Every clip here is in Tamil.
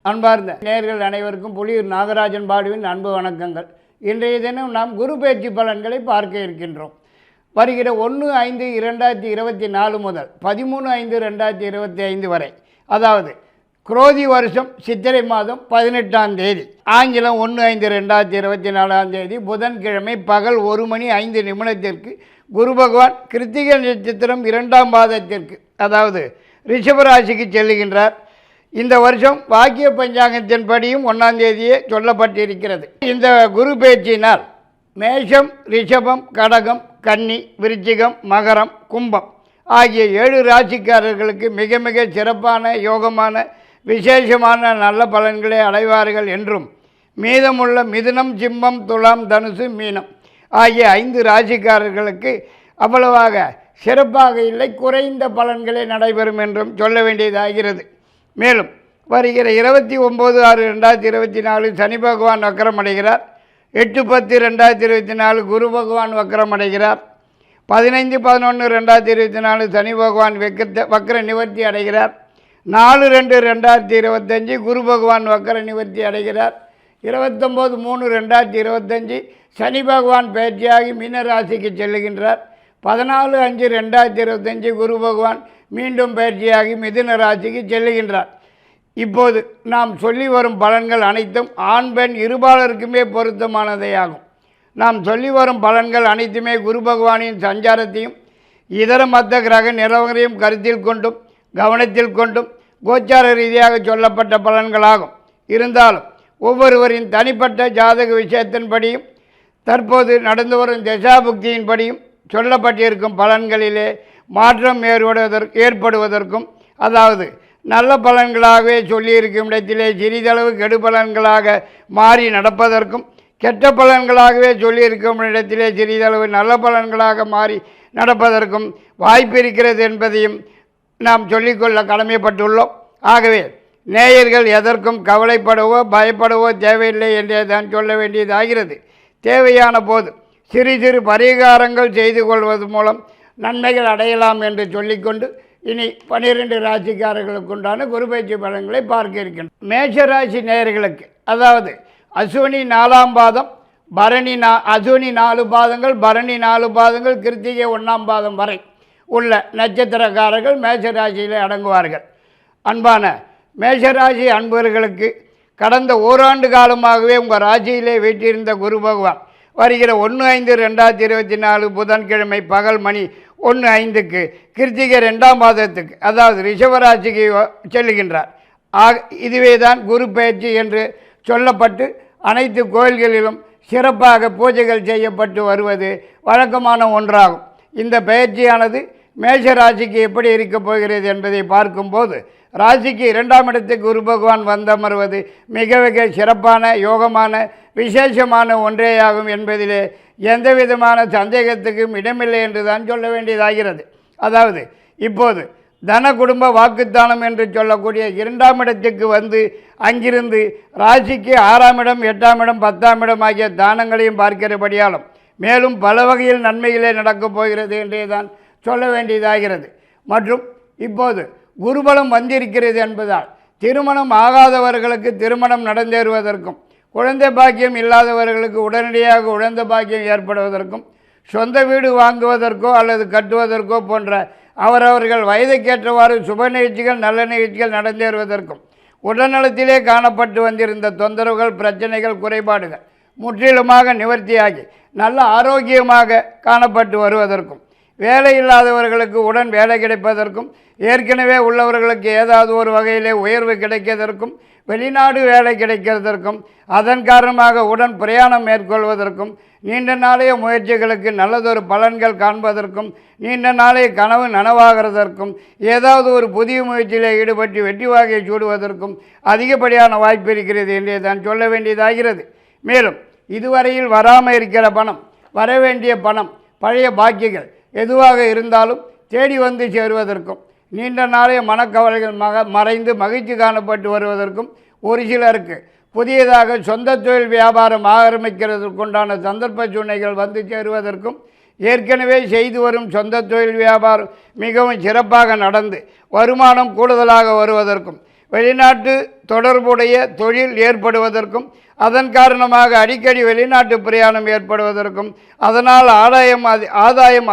அன்பார்ந்த நேயர்கள் அனைவருக்கும் புலியூர் நாகராஜன் பாடுவின் அன்பு வணக்கங்கள். இன்றைய தினம் நாம் குரு பயிற்சி பலன்களை பார்க்க இருக்கின்றோம். வருகிற 1/5/2024 முதல் 13/5/2025 வரை, அதாவது குரோதி வருஷம் சித்திரை மாதம் 18ஆம் தேதி, ஆங்கிலம் 1/5/2024 தேதி புதன்கிழமை பகல் 1:05 குரு பகவான் கிருத்திகை நட்சத்திரம் 2ஆம் பாதத்திற்கு, அதாவது ரிஷபராசிக்கு செல்லுகின்றார். இந்த வருஷம் வாக்கிய பஞ்சாங்கத்தின்படியும் 1ஆம் தேதியே சொல்லப்பட்டிருக்கிறது. இந்த குரு பயிற்சியினால் மேஷம், ரிஷபம், கடகம், கன்னி, விருச்சிகம், மகரம், கும்பம் ஆகிய 7 ராசிக்காரர்களுக்கு மிக மிக சிறப்பான யோகமான விசேஷமான நல்ல பலன்களை அடைவார்கள் என்றும், மீதமுள்ள மிதுனம், சிம்மம், துலாம், தனுசு, மீனம் ஆகிய 5 ராசிக்காரர்களுக்கு அவ்வளவாக சிறப்பாக இல்லை, குறைந்த பலன்களே நடைபெறும் என்றும் சொல்ல வேண்டியதாகிறது. மேலும் வருகிற 29/6/2024 சனி பகவான் வக்கரமடைகிறார். 8/10/2024 குரு பகவான் வக்கரமடைகிறார். 15/11/2024 சனி பகவான் வக்கர நிவர்த்தி அடைகிறார். 4/2/2025 குரு பகவான் வக்கர நிவர்த்தி அடைகிறார். 29/3/2025 சனி பகவான் பயிற்சியாகி மீன ராசிக்கு செல்லுகின்றார். 14/5/2025 குரு பகவான் மீண்டும் பயிற்சியாகி மிதுன ராசிக்கு செல்லுகின்றார். இப்போது நாம் சொல்லி வரும் பலன்கள் அனைத்தும் ஆண் பெண் இருபாலருக்குமே பொருத்தமானதையாகும். நாம் சொல்லி வரும் பலன்கள் அனைத்துமே குரு பகவானின் சஞ்சாரத்தையும் இதர மற்ற கிரக நிலவரையும் கருத்தில் கொண்டும் கவனத்தில் கொண்டும் கோச்சார ரீதியாக சொல்லப்பட்ட பலன்களாகும். இருந்தாலும் ஒவ்வொருவரின் தனிப்பட்ட ஜாதக விஷயத்தின்படியும் தற்போது நடந்து வரும் தசாபுக்தியின்படியும் சொல்லப்பட்டிருக்கும் பலன்களிலே மாற்றம் ஏற்படுவதற்கும், அதாவது நல்ல பலன்களாகவே சொல்லியிருக்கும் இடத்திலே சிறிதளவு கெடு பலன்களாக மாறி நடப்பதற்கும், கெட்ட பலன்களாகவே சொல்லியிருக்கும் இடத்திலே சிறிதளவு நல்ல பலன்களாக மாறி நடப்பதற்கும் வாய்ப்பு இருக்கிறது என்பதையும் நாம் சொல்லிக்கொள்ள கடமைப்பட்டுள்ளோம். ஆகவே நேயர்கள் எதற்கும் கவலைப்படவோ பயப்படவோ தேவையில்லை என்றே தான் சொல்ல வேண்டியதாகிறது. தேவையான போது சிறு சிறு பரிகாரங்கள் செய்து கொள்வது மூலம் நன்மைகள் அடையலாம் என்று சொல்லிக்கொண்டு இனி 12 ராசிக்காரர்களுக்கு உண்டான குரு பயிற்சி பலன்களை பார்க்க இருக்கின்றன. மேஷராசி நேயர்களுக்கு, அதாவது அசுவினி 4ஆம் பாதம், அசுவினி 4 பாதங்கள், பரணி 4 பாதங்கள், கிருத்திகை 1ஆம் பாதம் வரை உள்ள நட்சத்திரக்காரர்கள் மேஷராசியிலே அடங்குவார்கள். அன்பான மேஷராசி அன்பர்களுக்கு கடந்த ஓராண்டு காலமாகவே உங்கள் ராசியிலே வீட்டிருந்த குரு பகவான் வருகிற 1/5/2024 புதன்கிழமை பகல் மணி 1:05 கிருத்திகை 2ஆம் பாதத்துக்கு, அதாவது ரிஷபராசிக்கு செல்லுகின்றார். இதுவே தான் குரு பயிற்சி என்று சொல்லப்பட்டு அனைத்து கோயில்களிலும் சிறப்பாக பூஜைகள் செய்யப்பட்டு வருவது வழக்கமான ஒன்றாகும். இந்த பயிற்சியானது மேஷ ராசிக்கு எப்படி இருக்கப் போகிறது என்பதை பார்க்கும்போது, ராசிக்கு 2ஆம் இடத்துக்கு குரு பகவான் வந்தமர்வது மிக மிக சிறப்பான யோகமான விசேஷமான ஒன்றேயாகும் என்பதிலே எந்த விதமான சந்தேகத்துக்கும் இடமில்லை என்று தான் சொல்ல வேண்டியதாகிறது. அதாவது இப்போது தன குடும்ப வாக்குத்தானம் என்று சொல்லக்கூடிய 2ஆம் இடத்துக்கு வந்து அங்கிருந்து ராசிக்கு 6ஆம் இடம், 8ஆம் இடம், 10ஆம் இடம் ஆகிய தானங்களையும் பார்க்கிறபடியாலும் மேலும் பல வகையில் நன்மைகளே நடக்கப் போகிறது என்றே தான் சொல்ல வேண்டியதாகிறது. மற்றும் இப்போது குருபலம் வந்திருக்கிறது என்பதால் திருமணம் ஆகாதவர்களுக்கு திருமணம் நடந்தேறுவதற்கும், குழந்தை பாக்கியம் இல்லாதவர்களுக்கு உடனடியாக குழந்தை பாக்கியம் ஏற்படுவதற்கும், சொந்த வீடு வாங்குவதற்கோ அல்லது கட்டுவதற்கோ போன்ற அவரவர்கள் வயதுக்கேற்றவாறு சுப நிகழ்ச்சிகள் நல்ல நிகழ்ச்சிகள் நடந்தேறுவதற்கும், உடல்நலத்திலே காணப்பட்டு வந்திருந்த தொந்தரவுகள், பிரச்சனைகள், குறைபாடுகள் முற்றிலுமாக நிவர்த்தியாகி நல்ல ஆரோக்கியமாக காணப்பட்டு வருவதற்கும், வேலை இல்லாதவர்களுக்கு உடன் வேலை கிடைப்பதற்கும், ஏற்கனவே உள்ளவர்களுக்கு ஏதாவது ஒரு வகையிலே உயர்வு கிடைக்கிறதற்கும், வெளிநாடு வேலை கிடைக்கிறதற்கும், அதன் காரணமாக உடன் பிரயாணம் மேற்கொள்வதற்கும், நீண்ட நாளைய முயற்சிகளுக்கு நல்லதொரு பலன்கள் காண்பதற்கும், நீண்ட நாளைய கனவு நனவாகிறதற்கும், ஏதாவது ஒரு புதிய முயற்சியில் ஈடுபட்டு வெற்றி வாகை சூடுவதற்கும் அதிகப்படியான வாய்ப்பு இருக்கிறது என்றே தான் சொல்ல வேண்டியதாகிறது. மேலும் இதுவரையில் வராமல் இருக்கிற பணம், வரவேண்டிய பணம், பழைய பாக்கிகள் எதுவாக இருந்தாலும் தேடி வந்து சேருவதற்கும், நீண்ட நாளைய மனக்கவலைகள் மறைந்து மகிழ்ச்சி காணப்பட்டு வருவதற்கும், ஒரு சிலருக்கு புதியதாக சொந்த தொழில் வியாபாரம் ஆரம்பிக்கிறதுக்குண்டான சந்தர்ப்ப சூழ்நிலைகள் வந்து சேருவதற்கும், ஏற்கனவே செய்து வரும் சொந்த தொழில் வியாபாரம் மிகவும் சிறப்பாக நடந்து வருமானம் கூடுதலாக வருவதற்கும், வெளிநாட்டு தொடர்புடைய தொழில் ஏற்படுவதற்கும் அதன் காரணமாக அடிக்கடி வெளிநாட்டு பிரயாணம் ஏற்படுவதற்கும் அதனால் ஆதாயம்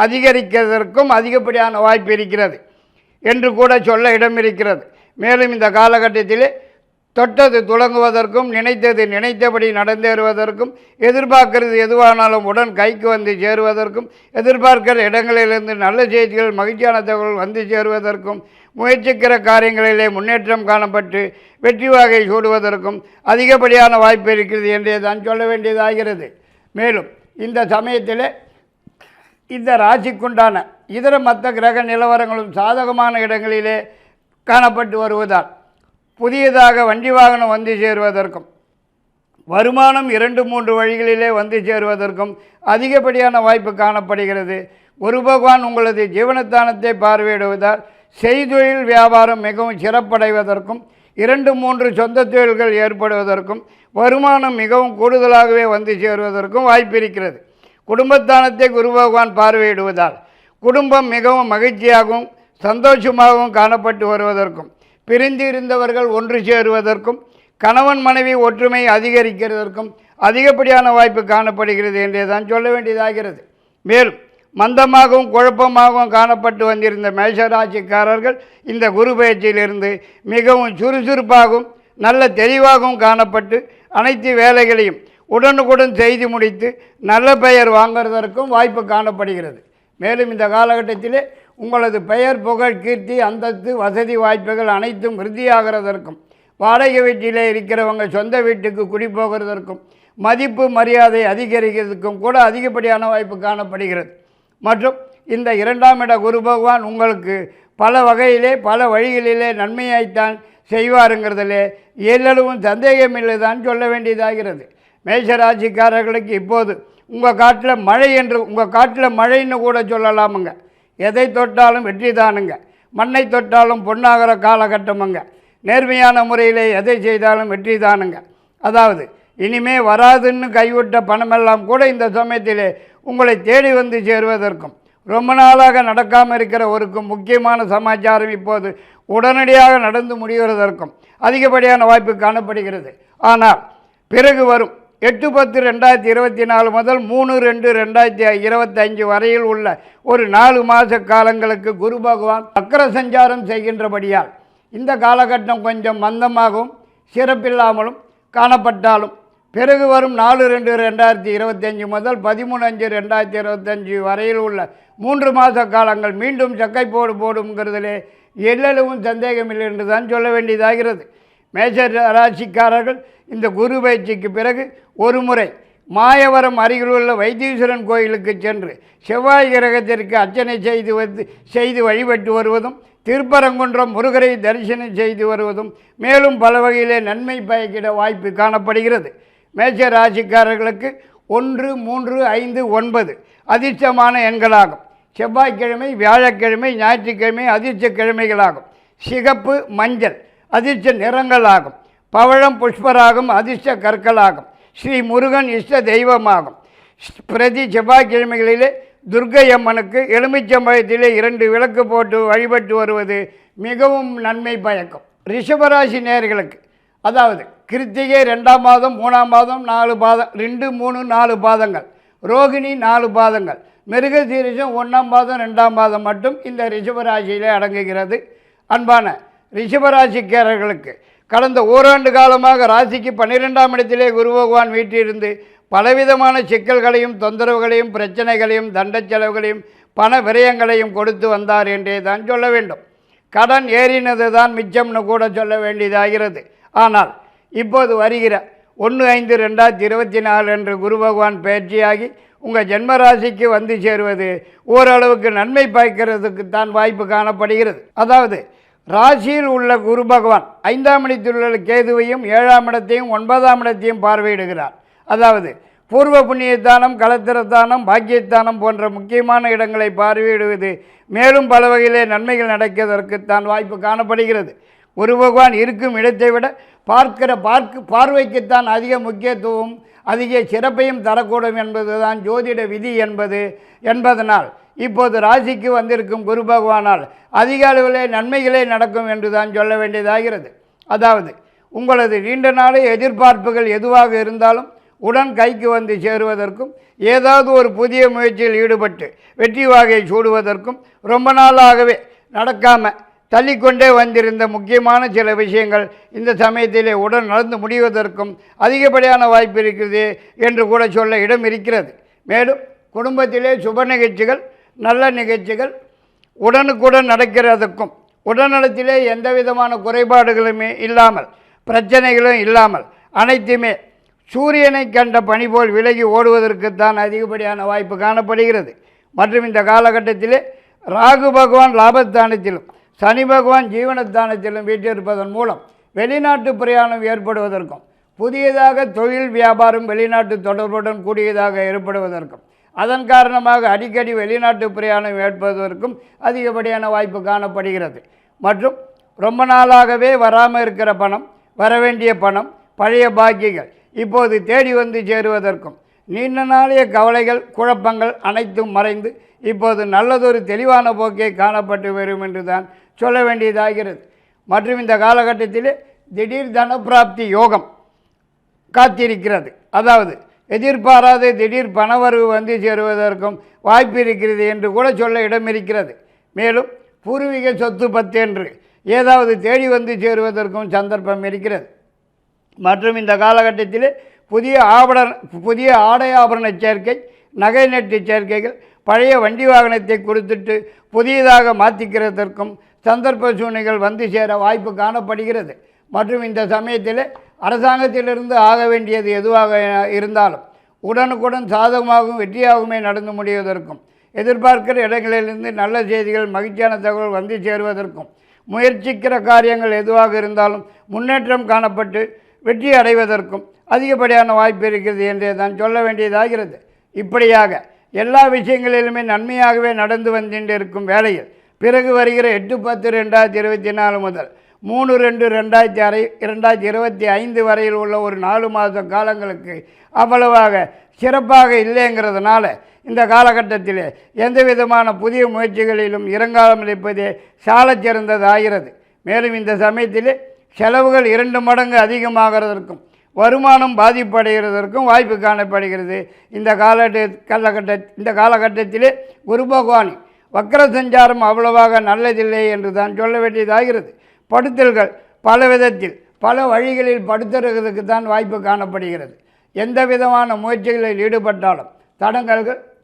அதிகரிக்கிறதற்கும் அதிகப்படியான வாய்ப்பு இருக்கிறது என்று கூட சொல்ல இடமிருக்கிறது. மேலும் இந்த காலகட்டத்திலே தொட்டது துளங்குவதற்கும் நினைத்தது நினைத்தபடி நடந்தேறுவதற்கும் எதிர்பார்க்கிறது எதுவானாலும் உடன் கைக்கு வந்து சேருவதற்கும் எதிர்பார்க்கிற இடங்களிலிருந்து நல்ல செய்திகள் மகிழ்ச்சியான தகவல் வந்து சேருவதற்கும் முயற்சிக்கிற காரியங்களிலே முன்னேற்றம் காணப்பட்டு வெற்றி வாகை சூடுவதற்கும் அதிகப்படியான வாய்ப்பு இருக்கிறது என்றே தான் சொல்ல வேண்டியதாகிறது. மேலும் இந்த சமயத்தில் இந்த ராசிக்குண்டான இதர மற்ற கிரக நிலவரங்களும் சாதகமான இடங்களிலே காணப்பட்டு வருவதால் புதியதாக வண்டி வாகனம் வந்து சேருவதற்கும் வருமானம் 2-3 வழிகளிலே வந்து சேருவதற்கும் அதிகப்படியான வாய்ப்பு காணப்படுகிறது. குரு பகவான் உங்களது ஜீவனஸ்தானத்தை பார்வையிடுவதால் செய்தொழில் வியாபாரம் மிகவும் சிறப்படைவதற்கும் 2-3 சொந்த தொழில்கள் ஏற்படுவதற்கும் வருமானம் மிகவும் கூடுதலாகவே வந்து சேருவதற்கும் வாய்ப்பு இருக்கிறது. குடும்பஸ்தானத்தை குரு பகவான் பார்வையிடுவதால் குடும்பம் மிகவும் மகிழ்ச்சியாகவும் சந்தோஷமாகவும் காணப்பட்டு வருவதற்கும் பிரிந்து இருந்தவர்கள் ஒன்று சேருவதற்கும் கணவன் மனைவி ஒற்றுமை அதிகரிக்கிறதற்கும் அதிகப்படியான வாய்ப்பு காணப்படுகிறது என்றே தான் சொல்ல வேண்டியதாகிறது. மேலும் மந்தமாகவும் குழப்பமாகவும் காணப்பட்டு வந்திருந்த மேஷராசிக்காரர்கள் இந்த குரு பயிற்சியிலிருந்து மிகவும் சுறுசுறுப்பாகவும் நல்ல தெளிவாகவும் காணப்பட்டு அனைத்து வேலைகளையும் உடனுக்குடன் செய்து முடித்து நல்ல பெயர் வாங்குவதற்கும் வாய்ப்பு காணப்படுகிறது. மேலும் இந்த காலகட்டத்திலே உங்களது பெயர் புகழ் கீர்த்தி அந்தஸ்து வசதி வாய்ப்புகள் அனைத்தும் விருத்தியாகிறதற்கும் வாடகை வீட்டிலே இருக்கிறவங்க சொந்த வீட்டுக்கு குடிபோகிறதற்கும் மதிப்பு மரியாதை அதிகரிக்கிறதுக்கும் கூட அதிகப்படியான வாய்ப்பு காணப்படுகிறது. மற்றும் இந்த 2ஆம் இட குரு பகவான் உங்களுக்கு பல வகையிலே பல வழிகளிலே நன்மையாய்த்தான் செய்வாருங்கிறதிலே எல்லளவும் சந்தேகமில்லை தான் சொல்ல வேண்டியதாகிறது. மேஷராசிக்காரர்களுக்கு இப்போது உங்கள் காட்டில் மழைன்னு கூட சொல்லலாமுங்க. எதை தொட்டாலும் வெற்றி தானுங்க. மண்ணை தொட்டாலும் பொன்னாகிற காலகட்டமுங்க. நேர்மையான முறையில் எதை செய்தாலும் வெற்றி தானுங்க. அதாவது இனிமே வராதுன்னு கைவிட்ட பணமெல்லாம் கூட இந்த சமயத்திலே உங்களை தேடி வந்து சேருவதற்கும் ரொம்ப நாளாக நடக்காமல் இருக்கிற ஒரு முக்கியமான சமாச்சாரம் இப்போது உடனடியாக நடந்து முடிவதற்கும் அதிகப்படியான வாய்ப்பு காணப்படுகிறது. ஆனால் பிறகு வரும் 8-10-2024 முதல் 3-2-2025 வரையில் உள்ள ஒரு 4 மாத காலங்களுக்கு குரு பகவான் வக்ர சஞ்சாரம் செய்கின்றபடியால் இந்த காலகட்டம் கொஞ்சம் மந்தமாகவும் சிறப்பில்லாமலும் காணப்பட்டாலும் பிறகு வரும் 4-2-2025 முதல் 13-5-2025 வரையில் உள்ள 3 மாத காலங்கள் மீண்டும் சக்கை போடுங்கிறதிலே எல்லளவும் சந்தேகமில்லை என்று தான் சொல்ல வேண்டியதாகிறது. மேஷ ராசிக்காரர்கள் இந்த குரு பயிற்சிக்கு பிறகு ஒரு முறை மாயவரம் அருகிலுள்ள வைத்தீஸ்வரன் கோயிலுக்கு சென்று செவ்வாய் கிரகத்திற்கு அர்ச்சனை செய்து வழிபட்டு வருவதும் திருப்பரங்குன்றம் முருகரை தரிசனம் செய்து வருவதும் மேலும் பல வகையிலே நன்மை பயக்கிட வாய்ப்பு காணப்படுகிறது. மேஷ ராசிக்காரர்களுக்கு 1, 3, 5, 9 அதிர்ஷ்டமான எண்களாகும். செவ்வாய்க்கிழமை வியாழக்கிழமை ஞாயிற்றுக்கிழமை அதிர்ஷ்ட கிழமைகளாகும். சிகப்பு மஞ்சள் அதிர்ஷ்ட நிறங்களாகும். பவழம் புஷ்பராகும் அதிர்ஷ்ட கற்களாகும். ஸ்ரீ முருகன் இஷ்ட தெய்வமாகும். பிரதி செவ்வாய்க்கிழமைகளிலே துர்க்கை அம்மனுக்கு எலுமிச்சம்பழத்திலே 2 விளக்கு போட்டு வழிபட்டு வருவது மிகவும் நன்மை பயக்கும். ரிஷபராசி நேயர்களுக்கு அதாவது கிருத்திகை 2ஆம் மாதம் 3ஆம் மாதம் 4 பாதம் 2, 3, 4 பாதங்கள், ரோகிணி 4 பாதங்கள், மிருகசீரிஷம் 1ஆம் பாதம் 2ஆம் பாதம் மட்டும் இந்த ரிஷபராசியிலே அடங்குகிறது. அன்பான ரிஷபராசிக்காரர்களுக்கு கடந்த ஓராண்டு காலமாக ராசிக்கு 12ஆம் இடத்திலே குரு பகவான் வீட்டிலிருந்து பலவிதமான சிக்கல்களையும் தொந்தரவுகளையும் பிரச்சனைகளையும் தண்ட செலவுகளையும் பண விரயங்களையும் கொடுத்து வந்தார் என்றே தான் சொல்ல வேண்டும். கடன் ஏறினது தான் மிச்சம்னு கூட சொல்ல வேண்டியதாகிறது. ஆனால் இப்போது வருகிற 1/5/2024 என்று குரு பகவான் பயிற்சியாகி உங்கள் ஜென்மராசிக்கு வந்து சேருவது ஓரளவுக்கு நன்மை பயக்கிறதுக்கு தான் வாய்ப்பு காணப்படுகிறது. அதாவது ராசியில் உள்ள குரு பகவான் 5ஆம் இடத்தில் உள்ள கேதுவையும் 7ஆம் இடத்தையும் 9ஆம் இடத்தையும் பார்வையிடுகிறார். அதாவது பூர்வ புண்ணியஸ்தானம், கலத்திரஸ்தானம், பாக்கியஸ்தானம் போன்ற முக்கியமான இடங்களை பார்வையிடுவது மேலும் பல வகையிலே நன்மைகள் நடக்கிறதற்குத்தான் வாய்ப்பு காணப்படுகிறது. குரு பகவான் இருக்கும் இடத்தை விட பார்வைக்குத்தான் அதிக முக்கியத்துவம் அதிக சிறப்பையும் தரக்கூடும் என்பதுதான் ஜோதிட விதி என்பதனால் இப்போது ராசிக்கு வந்திருக்கும் குரு பகவானால் அதிக அளவிலே நன்மைகளே நடக்கும் என்று தான் சொல்ல வேண்டியதாகிறது. அதாவது உங்களது நீண்ட நாளே எதிர்பார்ப்புகள் எதுவாக இருந்தாலும் உடன் கைக்கு வந்து சேருவதற்கும், ஏதாவது ஒரு புதிய முயற்சியில் ஈடுபட்டு வெற்றி வாகை சூடுவதற்கும், ரொம்ப நாளாகவே நடக்காமல் தள்ளிக்கொண்டே வந்திருந்த முக்கியமான சில விஷயங்கள் இந்த சமயத்திலே உடன் நடந்து முடிவதற்கும் அதிகப்படியான வாய்ப்பு இருக்கிறது என்று கூட சொல்ல இடம் இருக்கிறது. மேலும் குடும்பத்திலே சுப நிகழ்ச்சிகள், நல்ல நிகழ்ச்சிகள் உடனுக்குடன் நடக்கிறதுக்கும், உடல்நலத்திலே எந்த விதமான குறைபாடுகளுமே இல்லாமல், பிரச்சனைகளும் இல்லாமல், அனைத்துமே சூரியனை கண்ட பனி போல் விலகி ஓடுவதற்குத்தான் அதிகப்படியான வாய்ப்பு காணப்படுகிறது. மற்றும் இந்த காலகட்டத்திலே ராகு பகவான் லாபஸ்தானத்திலும் சனி பகவான் ஜீவனஸ்தானத்திலும் வீற்றிருப்பதன் மூலம் வெளிநாட்டு பிரயாணம் ஏற்படுவதற்கும், புதியதாக தொழில் வியாபாரம் வெளிநாட்டு தொடர்புடன் கூடியதாக ஏற்படுவதற்கும், அதன் காரணமாக அடிக்கடி வெளிநாட்டு பிரயாணம் ஏற்படுவதற்கும் அதிகப்படியான வாய்ப்பு காணப்படுகிறது. மற்றும் ரொம்ப நாளாகவே வராமல் இருக்கிற பணம், வரவேண்டிய பணம், பழைய பாக்கிகள் இப்போது தேடி வந்து சேருவதற்கும், நீண்ட நாளைய கவலைகள், குழப்பங்கள் அனைத்தும் மறைந்து இப்போது நல்லதொரு தெளிவான போக்கே காணப்பட்டு வரும் என்று தான் சொல்ல வேண்டியதாகிறது. மற்றும் இந்த காலகட்டத்தில் திடீர் தனப்பிராப்தி யோகம் காத்திருக்கிறது. அதாவது எதிர்பாராத திடீர் பணவரவு வந்து சேருவதற்கும் வாய்ப்பு இருக்கிறது என்று கூட சொல்ல இடம் இருக்கிறது. மேலும் பூர்வீக சொத்து பத்து என்று ஏதாவது தேடி வந்து சேருவதற்கும் சந்தர்ப்பம் இருக்கிறது. மற்றும் இந்த காலகட்டத்தில் புதிய ஆடை ஆபரண சேர்க்கை, நகை நட்டு சேர்க்கைகள், பழைய வண்டி வாகனத்தை கொடுத்துட்டு புதியதாக மாற்றிக்கிறதற்கும் சந்தர்ப்ப சூழ்நிலைகள் வந்து சேர வாய்ப்பு காணப்படுகிறது. மற்றும் இந்த சமயத்தில் அரசாங்கத்திலிருந்து ஆக வேண்டியது எதுவாக இருந்தாலும் உடனுக்குடன் சாதகமாகவும் வெற்றியாகவுமே நடந்து முடிவதற்கும், எதிர்பார்க்கிற இடங்களிலிருந்து நல்ல செய்திகள், மகிழ்ச்சியான தகவல் வந்து சேருவதற்கும், முயற்சிக்கிற காரியங்கள் எதுவாக இருந்தாலும் முன்னேற்றம் காணப்பட்டு வெற்றி அடைவதற்கும் அதிகப்படியான வாய்ப்பு இருக்கிறது என்றே தான் சொல்ல வேண்டியதாகிறது. இப்படியாக எல்லா விஷயங்களிலுமே நன்மையாகவே நடந்து வந்துண்டிருக்கும் வேளையில் பிறகு வருகிற 8/10/2024 முதல் 3/2/2025 வரையில் உள்ள ஒரு 4 மாத காலங்களுக்கு அவ்வளவாக சிறப்பாக இல்லைங்கிறதுனால இந்த காலகட்டத்தில் எந்த விதமான புதிய முயற்சிகளிலும் இறங்காமல் இருப்பதே சாலச் சிறந்ததாகிறது. மேலும் இந்த சமயத்தில் செலவுகள் 2 மடங்கு அதிகமாகிறதற்கும், வருமானம் பாதிப்படைகிறதற்கும் வாய்ப்பு காணப்படுகிறது. இந்த காலகட்டத்திலே குரு பகவான் வக்கர சஞ்சாரம் அவ்வளவாக நல்லதில்லை என்று தான் சொல்ல வேண்டியதாகிறது. படுத்தல்கள் பல விதத்தில் பல வழிகளில் படுத்துறதுக்கு தான் வாய்ப்பு காணப்படுகிறது. எந்த விதமான முயற்சிகளில் ஈடுபட்டாலும்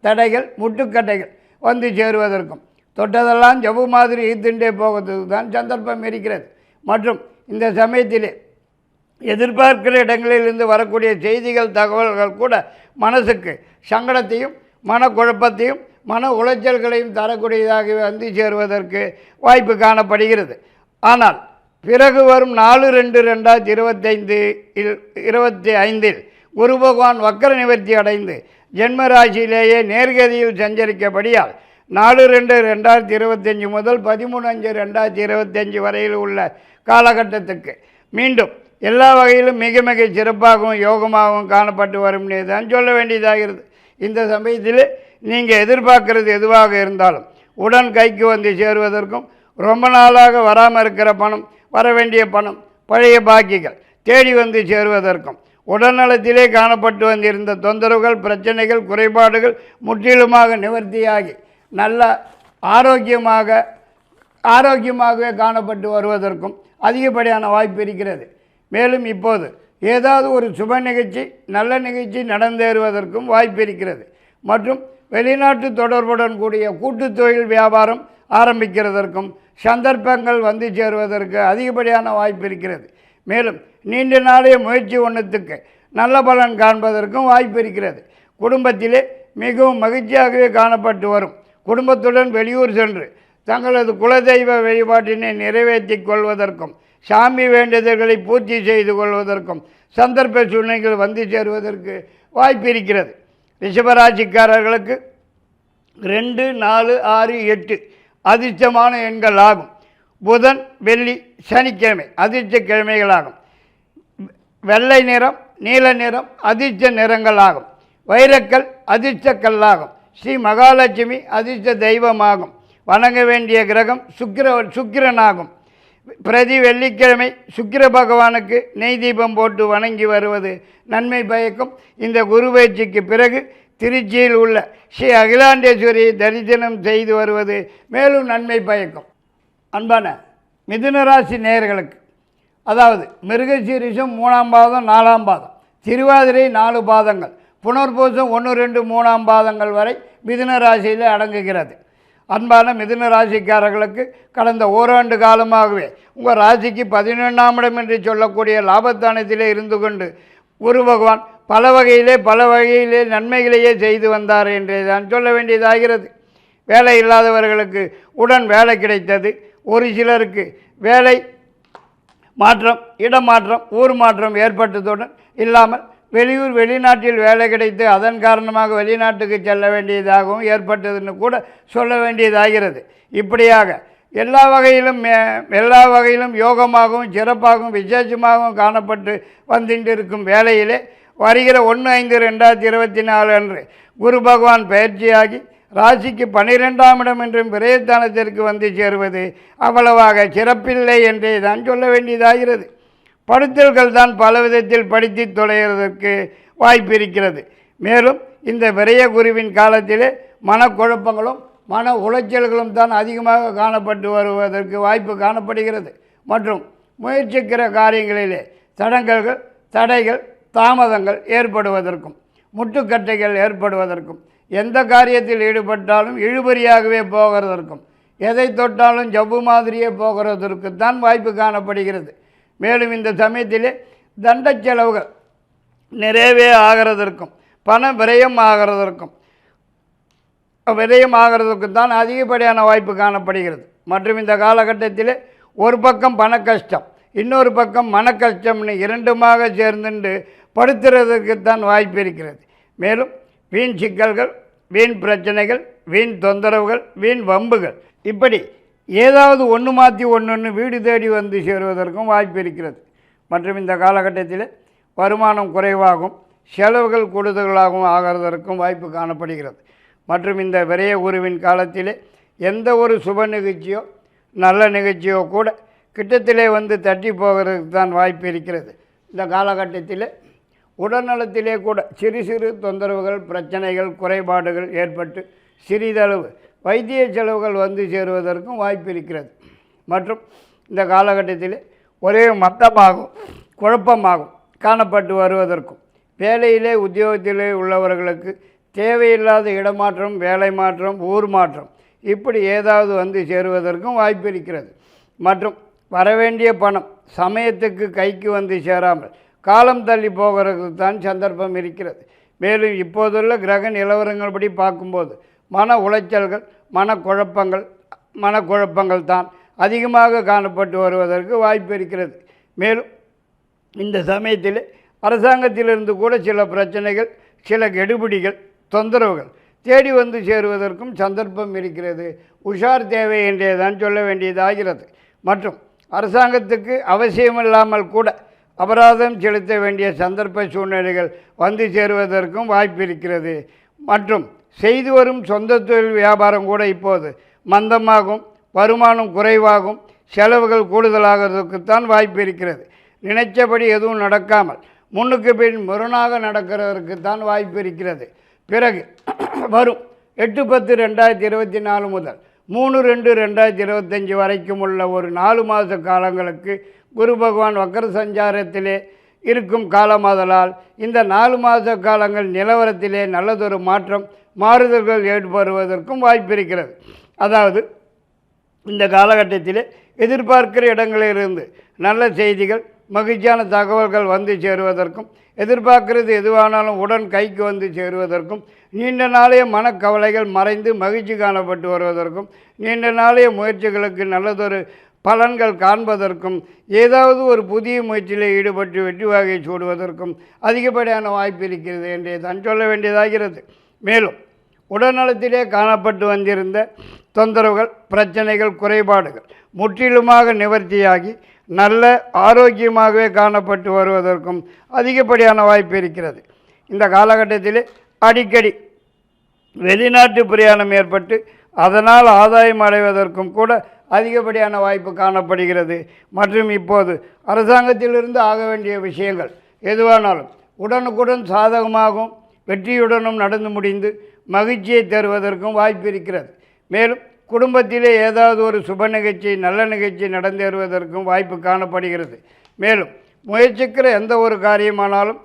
தடைகள், முட்டுக்கட்டைகள் வந்து சேருவதற்கும், தொட்டதெல்லாம் ஜவ்வு மாதிரி ஈத்துண்டே போவதற்கு தான் சந்தர்ப்பம் இருக்கிறது. மற்றும் இந்த சமயத்திலே எதிர்பார்க்கிற இடங்களிலிருந்து வரக்கூடிய செய்திகள், தகவல்கள் கூட மனசுக்கு சங்கடத்தையும், மனக்குழப்பத்தையும், மன உளைச்சல்களையும் தரக்கூடியதாக வந்து சேருவதற்கு வாய்ப்பு காணப்படுகிறது. ஆனால் பிறகு வரும் 4/2/2025 குரு பகவான் வக்கர நிவர்த்தி அடைந்து ஜென்மராசியிலேயே நேர்கதியில் சஞ்சரிக்கபடியால் 4/2/2025 முதல் 13/5/2025 வரையில் உள்ள காலகட்டத்துக்கு மீண்டும் எல்லா வகையிலும் மிக மிக சிறப்பாகவும் யோகமாகவும் காணப்பட்டு வரும் தான் சொல்ல வேண்டியதாகிறது. இந்த சமயத்தில் நீங்கள் எதிர்பார்க்கிறது எதுவாக இருந்தாலும் உடன் கைக்கு வந்து சேருவதற்கும், ரொம்ப நாளாக வராமல் இருக்கிற பணம், வரவேண்டிய பணம், பழைய பாக்கிகள் தேடி வந்து சேருவதற்கும், உடல்நலத்திலே காணப்பட்டு வந்திருந்த தொந்தரவுகள், பிரச்சனைகள், குறைபாடுகள் முற்றிலுமாக நிவர்த்தியாகி நல்ல ஆரோக்கியமாகவே காணப்பட்டு வருவதற்கும் அதிகப்படியான வாய்ப்பு இருக்கிறது. மேலும் இப்போது ஏதாவது ஒரு சுப நிகழ்ச்சி, நல்ல நிகழ்ச்சி நடந்தேறுவதற்கும் வாய்ப்பு இருக்கிறது. மற்றும் வெளிநாட்டு தொடர்புடன் கூடிய கூட்டு தொழில் வியாபாரம் ஆரம்பிக்கிறதற்கும் சந்தர்ப்பங்கள் வந்து சேருவதற்கு அதிகப்படியான வாய்ப்பு இருக்கிறது. மேலும் நீண்ட நாளைய முயற்சி ஒன்றுத்துக்கு நல்ல பலன் காண்பதற்கும் வாய்ப்பு இருக்கிறது. குடும்பத்திலே மிகவும் மகிழ்ச்சியாகவே காணப்பட்டு வரும். குடும்பத்துடன் வெளியூர் சென்று தங்களது குலதெய்வ வழிபாட்டினை நிறைவேற்றி கொள்வதற்கும், சாமி வேண்டுதல்களை பூர்த்தி செய்து கொள்வதற்கும் சந்தர்ப்ப சூழ்நிலைகள் வந்து சேருவதற்கு வாய்ப்பு இருக்கிறது. ரிஷபராசிக்காரர்களுக்கு 2, 4, 6, 8 அதிர்ஷ்டமான எண்கள் ஆகும். புதன், வெள்ளி, சனிக்கிழமை அதிர்ஷ்ட கிழமைகளாகும். வெள்ளை நிறம், நீல நிறம் அதிர்ஷ்ட நிறங்கள் ஆகும். வைரக்கல் அதிர்ஷ்ட கல்லாகும். ஸ்ரீ மகாலட்சுமி அதிர்ஷ்ட தெய்வமாகும். வணங்க வேண்டிய கிரகம் சுக்கிரனாகும். பிரதி வெள்ளிக்கிழமை சுக்கிர பகவானுக்கு நெய் தீபம் போட்டு வணங்கி வருவது நன்மை பயக்கும். இந்த குரு பயிற்சிக்கு பிறகு திருச்சியில் உள்ள ஸ்ரீ அகிலாண்டேஸ்வரியை தரிசனம் செய்து வருவது மேலும் நன்மை பயக்கும். அன்பான மிதுனராசி நேயர்களுக்கு, அதாவது மிருகசீரிஷம் 3ஆம் பாதம் 4ஆம் பாதம், திருவாதிரை 4 பாதங்கள், புனர்பூசம் 1, 2, 3ஆம் பாதங்கள் வரை மிதுன ராசியில் அடங்குகிறது. அன்பான மிதுன ராசிக்காரர்களுக்கு கடந்த ஓராண்டு காலமாகவே உங்கள் ராசிக்கு 11ஆம் இடம் என்று சொல்லக்கூடிய லாபத்தானத்திலே இருந்து கொண்டு குரு பகவான் பல வகையிலே நன்மைகளையே செய்து வந்தார் என்றே தான் சொல்ல வேண்டியதாகிறது. வேலை இல்லாதவர்களுக்கு உடன் வேலை கிடைத்தது. ஒரு சிலருக்கு வேலை மாற்றம், இடமாற்றம், ஊர் மாற்றம் ஏற்பட்டதுடன் இல்லாமல் வெளிநாட்டில் வேலை கிடைத்து அதன் காரணமாக வெளிநாட்டுக்கு செல்ல வேண்டியதாகவும் ஏற்பட்டதுன்னு கூட சொல்ல வேண்டியதாகிறது. இப்படியாக எல்லா வகையிலும் யோகமாகவும் சிறப்பாகவும் விசேஷமாகவும் காணப்பட்டு வந்துட்டு இருக்கும் வேளையிலே வருகிற 1/5/2024 அன்று குரு பகவான் பயிற்சியாகி ராசிக்கு 12ஆம் இடம் என்றும் விரயஸ்தானத்திற்கு வந்து சேருவது அவ்வளவாக சிறப்பில்லை என்றே தான் சொல்ல வேண்டியதாகிறது. படுத்தல்கள் தான் பல விதத்தில் படித்து தொலைகிறதற்கு வாய்ப்பு இருக்கிறது. மேலும் இந்த விரய குருவின் காலத்திலே மனக்குழப்பங்களும் மன உளைச்சல்களும் தான் அதிகமாக காணப்பட்டு வருவதற்கு வாய்ப்பு காணப்படுகிறது. மற்றும் முயற்சிக்கிற காரியங்களிலே தடைகள் தாமதங்கள் ஏற்படுவதற்கும் முட்டுக்கட்டைகள் ஏற்படுவதற்கும் எந்த காரியத்தில் ஈடுபட்டாலும் இழுபறியாகவே போகிறதற்கும் எதை தொட்டாலும் ஜவ்வு மாதிரியே போகிறதற்கு தான் வாய்ப்பு காணப்படுகிறது. மேலும் இந்த சமயத்திலே தண்ட செலவுகள் நிறைவே ஆகிறதற்கும் பண விரயம் ஆகிறதற்கும் தான் அதிகப்படியான வாய்ப்பு காணப்படுகிறது. மற்றும் இந்த காலகட்டத்தில் ஒரு பக்கம் பண கஷ்டம், இன்னொரு பக்கம் மன கஷ்டம்னு இரண்டுமாக சேர்ந்துண்டு படுத்துறதுக்குத்தான் வாய்ப்பு இருக்கிறது. மேலும் வீண் சிக்கல்கள், வீண் பிரச்சனைகள், வீண் தொந்தரவுகள், வீண் வம்புகள், இப்படி ஏதாவது ஒன்று மாற்றி ஒன்று வீடு தேடி வந்து சேருவதற்கும் வாய்ப்பு இருக்கிறது. மற்றும் இந்த காலகட்டத்தில் வருமானம் குறைவாகவும் செலவுகள் கூடுதலாகவும் ஆகிறதற்கும் வாய்ப்பு காணப்படுகிறது. மற்றும் இந்த விரய குருவின் காலத்திலே எந்த ஒரு சுப நிகழ்ச்சியோ நல்ல நிகழ்ச்சியோ கூட கிட்டத்திலே வந்து தட்டி போகிறதுக்கு தான் வாய்ப்பு இருக்கிறது. இந்த காலகட்டத்தில் உடல்நலத்திலே கூட சிறு தொந்தரவுகள், பிரச்சனைகள், குறைபாடுகள் ஏற்பட்டு சிறிதளவு வைத்திய செலவுகள் வந்து சேருவதற்கும் வாய்ப்பு இருக்கிறது. மற்றும் இந்த காலகட்டத்தில் ஒரே மந்தமாகவும் குழப்பமாகவும் காணப்பட்டு வருவதற்கும் வேலையிலே உத்தியோகத்திலே உள்ளவர்களுக்கு தேவையில்லாத இடமாற்றம், வேலை மாற்றம், ஊர் மாற்றம், இப்படி ஏதாவது வந்து சேருவதற்கும் வாய்ப்பு இருக்கிறது. மற்றும் வரவேண்டிய பணம் சமயத்துக்கு கைக்கு வந்து சேராமல் காலம் தள்ளி போகிறதுக்கு தான் சந்தர்ப்பம் இருக்கிறது. மேலும் இப்போதுள்ள கிரக நிலவரங்கள்படி பார்க்கும்போது மன உளைச்சல்கள், மனக்குழப்பங்கள் தான் அதிகமாக காணப்பட்டு வருவதற்கு வாய்ப்பு இருக்கிறது. மேலும் இந்த சமயத்தில் அரசாங்கத்திலிருந்து கூட சில பிரச்சனைகள், சில கெடுபிடிகள், தொந்தரவுகள் தேடி வந்து சேருவதற்கும் சந்தர்ப்பம் இருக்கிறது. உஷார் தேவை என்றே தான் சொல்ல வேண்டியதாகிறது. மற்றும் அரசாங்கத்துக்கு அவசியமில்லாமல் கூட அபராதம் செலுத்த வேண்டிய சந்தர்ப்ப சூழ்நிலைகள் வந்து சேருவதற்கும் வாய்ப்பு இருக்கிறது. மற்றும் செய்து வரும் சொந்த தொழில் வியாபாரம் கூட இப்போது மந்தமாகும், வருமானம் குறைவாகும், செலவுகள் கூடுதலாகிறதுக்குத்தான் வாய்ப்பு இருக்கிறது. நினைச்சபடி எதுவும் நடக்காமல் முன்னுக்கு பின் முரணாக நடக்கிறதற்குத்தான் வாய்ப்பு இருக்கிறது. பிறகு வரும் 8/10/2024 முதல் 3/2/2025 வரைக்கும் உள்ள ஒரு 4 மாத காலங்களுக்கு குரு பகவான் வக்கர சஞ்சாரத்திலே இருக்கும் காலமாதலால் இந்த 4 மாத காலங்கள் நிலவரத்திலே நல்லதொரு மாறுதல்கள் ஏற்படுவதற்கும் வாய்ப்பு இருக்கிறது. அதாவது இந்த காலகட்டத்திலே எதிர்பார்க்கிற இடங்களிலிருந்து நல்ல செய்திகள், மகிழ்ச்சியான தகவல்கள் வந்து சேருவதற்கும், எதிர்பார்க்கிறது எதுவானாலும் உடன் கைக்கு வந்து சேருவதற்கும், நீண்ட நாளைய மனக்கவலைகள் மறைந்து மகிழ்ச்சி காணப்பட்டு வருவதற்கும், நீண்ட நாளைய முயற்சிகளுக்கு நல்லதொரு பலன்கள் காண்பதற்கும், ஏதாவது ஒரு புதிய முயற்சியில் ஈடுபட்டு வெற்றி வாகை சூடுவதற்கும் அதிகப்படியான வாய்ப்பு இருக்கிறது என்றே தான் சொல்ல வேண்டியதாகிறது. மேலும் உடல்நலத்திலே காணப்பட்டு வந்திருந்த தொந்தரவுகள், பிரச்சனைகள், குறைபாடுகள் முற்றிலுமாக நிவர்த்தியாகி நல்ல ஆரோக்கியமாகவே காணப்பட்டு வருவதற்கும் அதிகப்படியான வாய்ப்பு இருக்கிறது. இந்த காலகட்டத்தில் அடிக்கடி வெளிநாட்டு பிரயாணம் ஏற்பட்டு அதனால் ஆதாயம் அடைவதற்கும் கூட அதிகப்படியான வாய்ப்பு காணப்படுகிறது. மற்றும் இப்போது அரசாங்கத்திலிருந்து ஆக வேண்டிய விஷயங்கள் எதுவானாலும் உடனுக்குடன் சாதகமாகவும் வெற்றியுடனும் நடந்து முடிந்து மகிழ்ச்சியை தருவதற்கும் வாய்ப்பு இருக்கிறது. மேலும் குடும்பத்திலே ஏதாவது ஒரு சுப நிகழ்ச்சி நல்ல நிகழ்ச்சி நடந்தேறுவதற்கும் வாய்ப்பு காணப்படுகிறது. மேலும் முயற்சிக்கிற எந்த ஒரு காரியமானாலும்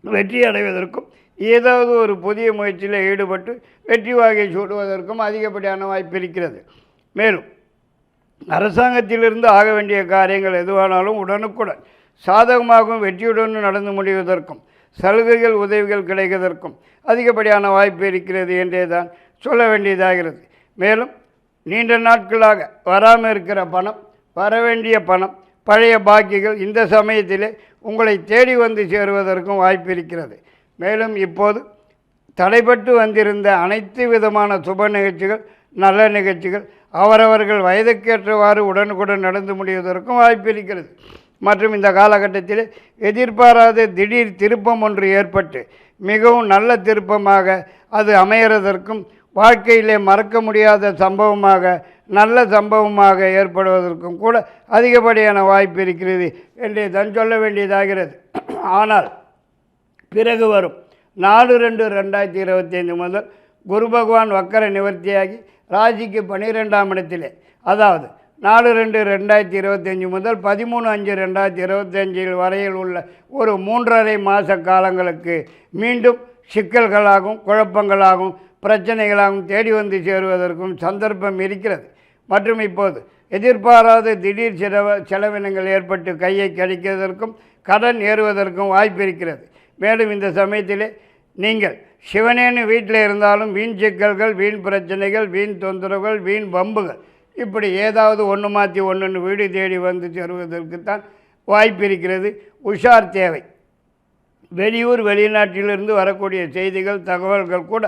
வெற்றி அடைவதற்கும் ஏதாவது ஒரு புதிய முயற்சியில் ஈடுபட்டு வெற்றி வாகை சூடுவதற்கும் அதிகப்படியான வாய்ப்பு இருக்கிறது. மேலும் அரசாங்கத்திலிருந்து ஆக வேண்டிய காரியங்கள் எதுவானாலும் உடனுக்குடன் சாதகமாகவும் வெற்றியுடன் நடந்து முடிவதற்கும் சலுகைகள் உதவிகள் கிடைப்பதற்கும் அதிகப்படியான வாய்ப்பு இருக்கிறது என்றே தான் சொல்ல வேண்டியதாகிறது. மேலும் நீண்ட நாட்களாக வராமல் இருக்கிற பணம், வரவேண்டிய பணம், பழைய பாக்கிகள் இந்த சமயத்திலே உங்களை தேடி வந்து சேருவதற்கும் வாய்ப்பு இருக்கிறது. மேலும் இப்போது தடைபட்டு வந்திருந்த அனைத்து விதமான சுப நிகழ்ச்சிகள் நல்ல நிகழ்ச்சிகள் அவரவர்கள் வயதுக்கேற்றவாறு உடனுக்குடன் நடந்து முடிவதற்கும் வாய்ப்பு இருக்கிறது. மற்றும் இந்த காலகட்டத்தில் எதிர்பாராத திடீர் திருப்பம் ஒன்று ஏற்பட்டு மிகவும் நல்ல திருப்பமாக அது அமைகிறதற்கும் வாழ்க்கையிலே மறக்க முடியாத சம்பவமாக நல்ல சம்பவமாக ஏற்படுவதற்கும் கூட அதிகப்படியான வாய்ப்பு இருக்கிறது என்றே தான் சொல்ல வேண்டியதாகிறது. ஆனால் பிறகு வரும் 4/2/2025 முதல் குரு பகவான் வக்கர நிவர்த்தியாகி ராசிக்கு 12ஆம் இடத்திலே, அதாவது 4/2/2025 முதல் 13/5/2025 வரையில் உள்ள ஒரு 3.5 மாத காலங்களுக்கு மீண்டும் சிக்கல்களாகவும் குழப்பங்களாகவும் பிரச்சனைகளாகவும் தேடி வந்து சேருவதற்கும் சந்தர்ப்பம் இருக்கிறது. மற்றும் இப்போது எதிர்பாராத திடீர் செலவினங்கள் ஏற்பட்டு கையை கடிக்கிறதற்கும் கடன் ஏறுவதற்கும் வாய்ப்பு இருக்கிறது. மேலும் இந்த சமயத்திலே நீங்கள் சிவனேன்னு வீட்டில் இருந்தாலும் வீண் சிக்கல்கள், வீண் பிரச்சனைகள், வீண் தொந்தரவுகள், வீண் வம்புகள் இப்படி ஏதாவது ஒன்று மாற்றி ஒன்று வீடு தேடி வந்து சேருவதற்குத்தான் வாய்ப்பு இருக்கிறது. உஷார் தேவை. வெளியூர் வெளிநாட்டிலிருந்து வரக்கூடிய செய்திகள் தகவல்கள் கூட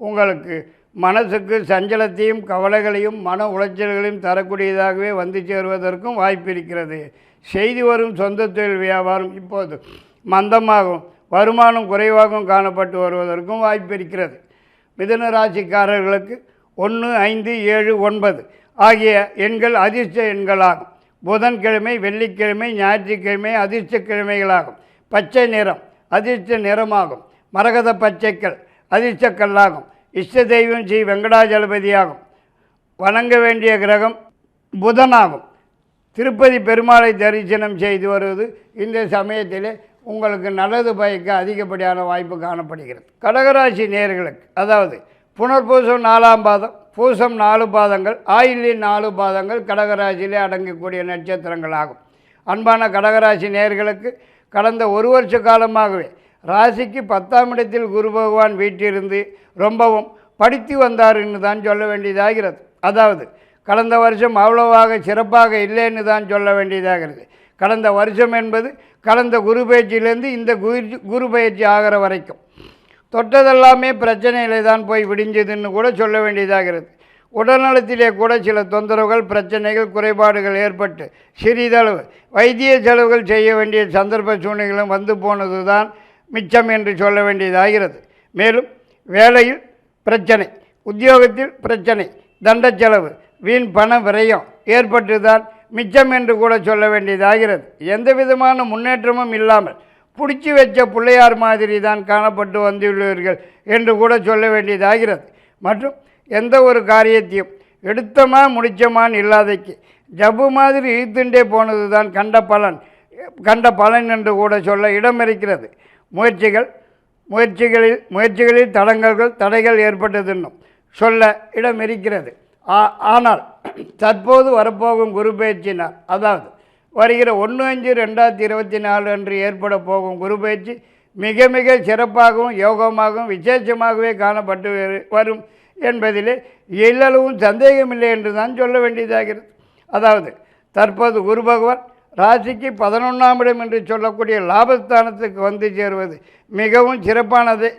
உங்களுக்கு மனசுக்கு சஞ்சலத்தையும் கவலைகளையும் மன உளைச்சல்களையும் தரக்கூடியதாகவே வந்து சேருவதற்கும் வாய்ப்பு இருக்கிறது. செய்தி வரும் சொந்த தொழில் வியாபாரம் இப்போது மந்தமாகவும் வருமானம் குறைவாகவும் காணப்பட்டு வருவதற்கும் வாய்ப்பு இருக்கிறது. மிதுன ராசிக்காரர்களுக்கு 1, 5, 7, 9 ஆகிய எண்கள் அதிர்ஷ்ட எண்களாகும். புதன்கிழமை, வெள்ளிக்கிழமை, ஞாயிற்றுக்கிழமை அதிர்ஷ்டக்கிழமைகளாகும். பச்சை நிறம் அதிர்ஷ்ட நிறமாகும். மரகத பச்சைக்கல் அதிர்ஷ்டக்கல்லாகும். இஷ்ட தெய்வம் ஸ்ரீ வெங்கடாஜலபதியாகும். வணங்க வேண்டிய கிரகம் புதனாகும். திருப்பதி பெருமாளை தரிசனம் செய்து வருவது இந்த சமயத்திலே உங்களுக்கு நல்லது பயக்க அதிகப்படியான வாய்ப்பு காணப்படுகிறது. கடகராசி நேயர்களுக்கு, அதாவது புனர்பூசம் 4ஆம் பாதம், பூசம் 4 பாதங்கள், ஆயில்யம் 4 பாதங்கள் கடகராசியிலே அடங்கக்கூடிய நட்சத்திரங்கள் ஆகும். அன்பான கடகராசி நேயர்களுக்கு கடந்த ஒரு வருஷ காலமாகவே ராசிக்கு 10ஆம் இடத்தில் குரு பகவான் வீட்டிலிருந்து ரொம்பவும் படித்து வந்தார்னு தான் சொல்ல வேண்டியதாகிறது. அதாவது கடந்த வருஷம் அவ்வளவாக சிறப்பாக இல்லைன்னு தான் சொல்ல வேண்டியதாகிறது. கடந்த வருஷம் என்பது கடந்த குரு பயிற்சியிலேருந்து இந்த குரு பயிற்சி ஆகிற வரைக்கும் தொட்டதெல்லாமே பிரச்சனையிலே தான் போய் விடிஞ்சதுன்னு கூட சொல்ல வேண்டியதாகிறது. உடல்நலத்திலே கூட சில தொந்தரவுகள், பிரச்சனைகள், குறைபாடுகள் ஏற்பட்டு சிறிதளவு வைத்திய செலவுகள் செய்ய வேண்டிய சந்தர்ப்ப சூழ்நிலைகளும் வந்து போனது தான் மிச்சம் என்று சொல்ல வேண்டியதாகிறது. மேலும் வேலையில் பிரச்சனை, உத்தியோகத்தில் பிரச்சனை, தண்ட செலவு, வீண் பண விரயம் ஏற்பட்டு தான் மிச்சம் என்று கூட சொல்ல வேண்டியதாகிறது. எந்த விதமான முன்னேற்றமும் இல்லாமல் பிடிச்சி வச்ச பிள்ளையார் மாதிரி தான் காணப்பட்டு வந்துள்ளீர்கள் என்று கூட சொல்ல வேண்டியதாகிறது. மற்றும் எந்த ஒரு காரியத்தையும் எடுத்தமா முடித்தமான்னு இல்லாதைக்கு ஜப்பு மாதிரி இழுத்துண்டே போனது தான் கண்ட பலன் என்று கூட சொல்ல இடம் இருக்கிறது. முயற்சிகளில் தடைகள் ஏற்பட்டதுன்னும் சொல்ல இடம் இருக்கிறது. ஆனால் தற்போது வரப்போகும் குரு பயிற்சினால், அதாவது வருகிற 1/5/2024 அன்று ஏற்பட போகும் குரு பயிற்சி மிக மிக சிறப்பாகவும் யோகமாகவும் விசேஷமாகவே காணப்பட்டு வரும் என்பதிலே எல்லளவும் சந்தேகமில்லை என்று தான் சொல்ல வேண்டியதாகிறது. அதாவது தற்போது குரு பகவான் ராசிக்கு 11ஆம் இடம் என்று சொல்லக்கூடிய லாபஸ்தானத்துக்கு வந்து சேருவது மிகவும்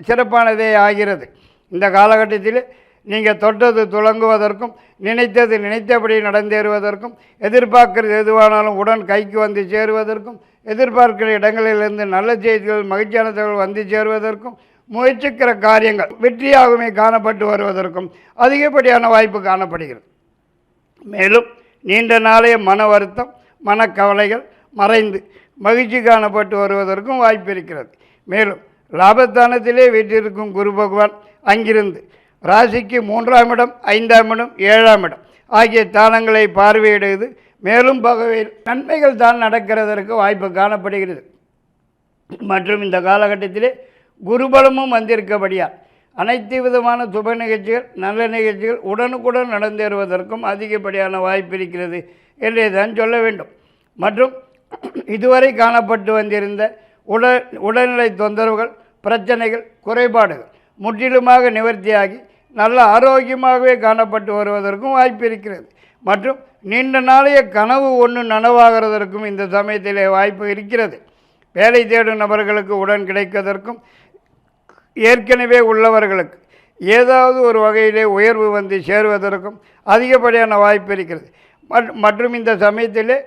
சிறப்பானதே ஆகிறது. இந்த காலகட்டத்தில் நீங்கள் தொட்டது துலங்குவதற்கும் நினைத்தது நினைத்தபடி நடந்தேறுவதற்கும் எதிர்பார்க்கிறது எதுவானாலும் உடன் கைக்கு வந்து சேருவதற்கும் எதிர்பார்க்கிற இடங்களிலிருந்து நல்ல செய்திகள் மகிழ்ச்சியான தகவல் வந்து சேருவதற்கும் முயற்சிக்கிற காரியங்கள் வெற்றியாகவே காணப்பட்டு வருவதற்கும் அதிகப்படியான வாய்ப்பு காணப்படுகிறது. மேலும் நீண்ட நாளைய மன வருத்தம் மனக்கவலைகள் மறைந்து மகிழ்ச்சி காணப்பட்டு வருவதற்கும் வாய்ப்பு இருக்கிறது. மேலும் லாபஸ்தானத்திலே வீற்றிருக்கும் குரு பகவான் அங்கிருந்து ராசிக்கு 3ஆம் இடம் 5ஆம் இடம் 7ஆம் இடம் ஆகிய தானங்களை பார்வையிடுவது மேலும் பகவையில் நன்மைகள் தான் நடக்கிறதற்கு வாய்ப்பு காணப்படுகிறது. மற்றும் இந்த காலகட்டத்திலே குருபலமும் வந்திருக்கபடியால் அனைத்து விதமான சுப நிகழ்ச்சிகள் நல்ல நிகழ்ச்சிகள் உடனுக்குடன் நடந்தேறுவதற்கும் அதிகப்படியான வாய்ப்பு இருக்கிறது என்றே தான் சொல்ல வேண்டும். மற்றும் இதுவரை காணப்பட்டு வந்திருந்த உடல்நிலை தொந்தரவுகள் பிரச்சனைகள் குறைபாடுகள் முற்றிலுமாக நிவர்த்தியாகி நல்ல ஆரோக்கியமாகவே காணப்பட்டு வருவதற்கும் வாய்ப்பு இருக்கிறது. மற்றும் நீண்ட நாளைய கனவு ஒன்று நனவாகிறதற்கும் இந்த சமயத்திலே வாய்ப்பு இருக்கிறது. வேலை தேடும் நபர்களுக்கு உடன் கிடைப்பதற்கும் ஏற்கனவே உள்ளவர்களுக்கு ஏதாவது ஒரு வகையிலே உயர்வு வந்து சேருவதற்கும் அதிகப்படியான வாய்ப்பு இருக்கிறது. மற்றும் இந்த சமயத்திலே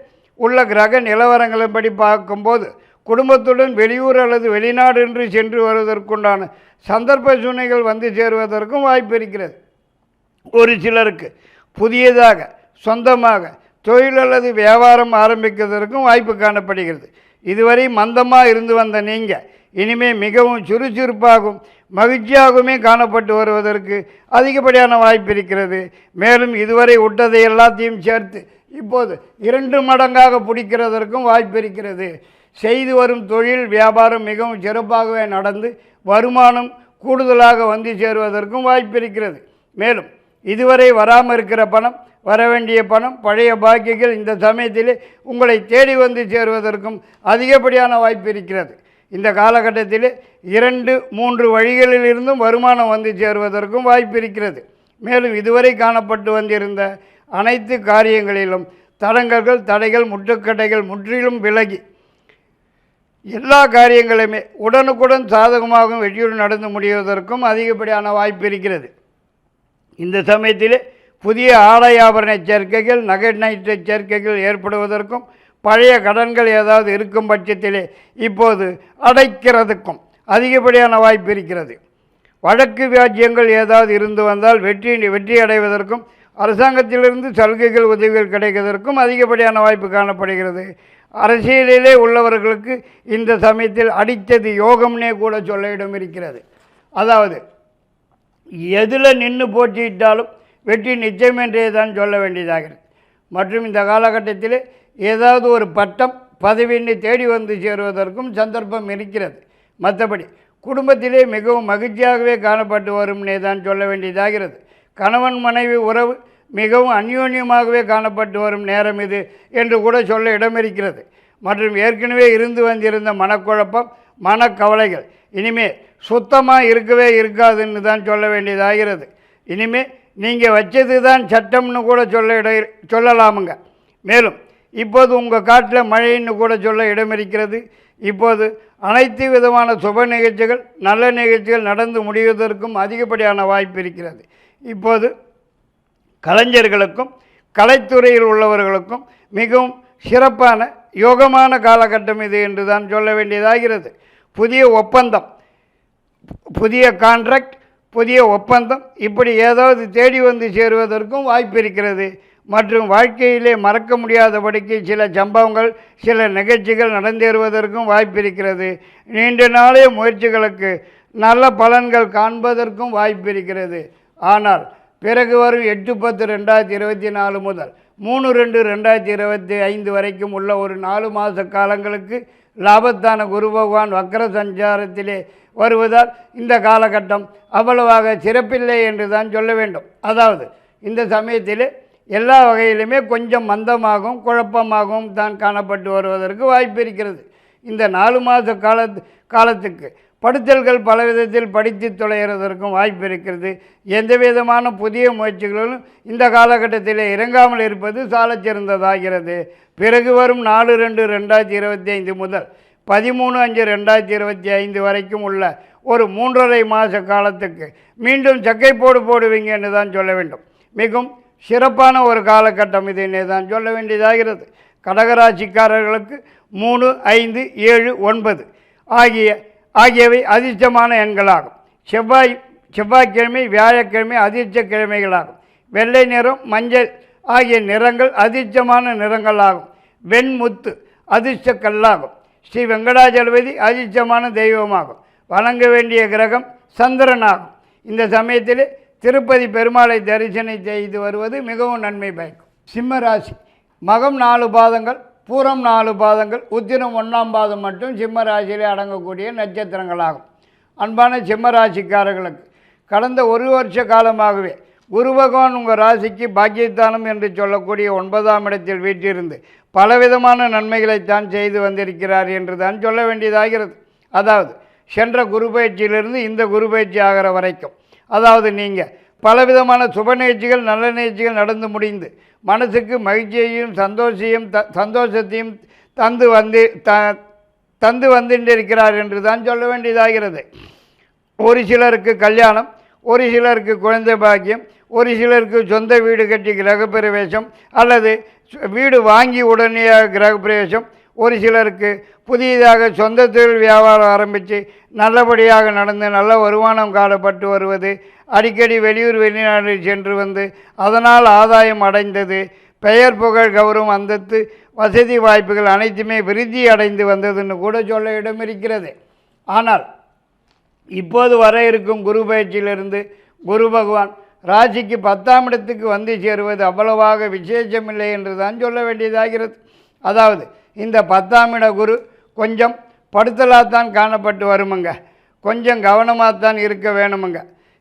உள்ள கிரக நிலவரங்களின்படி பார்க்கும்போது குடும்பத்துடன் வெளியூர் அல்லது வெளிநாடு என்று சென்று வருவதற்குண்டான சந்தர்ப்ப சூழ்நிலைகள் வந்து சேருவதற்கும் வாய்ப்பு இருக்கிறது. ஒரு சிலருக்கு புதியதாக சொந்தமாக தொழில் அல்லது வியாபாரம் ஆரம்பிக்கிறதற்கும் வாய்ப்பு காணப்படுகிறது. இதுவரை மந்தமாக இருந்து வந்த நீங்கள் இனிமேல் மிகவும் சுறுசுறுப்பாகவும் மகிழ்ச்சியாகவுமே காணப்பட்டு வருவதற்கு அதிகப்படியான வாய்ப்பு இருக்கிறது. மேலும் இதுவரை விட்டதை எல்லாத்தையும் சேர்த்து இப்போது 2 மடங்காக பிடிக்கிறதற்கும் வாய்ப்பு இருக்கிறது. செய்து வரும் தொழில் வியாபாரம் மிகவும் சிறப்பாகவே நடந்து வருமானம் கூடுதலாக வந்து சேருவதற்கும் வாய்ப்பு இருக்கிறது. மேலும் இதுவரை வராமல் இருக்கிற பணம் வர வேண்டிய பணம் பழைய பாக்கியங்கள் இந்த சமயத்திலே உங்களை தேடி வந்து சேருவதற்கும் அதிகப்படியான வாய்ப்பு இருக்கிறது. இந்த காலகட்டத்திலே 2-3 வழிகளிலிருந்தும் வருமானம் வந்து சேருவதற்கும் வாய்ப்பு இருக்கிறது. மேலும் இதுவரை காணப்பட்டு வந்திருந்த அனைத்து காரியங்களிலும் தடங்கல்கள் தடைகள் முட்டுக்கட்டைகள் முற்றிலும் விலகி எல்லா காரியங்களுமே உடனுக்குடன் சாதகமாகவும் வெற்றியுடன் நடந்து முடிவதற்கும் அதிகப்படியான வாய்ப்பு இருக்கிறது. இந்த சமயத்திலே புதிய ஆடை ஆபரண சேர்க்கைகள் நகை நைட்டு சேர்க்கைகள் ஏற்படுவதற்கும் பழைய கடன்கள் ஏதாவது இருக்கும் பட்சத்திலே இப்போது அடைக்கிறதுக்கும் அதிகப்படியான வாய்ப்பு இருக்கிறது. வழக்கு வியாஜ்யங்கள் ஏதாவது இருந்து வந்தால் வெற்றி அடைவதற்கும் அரசாங்கத்திலிருந்து சலுகைகள் உதவிகள் கிடைப்பதற்கும் அதிகப்படியான வாய்ப்பு காணப்படுகிறது. அரசியலிலே உள்ளவர்களுக்கு இந்த சமயத்தில் அடித்தது யோகம்னே கூட சொல்ல இடம் இருக்கிறது. அதாவது எதில் நின்று போட்டியிட்டாலும் வெற்றி நிச்சயம் என்றே தான் சொல்ல வேண்டியதாகிறது. மற்றும் இந்த காலகட்டத்தில் ஏதாவது ஒரு பட்டம் பதவியினை தேடி வந்து சேருவதற்கும் சந்தர்ப்பம் இருக்கிறது. மற்றபடி குடும்பத்திலே மிகவும் மகிழ்ச்சியாகவே காணப்பட்டு வரும்னே தான் சொல்ல வேண்டியதாகிறது. கணவன் மனைவி உறவு மிகவும் அந்யோன்யமாகவே காணப்பட்டு வரும் நேரம் இது என்று கூட சொல்ல இடமிருக்கிறது. மற்றும் ஏற்கனவே இருந்து வந்திருந்த மனக்குழப்பம் மனக்கவலைகள் இனிமேல் சுத்தமாக இருக்கவே இருக்காதுன்னு தான் சொல்ல வேண்டியதாகிறது. இனிமேல் நீங்கள் வச்சது தான் சட்டம்னு கூட சொல்லலாமுங்க. மேலும் இப்போது உங்கள் காட்டில் மழைன்னு கூட சொல்ல இடமிருக்கிறது. இப்போது அனைத்து விதமான சுப நிகழ்ச்சிகள் நல்ல நிகழ்ச்சிகள் நடந்து முடிவதற்கும் அதிகப்படியான வாய்ப்பு இருக்கிறது. இப்போது கலைஞர்களுக்கும் கலைத்துறையில் உள்ளவர்களுக்கும் மிகவும் சிறப்பான யோகமான காலகட்டம் இது என்று தான் சொல்ல வேண்டியதாகிறது. புதிய ஒப்பந்தம் புதிய கான்ட்ராக்ட் புதிய ஒப்பந்தம் இப்படி ஏதாவது தேடி வந்து சேருவதற்கும் வாய்ப்பு இருக்கிறது. மற்றும் வாழ்க்கையிலே மறக்க முடியாதபடிக்கு சில சம்பவங்கள் சில நிகழ்ச்சிகள் நடந்தேறுவதற்கும் வாய்ப்பு இருக்கிறது. நீண்ட நாளைய முயற்சிகளுக்கு நல்ல பலன்கள் காண்பதற்கும் வாய்ப்பு இருக்கிறது. ஆனால் பிறகு வரும் 8/10/2024 முதல் 3/2/2025 வரைக்கும் உள்ள ஒரு 4 மாத காலங்களுக்கு லாபத்தான குரு பகவான் வக்கர சஞ்சாரத்திலே வருவதால் இந்த காலகட்டம் அவ்வளவாக சிறப்பில்லை என்று தான் சொல்ல வேண்டும். அதாவது இந்த சமயத்தில் எல்லா வகையிலுமே கொஞ்சம் மந்தமாகவும் குழப்பமாகவும் தான் காணப்பட்டு வருவதற்கு வாய்ப்பு இருக்கிறது. இந்த 4 மாத காலத்துக்கு படுத்தல்கள் பல விதத்தில் படித்து தொலைகிறதற்கும் வாய்ப்பு இருக்கிறது. எந்த விதமான புதிய முயற்சிகளும் இந்த காலகட்டத்தில் இறங்காமல் இருப்பது சாலச் சிறந்ததாகிறது. பிறகு வரும் 4/2/2025 முதல் 13/5/2025 வரைக்கும் உள்ள ஒரு 3.5 மாத காலத்துக்கு மீண்டும் சக்கை போடுவீங்க என்று தான் சொல்ல வேண்டும். மிகவும் சிறப்பான ஒரு காலகட்டம் இதுன்னே தான் சொல்ல வேண்டியதாகிறது. கடகராசிக்காரர்களுக்கு 3, 5, 7, 9 ஆகிய ஆகியவை அதிர்ஷ்டமான எண்களாகும். செவ்வாய்க்கிழமை வியாழக்கிழமை அதிர்ஷ்ட கிழமைகளாகும். வெள்ளை நிறம் மஞ்சள் ஆகிய நிறங்கள் அதிர்ஷ்டமான நிறங்களாகும். வெண்முத்து அதிர்ஷ்ட கல்லாகும். ஸ்ரீ வெங்கடாஜலபதி அதிர்ஷ்டமான தெய்வமாகும். வணங்க வேண்டிய கிரகம் சந்திரனாகும். இந்த சமயத்தில் திருப்பதி பெருமாளை தரிசனம் செய்து வருவது மிகவும் நன்மை பயக்கும். சிம்ம ராசி மகம் 4 பாதங்கள், பூரம் 4 பாதங்கள், உத்திரம் 1ஆம் பாதம் மட்டும் சிம்ம ராசியிலே அடங்கக்கூடிய நட்சத்திரங்களாகும். அன்பான சிம்ம ராசிக்காரர்களுக்கு கடந்த 1 வருஷ காலமாகவே குரு பகவான் உங்கள் ராசிக்கு பாக்கியஸ்தானம் என்று சொல்லக்கூடிய 9ஆம் இடத்தில் வீற்றிருந்து பலவிதமான நன்மைகளைத்தான் செய்து வந்திருக்கிறார் என்று தான் சொல்ல வேண்டியதாகிறது. அதாவது சென்ற குரு பயிற்சியிலிருந்து இந்த குரு பயிற்சி ஆகிற வரைக்கும், அதாவது நீங்கள் பலவிதமான சுப நிகழ்ச்சிகள் நல்ல நிகழ்ச்சிகள் நடந்து முடிந்து மனசுக்கு மகிழ்ச்சியையும் சந்தோஷத்தையும் தந்து வந்துட்டிருக்கிறார் என்று தான் சொல்ல வேண்டியதாகிறது. ஒரு சிலருக்கு கல்யாணம், ஒரு சிலருக்கு குழந்தை பாக்கியம், ஒரு சிலருக்கு சொந்த வீடு கட்டி கிரகப்பிரவேசம் அல்லது வீடு வாங்கி உடனடியாக கிரகப்பிரவேசம், ஒரு சிலருக்கு புதியதாக சொந்த தொழில் வியாபாரம் ஆரம்பித்து நல்லபடியாக நடந்து நல்ல வருமானம் காணப்பட்டு வருவது, அடிக்கடி வெளியூர் வெளிநாடு சென்று வந்து அதனால் ஆதாயம் அடைந்தது, பெயர் புகழ் கௌரவம் அந்தத்து வசதி வாய்ப்புகள் அனைத்துமே விருத்தி அடைந்து வந்ததுன்னு கூட சொல்ல இடம் இருக்கிறது. ஆனால் இப்போது வர இருக்கும் குரு பயிற்சியிலிருந்து குரு பகவான் ராசிக்கு 10ஆம் இடத்துக்கு வந்து சேருவது அவ்வளவாக விசேஷமில்லை என்று தான் சொல்ல வேண்டியதாகிறது. அதாவது இந்த 10ஆம் இட குரு கொஞ்சம் படுத்தலாகத்தான் காணப்பட்டு வருமுங்க, கொஞ்சம் கவனமாகத்தான் இருக்க வேணுமுங்க.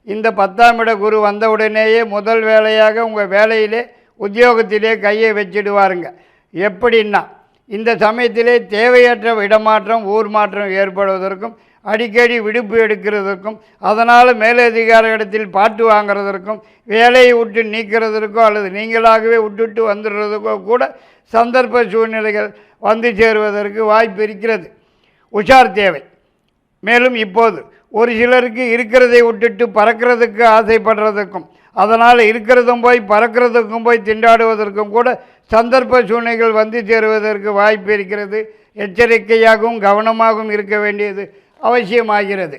இந்த 10ஆம் இட குரு வந்தவுடனேயே முதல் வேலையாக உங்கள் வேலையிலே உத்தியோகத்திலே கையை வச்சிடுவாருங்க. எப்படின்னா இந்த சமயத்திலே தேவையற்ற இடமாற்றம் ஊர் மாற்றம் ஏற்படுவதற்கும் அடிக்கடி விடுப்பு எடுக்கிறதுக்கும் அதனால் மேலதிகார இடத்தில் பாட்டு வாங்கிறதற்கும் வேலையை விட்டு நீக்கிறதற்கோ அல்லது நீங்களாகவே விட்டுட்டு வந்துடுறதுக்கோ கூட சந்தர்ப்ப சூழ்நிலைகள் வந்து சேருவதற்கு வாய்ப்பு இருக்கிறது. உஷார் தேவை. மேலும் இப்போது ஒரு சிலருக்கு இருக்கிறதை விட்டுட்டு பறக்கிறதுக்கு ஆசைப்படுறதுக்கும் அதனால் இருக்கிறதும் போய் பறக்கிறதுக்கும் போய் திண்டாடுவதற்கும் கூட சந்தர்ப்ப சூழ்நிலைகள் வந்து சேருவதற்கு வாய்ப்பு இருக்கிறது. எச்சரிக்கையாகவும் கவனமாகவும் இருக்க வேண்டியது அவசியமாகிறது.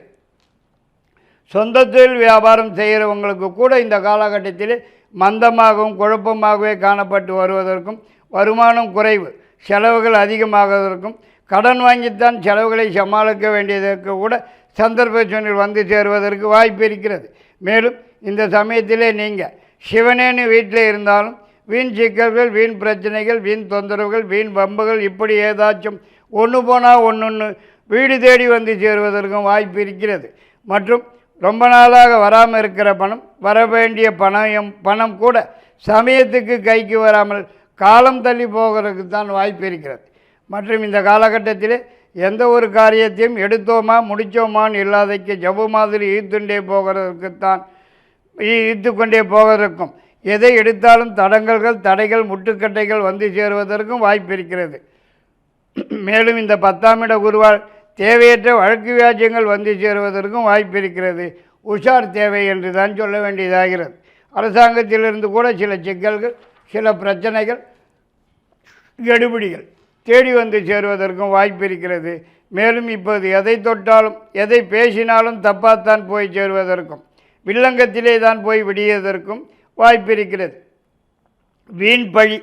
சொந்த தொழில் வியாபாரம் செய்கிறவங்களுக்கு கூட இந்த காலகட்டத்தில் மந்தமாகவும் குழப்பமாகவே காணப்பட்டு வருவதற்கும் வருமானம் குறைவு செலவுகள் அதிகமாகுவதற்கும் கடன் வாங்கித்தான் செலவுகளை சமாளிக்க வேண்டியதற்கு கூட சந்தர்ப்ப சூழ்நிலை வந்து சேருவதற்கு வாய்ப்பு இருக்கிறது. மேலும் இந்த சமயத்திலே நீங்கள் சிவனேன்னு வீட்டில் இருந்தாலும் வீண் சிக்கல்கள், வீண் பிரச்சனைகள், வீண் தொந்தரவுகள், வீண் வம்புகள் இப்படி ஏதாச்சும் ஒன்று போனால் ஒன்று வீடு தேடி வந்து சேருவதற்கும் வாய்ப்பு இருக்கிறது. மற்றும் ரொம்ப நாளாக வராமல் இருக்கிற பணம், வர வேண்டிய பணம் கூட சமயத்துக்கு கைக்கு வராமல் காலம் தள்ளி போகிறதுக்கு தான் வாய்ப்பு இருக்கிறது. மற்றும் இந்த காலகட்டத்தில் எந்த ஒரு காரியத்தையும் எடுத்தோமா முடித்தோமான்னு இல்லாதைக்கு ஜவ்வு மாதிரி ஈர்த்து கொண்டே போவதற்கும் எதை எடுத்தாலும் தடைகள் முட்டுக்கட்டைகள் வந்து சேருவதற்கும் வாய்ப்பு இருக்கிறது. மேலும் இந்த 10ஆம் இட குருவால் தேவையற்ற வழக்கு வியாஜ்யங்கள் வந்து சேருவதற்கும் வாய்ப்பு இருக்கிறது. உஷார் தேவை என்று தான் சொல்ல வேண்டியதாகிறது. அரசாங்கத்திலிருந்து கூட சில சிக்கல்கள், சில பிரச்சனைகள், கெடுபிடிகள் தேடி வந்து சேருவதற்கும் வாய்ப்பு இருக்கிறது. மேலும் இப்போது எதை தொட்டாலும் எதை பேசினாலும் தப்பாத்தான் போய் சேருவதற்கும் வில்லங்கத்திலே தான் போய் விடியதற்கும் வாய்ப்பு இருக்கிறது. வீண் பழி,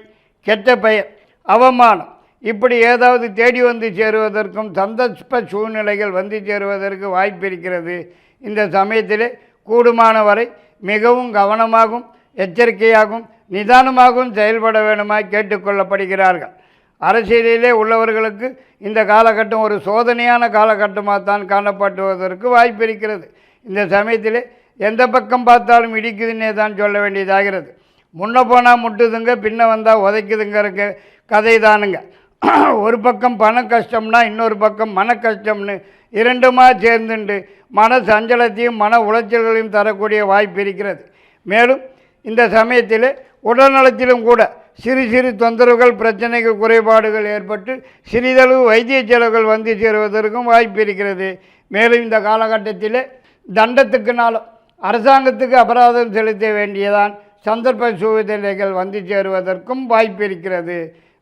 கெட்ட பெயர், அவமானம் இப்படி ஏதாவது தேடி வந்து சேருவதற்கும் சந்தர்ப்ப சூழ்நிலைகள் வந்து சேருவதற்கு வாய்ப்பு இருக்கிறது. இந்த சமயத்திலே கூடுமான வரை மிகவும் கவனமாகவும் எச்சரிக்கையாகவும் நிதானமாகவும் செயல்பட வேண்டுமாய் கேட்டுக்கொள்ளப்படுகிறார்கள். அரசியலிலே உள்ளவர்களுக்கு இந்த காலகட்டம் ஒரு சோதனையான காலகட்டமாக தான் காணப்படுவதற்கு வாய்ப்பு இருக்கிறது. இந்த சமயத்திலே எந்த பக்கம் பார்த்தாலும் இடிக்குதுன்னே தான் சொல்ல வேண்டியதாகிறது. முன்ன போனால் முட்டுதுங்க, பின்ன வந்தால் உதைக்குதுங்கிற கதை தானுங்க. ஒரு பக்கம் பண கஷ்டம்னா இன்னொரு பக்கம் மன கஷ்டம்னு இரண்டுமா சேர்ந்துண்டு மன சஞ்சலத்தையும் மன உளைச்சல்களையும் தரக்கூடிய வாய்ப்பு இருக்கிறது. மேலும் இந்த சமயத்தில் உடல்நலத்திலும் கூட சிறு சிறு தொந்தரவுகள், பிரச்சனைகள், குறைபாடுகள் ஏற்பட்டு சிறிதளவு வைத்திய செலவுகள் வந்து சேருவதற்கும் வாய்ப்பு இருக்கிறது. மேலும் இந்த காலகட்டத்தில் தண்டத்துக்குனாலும் அரசாங்கத்துக்கு அபராதம் செலுத்த வேண்டியதான் சந்தர்ப்ப சூழ்நிலைகள் வந்து சேருவதற்கும் வாய்ப்பு இருக்கிறது.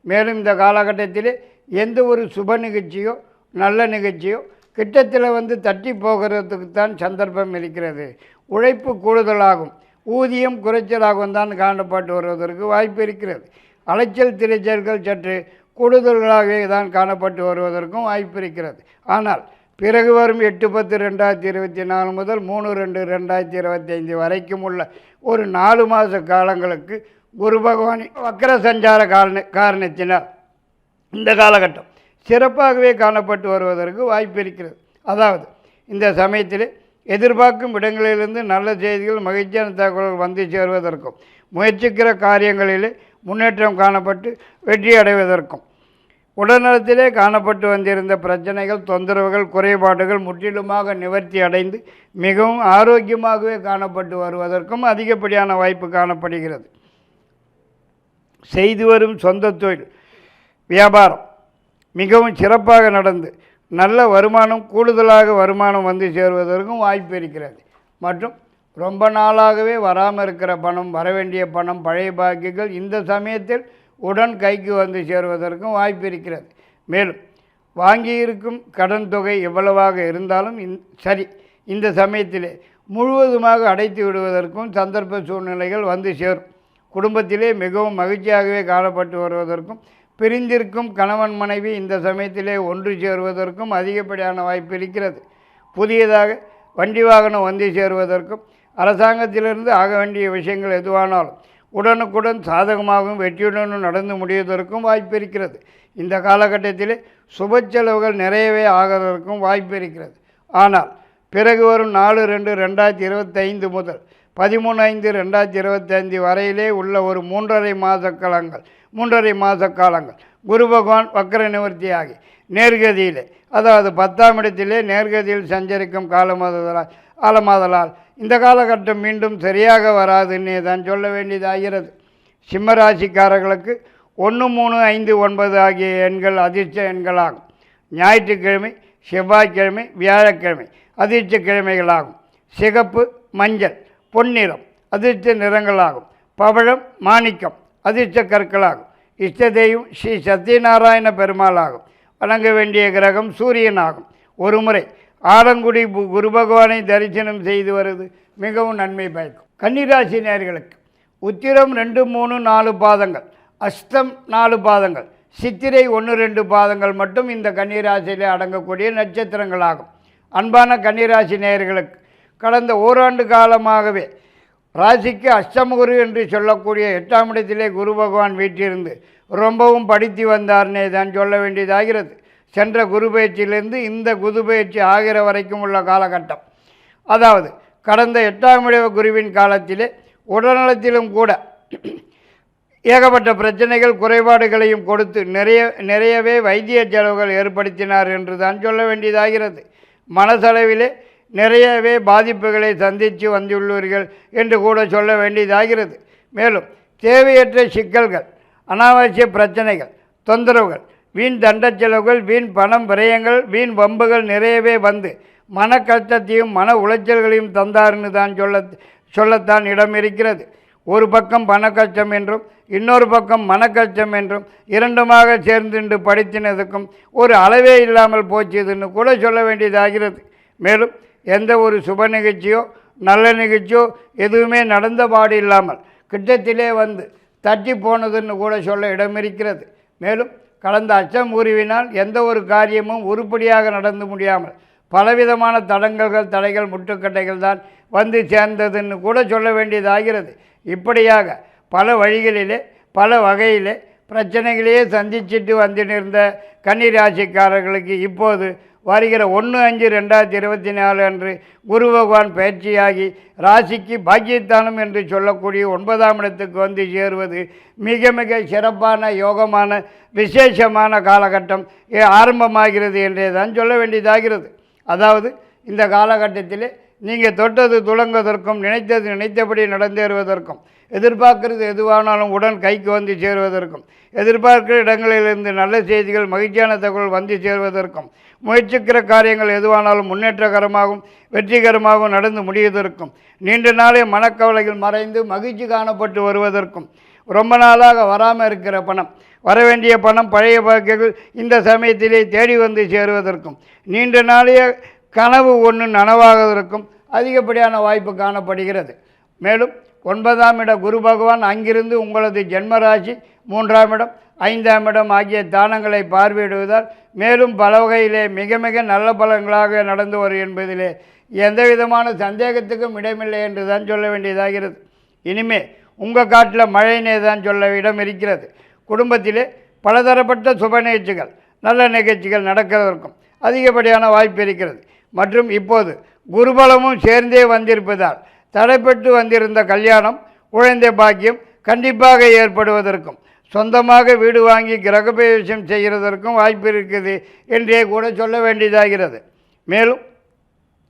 மேலும் இந்த காலகட்டத்தில் எந்த ஒரு சுப நிகழ்ச்சியோ நல்ல நிகழ்ச்சியோ கிட்டத்தில் வந்து தட்டி போகிறதுக்கு தான் சந்தர்ப்பம் இருக்கிறது. உழைப்பு கூடுதலாகும், ஊதியம் குறைச்சலாகவும் தான் காணப்பட்டு வருவதற்கு வாய்ப்பு இருக்கிறது. அலைச்சல் திரைச்சல்கள் சற்று கூடுதலாகவே தான் காணப்பட்டு வருவதற்கும் வாய்ப்பு இருக்கிறது. ஆனால் பிறகு வரும் 8/10/2024 முதல் 3/2/2025 வரைக்கும் உள்ள ஒரு 4 மாத காலங்களுக்கு குரு பகவானின் வக்கர சஞ்சார காரணத்தினால் இந்த காலகட்டம் சிறப்பாகவே காணப்பட்டு வருவதற்கு வாய்ப்பு இருக்கிறது. அதாவது இந்த சமயத்தில் எதிர்பார்க்கும் இடங்களிலிருந்து நல்ல செய்திகள், மகிழ்ச்சியான தகவல்கள் வந்து சேருவதற்கும், முயற்சிக்கிற காரியங்களிலே முன்னேற்றம் காணப்பட்டு வெற்றி அடைவதற்கும், உடல்நலத்திலே காணப்பட்டு வந்திருந்த பிரச்சனைகள், தொந்தரவுகள், குறைபாடுகள் முற்றிலுமாக நிவர்த்தி அடைந்து மிகவும் ஆரோக்கியமாகவே காணப்பட்டு வருவதற்கும் அதிகப்படியான வாய்ப்பு காணப்படுகிறது. செய்து வரும் சொந்த தொழில் வியாபாரம் மிகவும் சிறப்பாக நடந்து நல்ல வருமானம், கூடுதலாக வருமானம் வந்து சேருவதற்கும் வாய்ப்பு இருக்கிறது. மற்றும் ரொம்ப நாளாகவே வராமல் இருக்கிற பணம், வரவேண்டிய பணம், பழைய பாக்கிகள் இந்த சமயத்தில் உடன் கைக்கு வந்து சேருவதற்கும் வாய்ப்பு இருக்கிறது. மேலும் வாங்கியிருக்கும் கடன் தொகை எவ்வளவாக இருந்தாலும் சரி, இந்த சமயத்திலே முழுவதுமாக அடைத்து விடுவதற்கும் சந்தர்ப்ப சூழ்நிலைகள் வந்து சேரும். குடும்பத்திலே மிகவும் மகிழ்ச்சியாகவே காணப்பட்டு வருவதற்கும், பிரிந்திருக்கும் கணவன் மனைவி இந்த சமயத்திலே ஒன்று சேருவதற்கும் அதிகப்படியான வாய்ப்பு இருக்கிறது. புதியதாக வண்டி வாகனம் வந்து சேருவதற்கும், அரசாங்கத்திலிருந்து ஆக வேண்டிய விஷயங்கள் எதுவானாலும் உடனுக்குடன் சாதகமாகவும் வெற்றியுடனும் நடந்து முடிவதற்கும் வாய்ப்பு இருக்கிறது. இந்த காலகட்டத்திலே சுப செலவுகள் நிறையவே ஆகிறதற்கும் வாய்ப்பு இருக்கிறது. ஆனால் பிறகு வரும் 4/2/2025 முதல் 13/5/2025 வரையிலே உள்ள ஒரு 3.5 மாத காலங்கள் குரு பகவான் வக்கர நிவர்த்தியாகி நேர்கதியிலே, அதாவது 10ஆம் இடத்திலே நேர்கதியில் சஞ்சரிக்கும் காலமாதலால் இந்த காலகட்டம் மீண்டும் சரியாக வராதுன்னே தான் சொல்ல வேண்டியதாகிறது. சிம்மராசிக்காரர்களுக்கு 1, 3, 5, 9 ஆகிய எண்கள் அதிர்ஷ்ட எண்களாகும். ஞாயிற்றுக்கிழமை, செவ்வாய்க்கிழமை, வியாழக்கிழமை அதிர்ஷ்ட கிழமைகளாகும். சிகப்பு, மஞ்சள், பொன்னிறம் அதிர்ஷ்ட நிறங்களாகும். பவழம், மாணிக்கம் அதிர்ஷ்ட கற்களாகும். இஷ்ட தெய்வம் ஸ்ரீ சத்யநாராயண பெருமாளாகும். வணங்க வேண்டிய கிரகம் சூரியனாகும். ஒரு முறை ஆலங்குடி குரு பகவானை தரிசனம் செய்து வருவது மிகவும் நன்மை பயக்கும். கன்னிராசி நேயர்களுக்கு உத்திரம் 2, 3, 4 பாதங்கள், அஸ்தம் 4 பாதங்கள், சித்திரை 1, 2 பாதங்கள் மட்டும் இந்த கன்னிராசியிலே அடங்கக்கூடிய நட்சத்திரங்களாகும். அன்பான கன்னிராசி நேயர்களுக்கு கடந்த ஓராண்டு காலமாகவே ராசிக்கு அஷ்டமகுரு என்று சொல்லக்கூடிய 8ஆம் இடத்திலே குரு பகவான் வீட்டிலிருந்து ரொம்பவும் படித்து வந்தார்னே தான் சொல்ல வேண்டியதாகிறது. சென்ற குரு பயிற்சியிலிருந்து இந்த குரு பயிற்சி ஆகிற வரைக்கும் உள்ள காலகட்டம், அதாவது கடந்த 8ஆம் இட குருவின் காலத்திலே உடல்நலத்திலும் கூட ஏகப்பட்ட பிரச்சனைகள், குறைபாடுகளையும் கொடுத்து நிறையவே வைத்திய செலவுகள் ஏற்படுத்தினார் என்று தான் சொல்ல வேண்டியதாகிறது. மனசளவிலே நிறையவே பாதிப்புகளை சந்தித்து வந்துள்ளீர்கள் என்று கூட சொல்ல வேண்டியதாகிறது. மேலும் தேவையற்ற சிக்கல்கள், அனாவசிய பிரச்சனைகள், தொந்தரவுகள், வீண் தண்ட செலவுகள், வீண் பணம் விரயங்கள், வீண் வம்புகள் நிறையவே வந்து மன கஷ்டத்தையும் மன உளைச்சல்களையும் தந்தார்னு தான் சொல்லத்தான் இடம் இருக்கிறது. ஒரு பக்கம் பண கஷ்டம் என்றும் இன்னொரு பக்கம் மன கஷ்டம் என்றும் இரண்டுமாக சேர்ந்து படித்தினதுக்கும் ஒரு அளவே இல்லாமல் போச்சுதுன்னு கூட சொல்ல வேண்டியதாகிறது. மேலும் எந்த ஒரு சுப நிகழ்ச்சியோ நல்ல நிகழ்ச்சியோ எதுவுமே நடந்தபாடு இல்லாமல் கிட்டத்திலே வந்து தட்டி போனதுன்னு கூட சொல்ல இடம் இருக்கிறது. மேலும் கடந்த அச்சம் உருவினால் எந்த ஒரு காரியமும் உருப்படியாக நடந்து முடியாமல் பலவிதமான தடைகள், முட்டுக்கட்டைகள் தான் வந்து சேர்ந்ததுன்னு கூட சொல்ல வேண்டியதாகிறது. இப்படியாக பல வழிகளிலே பல வகையிலே பிரச்சனைகளையே சந்திச்சுட்டு வந்துருந்த கன்னிராசிக்காரர்களுக்கு இப்போது வருகிற 1/5/2024 அன்று குரு பகவான் பயிற்சியாகி ராசிக்கு பாக்கியஸ்தானம் என்று சொல்லக்கூடிய 9ஆம் இடத்துக்கு வந்து சேருவது மிக மிக சிறப்பான யோகமான விசேஷமான காலகட்டம் ஆரம்பமாகிறது என்றே தான் சொல்ல வேண்டியதாகிறது. அதாவது இந்த காலகட்டத்தில் நீங்கள் தொட்டது துளங்குவதற்கும் நினைத்தபடி நடந்தேறுவதற்கும் எதிர்பார்க்கிறது எதுவானாலும் உடன் கைக்கு வந்து சேருவதற்கும் எதிர்பார்க்கிற இடங்களிலிருந்து நல்ல செய்திகள் மகிழ்ச்சியான தகவல் வந்து சேருவதற்கும் முயற்சிக்கிற காரியங்கள் எதுவானாலும் முன்னேற்றகரமாகவும் வெற்றிகரமாகவும் நடந்து முடிவதற்கும் நீண்ட நாளே மனக்கவலைகள் மறைந்து மகிழ்ச்சி காணப்பட்டு வருவதற்கும் ரொம்ப நாளாக வராமல் இருக்கிற பணம் வரவேண்டிய பணம் பழைய பாக்கிகள் இந்த சமயத்திலே தேடி வந்து சேருவதற்கும் நீண்ட நாளைய கனவு ஒன்று நனவாகுவதற்கும் அதிகப்படியான வாய்ப்பு காணப்படுகிறது. மேலும் 9ஆம் இட குரு பகவான் அங்கிருந்து உங்களது ஜென்மராசி 3ஆம் இடம் 5ஆம் இடம் ஆகிய தானங்களை பார்வையிடுவதால் மேலும் பல வகையிலே மிக மிக நல்ல பலன்களாக நடந்து வரும் என்பதிலே எந்த விதமான சந்தேகத்துக்கும் இடமில்லை என்று தான் சொல்ல வேண்டியதாகிறது. இனிமே உங்கள் காட்டில் மழையினே தான் சொல்ல இடம் இருக்கிறது. குடும்பத்திலே பலதரப்பட்ட சுப நிகழ்ச்சிகள் நல்ல நிகழ்ச்சிகள் நடக்கிறதற்கும் அதிகப்படியான வாய்ப்பு இருக்கிறது. மற்றும் இப்போது குருபலமும் சேர்ந்தே வந்திருப்பதால் தடைப்பட்டு வந்திருந்த கல்யாணம் குழந்தை பாக்கியம் கண்டிப்பாக ஏற்படுவதற்கும் சொந்தமாக வீடு வாங்கி கிரகப்பிரவேசம் செய்கிறதற்கும் வாய்ப்பு இருக்குது என்றே கூட சொல்ல வேண்டியதாகிறது. மேலும்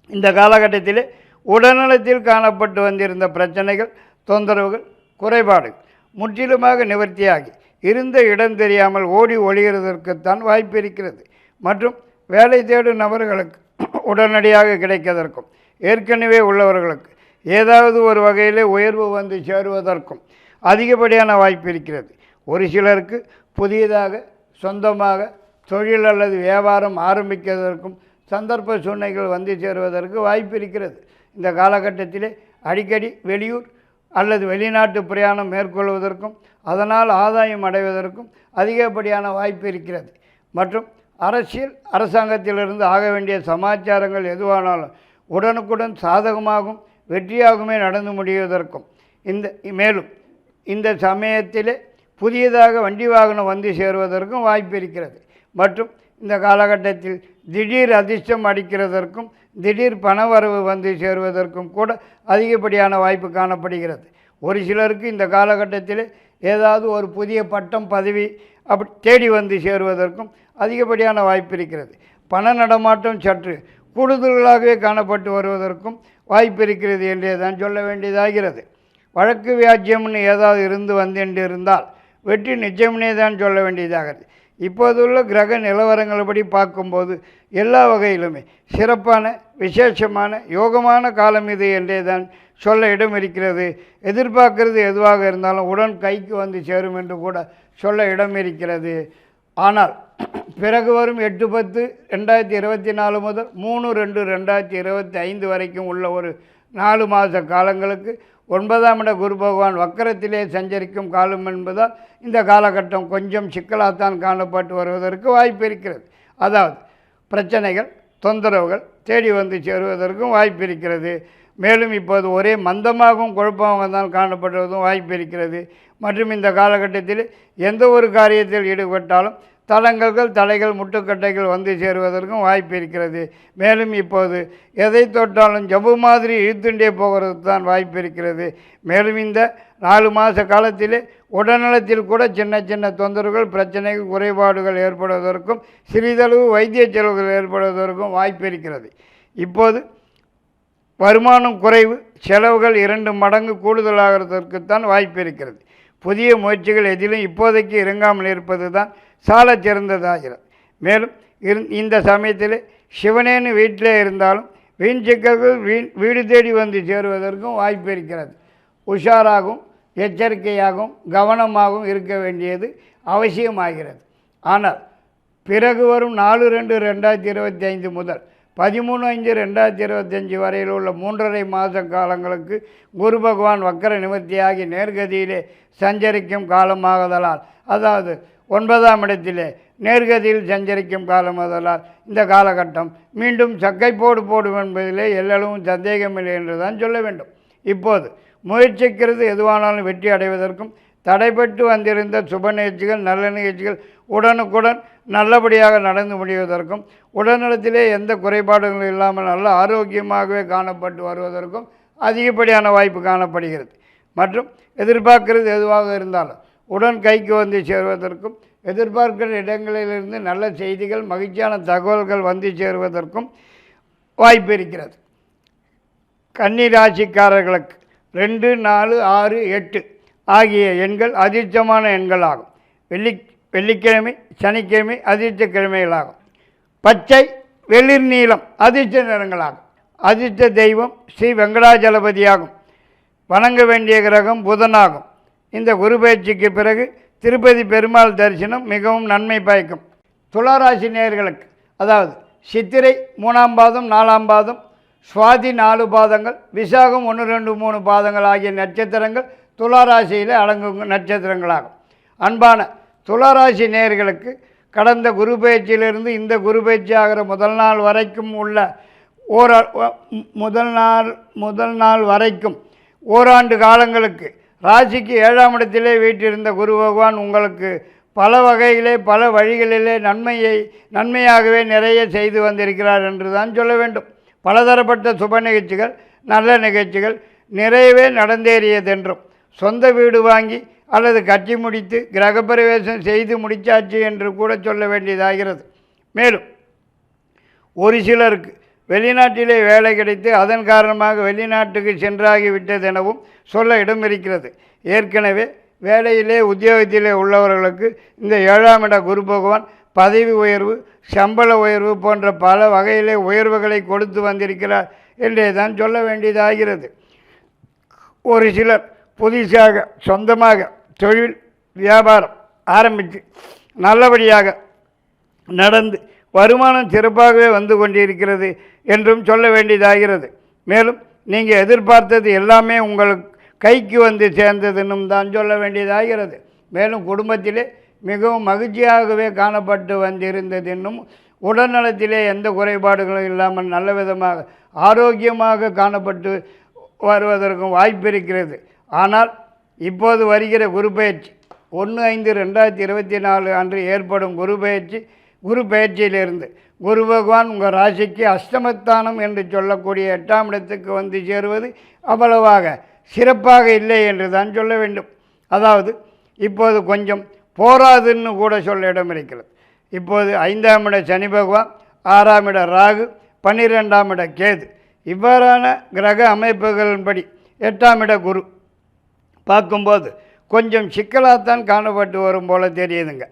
இந்த காலகட்டத்தில் உடல்நலத்தில் காணப்பட்டு வந்திருந்த பிரச்சனைகள் தொந்தரவுகள் குறைபாடுகள் முற்றிலுமாக நிவர்த்தியாகி இருந்த இடம் தெரியாமல் ஓடி ஒளிகிறதற்குத்தான் வாய்ப்பு இருக்கிறது. மற்றும் வேலை தேடும் நபர்களுக்கு உடனடியாக கிடைப்பதற்கும் ஏற்கனவே உள்ளவர்களுக்கு ஏதாவது ஒரு வகையிலே உயர்வு வந்து சேருவதற்கும் அதிகப்படியான வாய்ப்பு இருக்கிறது. ஒரு சிலருக்கு புதியதாக சொந்தமாக தொழில் அல்லது வியாபாரம் ஆரம்பிக்கிறதற்கும் சந்தர்ப்ப சூழ்நிலைகள் வந்து சேருவதற்கு வாய்ப்பு இருக்கிறது. இந்த காலகட்டத்திலே அடிக்கடி வெளியூர் அல்லது வெளிநாட்டு பிரயாணம் மேற்கொள்வதற்கும் அதனால் ஆதாயம் அடைவதற்கும் அதிகப்படியான வாய்ப்பு இருக்கிறது. மற்றும் அரசாங்கத்திலிருந்து ஆக வேண்டிய சமாச்சாரங்கள் எதுவானாலும் உடனுக்குடன் சாதகமாகவும் வெற்றியாகவுமே நடந்து முடிவதற்கும் மேலும் இந்த சமயத்திலே புதியதாக வண்டி வாகனம் வந்து சேருவதற்கும் வாய்ப்பு இருக்கிறது. மற்றும் இந்த காலகட்டத்தில் திடீர் அதிர்ஷ்டம் அடிக்கிறதற்கும் திடீர் பணவரவு வந்து சேருவதற்கும் கூட அதிகப்படியான வாய்ப்பு காணப்படுகிறது. ஒரு சிலருக்கு இந்த காலகட்டத்தில் ஏதாவது ஒரு புதிய பட்டம் பதவி அப்படி தேடி வந்து சேருவதற்கும் அதிகப்படியான வாய்ப்பு இருக்கிறது. பண நடமாட்டம் சற்று கூடுதலாகவே காணப்பட்டு வருவதற்கும் வாய்ப்பு இருக்கிறது என்றே தான் சொல்ல வேண்டியதாகிறது. வழக்கு வியாஜ்யம்னு ஏதாவது இருந்து வந்தென்று இருந்தால் வெற்றி நிச்சயம்னே தான் சொல்ல வேண்டியதாகிறது. இப்போதுள்ள கிரக நிலவரங்கள்படி பார்க்கும்போது எல்லா வகையிலுமே சிறப்பான விசேஷமான யோகமான காலம் இது என்றே தான் சொல்ல இடம் இருக்கிறது. எதிர்பார்க்கிறது எதுவாக இருந்தாலும் உடன் கைக்கு வந்து சேரும் என்று கூட சொல்ல இடம் இருக்கிறது. ஆனால் பிறகு வரும் 8/10/2024 முதல் 3/2/2025 வரைக்கும் உள்ள ஒரு 4 மாத காலங்களுக்கு 9ஆம் இட குரு பகவான் வக்கரத்திலே சஞ்சரிக்கும் காலம் என்பதால் இந்த காலகட்டம் கொஞ்சம் சிக்கலாகத்தான் காணப்பட்டு வருவதற்கு வாய்ப்பு இருக்கிறது. அதாவது பிரச்சனைகள் தொந்தரவுகள் தேடி வந்து சேருவதற்கும் வாய்ப்பு இருக்கிறது. மேலும் இப்போது ஒரே மந்தமாகவும் குழப்பமாக தான் காணப்படுவதும் வாய்ப்பு இருக்கிறது. மற்றும் இந்த காலகட்டத்தில் எந்த ஒரு காரியத்தில் ஈடுபட்டாலும் தடைகள் முட்டுக்கட்டைகள் வந்து சேருவதற்கும் வாய்ப்பு இருக்கிறது. மேலும் இப்போது எதை தொட்டாலும் ஜவ்வு மாதிரி இழுத்துண்டே போகிறது தான் வாய்ப்பு இருக்கிறது. மேலும் இந்த 4 மாத காலத்திலே உடல்நலத்தில் கூட சின்ன சின்ன தொந்தரவுகள் பிரச்சனைகள் குறைபாடுகள் ஏற்படுவதற்கும் சிறிதளவு வைத்திய செலவுகள் ஏற்படுவதற்கும் வாய்ப்பு இருக்கிறது. இப்போது வருமானம் குறைவு செலவுகள் 2 மடங்கு கூடுதலாகிறதற்குத்தான் வாய்ப்பு இருக்கிறது. புதிய முயற்சிகள் எதிலும் இப்போதைக்கு இறங்காமல் இருப்பது தான் சால சிறந்ததாகிறது. மேலும் இந்த சமயத்தில் சிவனேன்னு வீட்டிலே இருந்தாலும் வீண் சிக்கல்கள் வீடு தேடி வந்து சேருவதற்கும் வாய்ப்பு இருக்கிறது. உஷாராகவும் எச்சரிக்கையாகவும் கவனமாகவும் இருக்க வேண்டியது அவசியமாகிறது. ஆனால் பிறகு வரும் 4/2/2025 முதல் 13/5/2025 வரையில் உள்ள 3.5 மாத காலங்களுக்கு குரு பகவான் வக்கர நிவர்த்தியாகி நேர்கதியிலே சஞ்சரிக்கும் காலமாகதலால், அதாவது 9ஆம் இடத்திலே நேர்கதியில் சஞ்சரிக்கும் காலமாகதலால் இந்த காலகட்டம் மீண்டும் சக்கை போடும் என்பதிலே எல்லளவும் சந்தேகமில்லை என்று தான் சொல்ல வேண்டும். இப்போது முயற்சிக்கிறது எதுவானாலும் வெற்றி அடைவதற்கும் தடைப்பட்டு வந்திருந்த சுப நிகழ்ச்சிகள் நல்ல நிகழ்ச்சிகள் உடனுக்குடன் நல்லபடியாக நடந்து முடிவதற்கும் உடல்நலத்திலே எந்த குறைபாடுகளும் இல்லாமல் நல்ல ஆரோக்கியமாகவே காணப்பட்டு வருவதற்கும் அதிகப்படியான வாய்ப்பு காணப்படுகிறது. மற்றும் எதிர்பார்க்கிறது எதுவாக இருந்தாலும் உடன் கைக்கு வந்து சேருவதற்கும் எதிர்பார்க்கிற இடங்களிலிருந்து நல்ல செய்திகள் மகிழ்ச்சியான தகவல்கள் வந்து சேருவதற்கும் வாய்ப்பு இருக்கிறது. கன்னி ராசிக்காரர்களுக்கு 2, 4, 6, 8 ஆகிய எண்கள் அதிர்ஷ்டமான எண்களாகும். வெள்ளிக்கிழமை சனிக்கிழமை அதிர்ஷ்ட கிழமைகளாகும். பச்சை வெளிர் நீலம் அதிர்ஷ்ட நிறங்களாகும். அதிர்ஷ்ட தெய்வம் ஸ்ரீ வெங்கடாஜலபதியாகும். வணங்க வேண்டிய கிரகம் புதனாகும். இந்த குரு பயிற்சிக்கு பிறகு திருப்பதி பெருமாள் தரிசனம் மிகவும் நன்மை பயக்கும். துளாராசி நேயர்களுக்கு, அதாவது சித்திரை 3ஆம் பாதம் 4ஆம் பாதம், சுவாதி 4 பாதங்கள், விசாகம் 1 2 3 பாதங்கள் ஆகிய நட்சத்திரங்கள் துளாராசியில் அடங்கும் நட்சத்திரங்களாகும். அன்பான துளாராசி நேயர்களுக்கு கடந்த குரு பயிற்சியிலிருந்து இந்த குரு பயிற்சி ஆகிற முதல் நாள் வரைக்கும் உள்ள முதல் நாள் வரைக்கும் ஓராண்டு காலங்களுக்கு ராசிக்கு 7ஆம் இடத்திலே வீற்றிருந்த குரு பகவான் உங்களுக்கு பல வகையிலே பல வழிகளிலே நன்மையாகவே நிறைய செய்து வந்திருக்கிறார் என்று தான் சொல்ல வேண்டும். பலதரப்பட்ட சுப நிகழ்ச்சிகள் நல்ல நிகழ்ச்சிகள் நிறையவே நடந்தேறியதென்றும், சொந்த வீடு வாங்கி அல்லது கட்டி முடித்து கிரகப்பிரவேசம் செய்து முடித்தாச்சு என்று கூட சொல்ல வேண்டியதாகிறது. மேலும் ஒரு சிலருக்கு வெளிநாட்டிலே வேலை கிடைத்து அதன் காரணமாக வெளிநாட்டுக்கு சென்றாகிவிட்டதெனவும் சொல்ல இடம் இருக்கிறது. ஏற்கனவே வேலையிலே உத்தியோகத்திலே உள்ளவர்களுக்கு இந்த 7ஆம் இட குரு பகவான் பதவி உயர்வு, சம்பள உயர்வு போன்ற பல வகையிலே உயர்வுகளை கொடுத்து வந்திருக்கிறார் என்றே தான் சொல்ல வேண்டியதாகிறது. ஒரு சிலர் புதிதாக சொந்தமாக தொழில் வியாபாரம் ஆரம்பித்து நல்லபடியாக நடந்து வருமானம் சிறப்பாகவே வந்து கொண்டிருக்கிறது என்றும் சொல்ல வேண்டியதாகிறது. மேலும் நீங்கள் எதிர்பார்த்தது எல்லாமே உங்களுக்கு கைக்கு வந்து சேர்ந்ததுன்னும் தான் சொல்ல வேண்டியதாகிறது. மேலும் குடும்பத்திலே மிகவும் மகிழ்ச்சியாகவே காணப்பட்டு வந்திருந்ததென்னும், உடல்நலத்திலே எந்த குறைபாடுகளும் இல்லாமல் நல்ல விதமாக ஆரோக்கியமாக காணப்பட்டு வருவதற்கும் வாய்ப்பு இருக்கிறது. ஆனால் இப்போது வருகிற குரு பயிற்சி 1/5/2024 அன்று ஏற்படும் குரு பயிற்சியிலிருந்து குரு பகவான் உங்கள் ராசிக்கு அஷ்டமஸ்தானம் என்று சொல்லக்கூடிய 8ஆம் இடத்துக்கு வந்து சேருவது அவ்வளவாக சிறப்பாக இல்லை என்று தான் சொல்ல வேண்டும். அதாவது இப்போது கொஞ்சம் போராதுன்னு கூட சொல்ல இடம் இருக்கிறது. இப்போது 5ஆம் இட சனி பகவான், 6ஆம் இட ராகு, 12ஆம் இட கேது, இவ்வாறான கிரக அமைப்புகளின்படி 8ஆம் இட குரு பார்க்கும்போது கொஞ்சம் சிக்கலாகத்தான் காணப்பட்டு வரும் போல தெரியுதுங்க.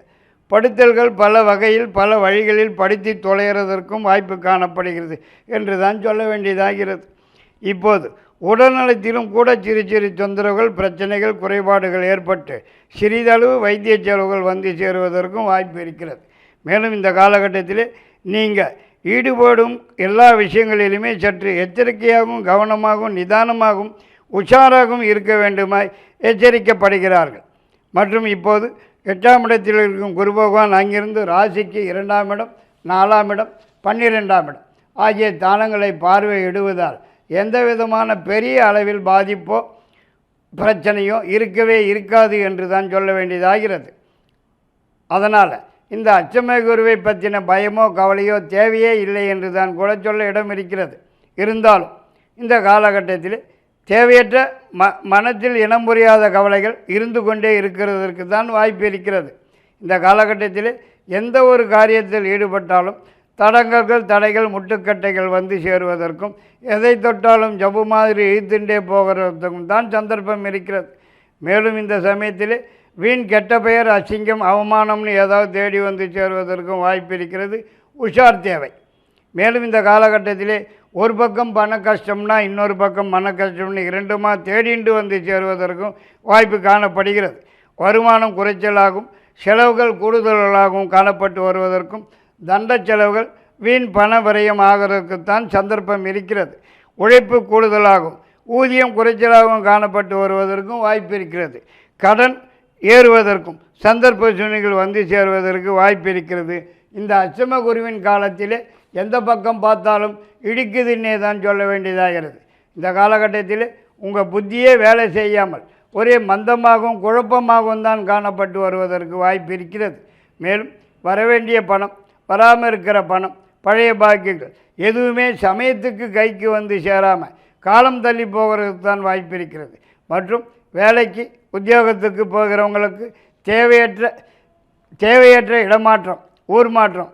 படுத்தல்கள் பல வகையில் பல வழிகளில் படித்து தொலைகிறதற்கும் வாய்ப்பு காணப்படுகிறது என்று தான் சொல்ல வேண்டியதாகிறது. இப்போது உடல்நலத்திலும் கூட சிறு சிறு தொந்தரவுகள், பிரச்சனைகள், குறைபாடுகள் ஏற்பட்டு சிறிதளவு வைத்திய செலவுகள் வந்து சேருவதற்கும் வாய்ப்பு இருக்கிறது. மேலும் இந்த காலகட்டத்தில் நீங்கள் ஈடுபடும் எல்லா விஷயங்களிலுமே சற்று எச்சரிக்கையாகவும் கவனமாகவும் நிதானமாகவும் உஷாராகவும் இருக்க வேண்டுமாய் எச்சரிக்கப்படுகிறார்கள். மற்றும் இப்போது 8ஆம் இடத்தில் இருக்கும் குரு பகவான் அங்கிருந்து ராசிக்கு 2ஆம் இடம், 4ஆம் இடம், 12ஆம் இடம் ஆகிய தானங்களை பார்வையிடுவதால் எந்த விதமான பெரிய அளவில் பாதிப்போ பிரச்சனையோ இருக்கவே இருக்காது என்று தான் சொல்ல வேண்டியதாகிறது. அதனால் இந்த அச்சமய குருவை பற்றின பயமோ கவலையோ தேவையே இல்லை என்று தான் கூட சொல்ல இடம் இருக்கிறது. இருந்தாலும் இந்த காலகட்டத்தில் தேவையற்ற மனத்தில் இனம் புரியாத கவலைகள் இருந்து கொண்டே இருக்கிறதற்கு தான் வாய்ப்பு இருக்கிறது. இந்த காலகட்டத்தில் எந்த ஒரு காரியத்தில் ஈடுபட்டாலும் தடைகள், முட்டுக்கட்டைகள் வந்து சேருவதற்கும், எதை தொட்டாலும் ஜபு மாதிரி இழுத்துண்டே போகிறதுக்கும் தான் சந்தர்ப்பம் இருக்கிறது. மேலும் இந்த சமயத்தில் வீண் கெட்ட பெயர், அசிங்கம், அவமானம்னு ஏதாவது தேடி வந்து சேருவதற்கும் வாய்ப்பு இருக்கிறது. உஷார் தேவை. மேலும் இந்த காலகட்டத்திலே ஒரு பக்கம் பண கஷ்டம்னா இன்னொரு பக்கம் மன கஷ்டம்னு இரண்டுமா தேடிண்டு வந்து சேருவதற்கும் வாய்ப்பு காணப்படுகிறது. வருமானம் குறைச்சலாகும், செலவுகள் கூடுதலாகவும் காணப்பட்டு வருவதற்கும், தண்ட செலவுகள், வீண் பண விரயம் ஆகிறதுக்குத்தான் சந்தர்ப்பம் இருக்கிறது. உழைப்பு கூடுதலாகும், ஊதியம் குறைச்சலாகவும் காணப்பட்டு வருவதற்கும் வாய்ப்பு இருக்கிறது. கடன் ஏறுவதற்கும் சந்தர்ப்ப சூழ்நிலைகள் வந்து சேருவதற்கு வாய்ப்பு இருக்கிறது. இந்த அச்சம குருவின் காலத்திலே எந்த பக்கம் பார்த்தாலும் இடிக்குதுன்னே தான் சொல்ல வேண்டியதாகிறது. இந்த காலகட்டத்தில் உங்கள் புத்தியே வேலை செய்யாமல் ஒரே மந்தமாகவும் குழப்பமாகவும் தான் காணப்பட்டு வருவதற்கு வாய்ப்பு இருக்கிறது. மேலும் வரவேண்டிய பணம், வராமல் இருக்கிற பணம், பழைய பாக்கியங்கள் எதுவுமே சமயத்துக்கு கைக்கு வந்து சேராமல் காலம் தள்ளி போகிறதுக்கு தான் வாய்ப்பு இருக்கிறது. மற்றும் வேலைக்கு உத்தியோகத்துக்கு போகிறவங்களுக்கு தேவையற்ற இடமாற்றம், ஊர் மாற்றம்,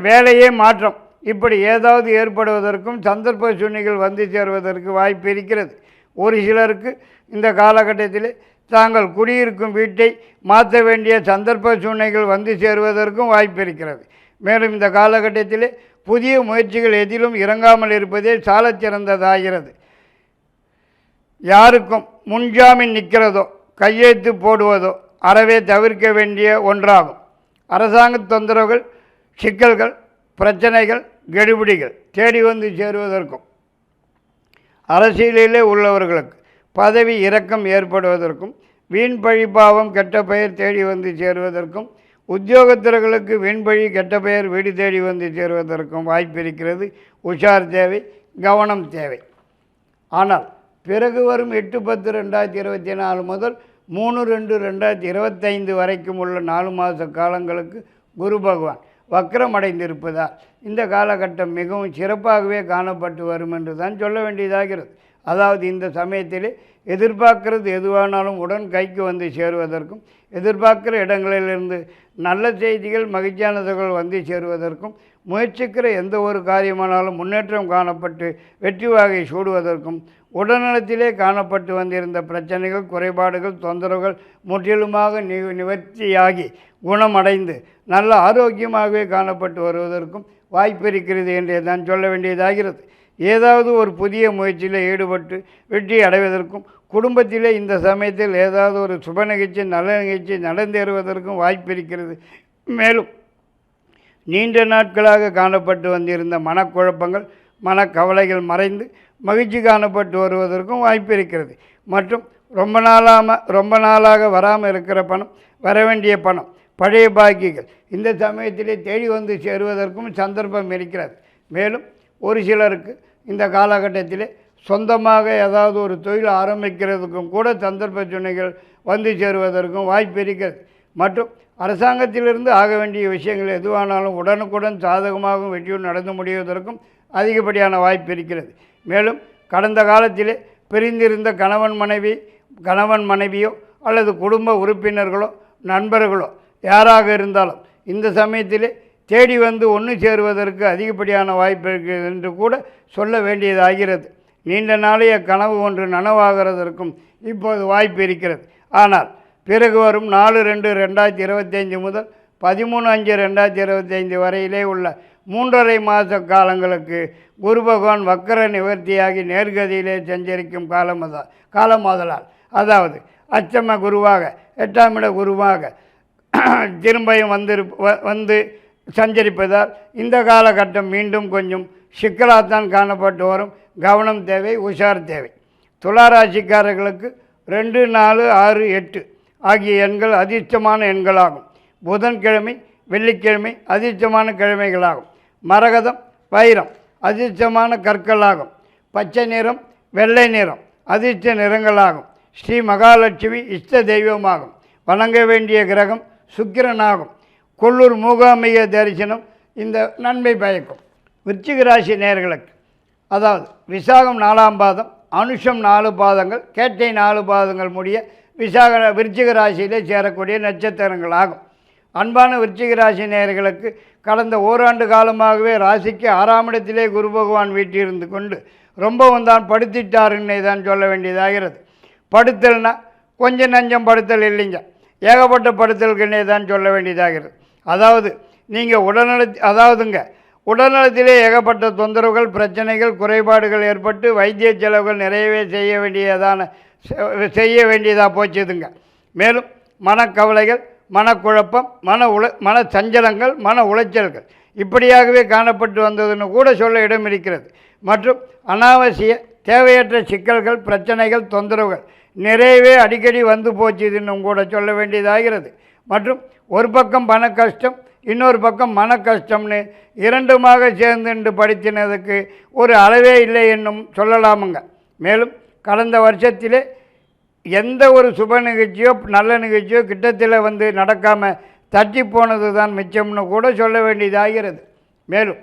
வேலையே மாற்றம் இப்படி ஏதாவது ஏற்படுவதற்கும் சந்தர்ப்ப சூழ்நிலைகள் வந்து சேருவதற்கு வாய்ப்பு இருக்கிறது. ஒரு சிலருக்கு இந்த காலகட்டத்தில் தாங்கள் குடியிருக்கும் வீட்டை மாற்ற வேண்டிய சந்தர்ப்ப சூழ்நிலைகள் வந்து சேருவதற்கும் வாய்ப்பு இருக்கிறது. மேலும் இந்த காலகட்டத்தில் புதிய முயற்சிகள் எதிலும் இறங்காமல் இருப்பதே சாலச் சிறந்ததாகிறது. யாருக்கும் முன்ஜாமீன் நிற்கிறதோ, கையெழுத்து போடுவதோ அறவே தவிர்க்க வேண்டிய ஒன்றாகும். அரசாங்க தொந்தரவுகள், சிக்கல்கள், பிரச்சனைகள், கெடுபிடிகள் தேடி வந்து சேருவதற்கும், அரசியலிலே உள்ளவர்களுக்கு பதவி இறக்கம் ஏற்படுவதற்கும், வீண் பழி பாவம் கெட்ட பெயர் தேடி வந்து சேருவதற்கும், உத்தியோகத்தர்களுக்கு வீண்பழி கெட்ட பெயர் வீடு தேடி வந்து சேருவதற்கும் வாய்ப்பு இருக்கிறது. உஷார் தேவை, கவனம் தேவை. ஆனால் பிறகு வரும் 8/10/2024 முதல் 3/2/2025 வரைக்கும் உள்ள 4 மாத காலங்களுக்கு குரு பகவான் வக்ரமடைந்திருப்பதால் இந்த காலகட்டம் மிகவும் சிறப்பாகவே காணப்பட்டு வரும் என்று தான் சொல்ல வேண்டியதாகிறது. அதாவது இந்த சமயத்திலே எதிர்பார்க்கிறது எதுவானாலும் உடன் கைக்கு வந்து சேருவதற்கும், எதிர்பார்க்கிற இடங்களிலிருந்து நல்ல செய்திகள், மகிழ்ச்சியானதுகள் வந்து சேருவதற்கும், முயற்சிக்கிற எந்த ஒரு காரியமானாலும் முன்னேற்றம் காணப்பட்டு வெற்றி வாகை சூடுவதற்கும், உடல்நலத்திலே காணப்பட்டு வந்திருந்த பிரச்சனைகள், குறைபாடுகள், தொந்தரவுகள் முற்றிலுமாக நிவர்த்தியாகி குணமடைந்து நல்ல ஆரோக்கியமாகவே காணப்பட்டு வருவதற்கும் வாய்ப்பு இருக்கிறது என்றே தான் சொல்ல வேண்டியதாகிறது. ஏதாவது ஒரு புதிய முயற்சியில் ஈடுபட்டு வெற்றி அடைவதற்கும், குடும்பத்திலே இந்த சமயத்தில் ஏதாவது ஒரு சுப நிகழ்ச்சி, நல்ல நிகழ்ச்சி நடந்தேறுவதற்கும் வாய்ப்பு இருக்கிறது. மேலும் நீண்ட நாட்களாக காணப்பட்டு வந்திருந்த மனக்குழப்பங்கள், மனக்கவலைகள் மறைந்து மகிழ்ச்சி காணப்பட்டு வருவதற்கும் வாய்ப்பு இருக்கிறது. மற்றும் ரொம்ப நாளாக வராமல் இருக்கிற பணம், வர வேண்டிய பணம், பழைய பாக்கிகள் இந்த சமயத்திலே தேடி வந்து சேருவதற்கும் சந்தர்ப்பம் இருக்கிறது. மேலும் ஒரு சிலருக்கு இந்த காலகட்டத்திலே சொந்தமாக ஏதாவது ஒரு தொழில் ஆரம்பிக்கிறதுக்கும் கூட சந்தர்ப்ப துணைகள் வந்து சேருவதற்கும் வாய்ப்பு இருக்கிறது. மற்றும் அரசாங்கத்திலிருந்து ஆக வேண்டிய விஷயங்கள் எதுவானாலும் உடனுக்குடன் சாதகமாகவும் வெற்றியும் நடந்து முடிவதற்கும் அதிகப்படியான வாய்ப்பு இருக்கிறது. மேலும் கடந்த காலத்திலே பிரிந்திருந்த கணவன் மனைவியோ அல்லது குடும்ப உறுப்பினர்களோ நண்பர்களோ யாராக இருந்தாலும் இந்த சமயத்திலே தேடி வந்து ஒன்று சேருவதற்கு அதிகப்படியான வாய்ப்பு இருக்கிறது என்று கூட சொல்ல வேண்டியதாகிறது. நீண்ட நாளைய கனவு ஒன்று நனவாகிறதற்கும் இப்போது வாய்ப்பு இருக்கிறது. ஆனால் பிறகு வரும் 4/2/2025 முதல் 13/5/2025 வரையிலே உள்ள 3.5 மாத காலங்களுக்கு குரு பகவான் வக்கர நிவர்த்தியாகி நேர்கதியிலே சஞ்சரிக்கும் காலமாதலால், அதாவது அச்சம குருவாக 8ஆம் இட குருவாக திரும்பியும் வந்து சஞ்சரிப்பதால் இந்த காலகட்டம் மீண்டும் கொஞ்சம் சிக்கலாகத்தான் காணப்பட்டு வரும். கவனம் தேவை, உஷார் தேவை. துளாராசிக்காரர்களுக்கு 2, 4, 6, 8 ஆகிய எண்கள் அதிர்ஷ்டமான எண்களாகும். புதன்கிழமை, வெள்ளிக்கிழமை அதிர்ஷ்டமான கிழமைகளாகும். மரகதம், வைரம் அதிர்ஷ்டமான கற்களாகும். பச்சை நிறம், வெள்ளை நிறம் அதிர்ஷ்ட நிறங்களாகும். ஸ்ரீ மகாலட்சுமி இஷ்ட தெய்வமாகும். வணங்க வேண்டிய கிரகம் சுக்கிரனாகும். கொல்லூர் மூகாம்பிகை தரிசனம் இந்த நன்மை பயக்கும். விருச்சிக ராசி நேயர்களுக்கு, அதாவது விசாகம் 4ஆம் பாதம், அனுஷம் 4 பாதங்கள், கேட்டை 4 பாதங்கள் முடிய விருச்சிக ராசியிலே சேரக்கூடிய நட்சத்திரங்கள் ஆகும். அன்பான விருச்சிக ராசி நேயர்களுக்கு கடந்த ஓராண்டு காலமாகவே ராசிக்கு 6ஆம் இடத்திலே குரு பகவான் வீட்டிலிருந்து கொண்டு ரொம்பவும் தான் படுத்திட்டாருன்னே தான் சொல்ல வேண்டியதாகிறது. படுத்தல்னா கொஞ்சம் நஞ்சம் படுத்தல் இல்லைங்க, ஏகப்பட்ட படுத்தல்கன்னே தான் சொல்ல வேண்டியதாகிறது. அதாவது நீங்கள் உடல்நலத்திலே ஏகப்பட்ட தொந்தரவுகள், பிரச்சனைகள், குறைபாடுகள் ஏற்பட்டு வைத்திய செலவுகள் நிறையவே செய்ய வேண்டியதாக போச்சுதுங்க. மேலும் மனக்கவலைகள், மனக்குழப்பம், மன சஞ்சலங்கள், மன உளைச்சல்கள் இப்படியாகவே காணப்பட்டு வந்ததுன்னு கூட சொல்ல இடம் இருக்கிறது. மற்றும் அனாவசிய தேவையற்ற சிக்கல்கள், பிரச்சனைகள், தொந்தரவுகள் நிறையவே அடிக்கடி வந்து போச்சுதுன்னு கூட சொல்ல வேண்டியதாகிறது. மற்றும் ஒரு பக்கம் பண கஷ்டம், இன்னொரு பக்கம் மன கஷ்டம்னு இரண்டுமாக சேர்ந்துண்டு படித்தினதுக்கு ஒரு அளவே இல்லை என்னும் சொல்லலாமுங்க. மேலும் கடந்த வருஷத்திலே எந்த ஒரு சுப நிகழ்ச்சியோ நல்ல நிகழ்ச்சியோ கிட்டத்தில் வந்து நடக்காமல் தட்டி போனது தான் மிச்சம்னு கூட சொல்ல வேண்டியதாகிறது. மேலும்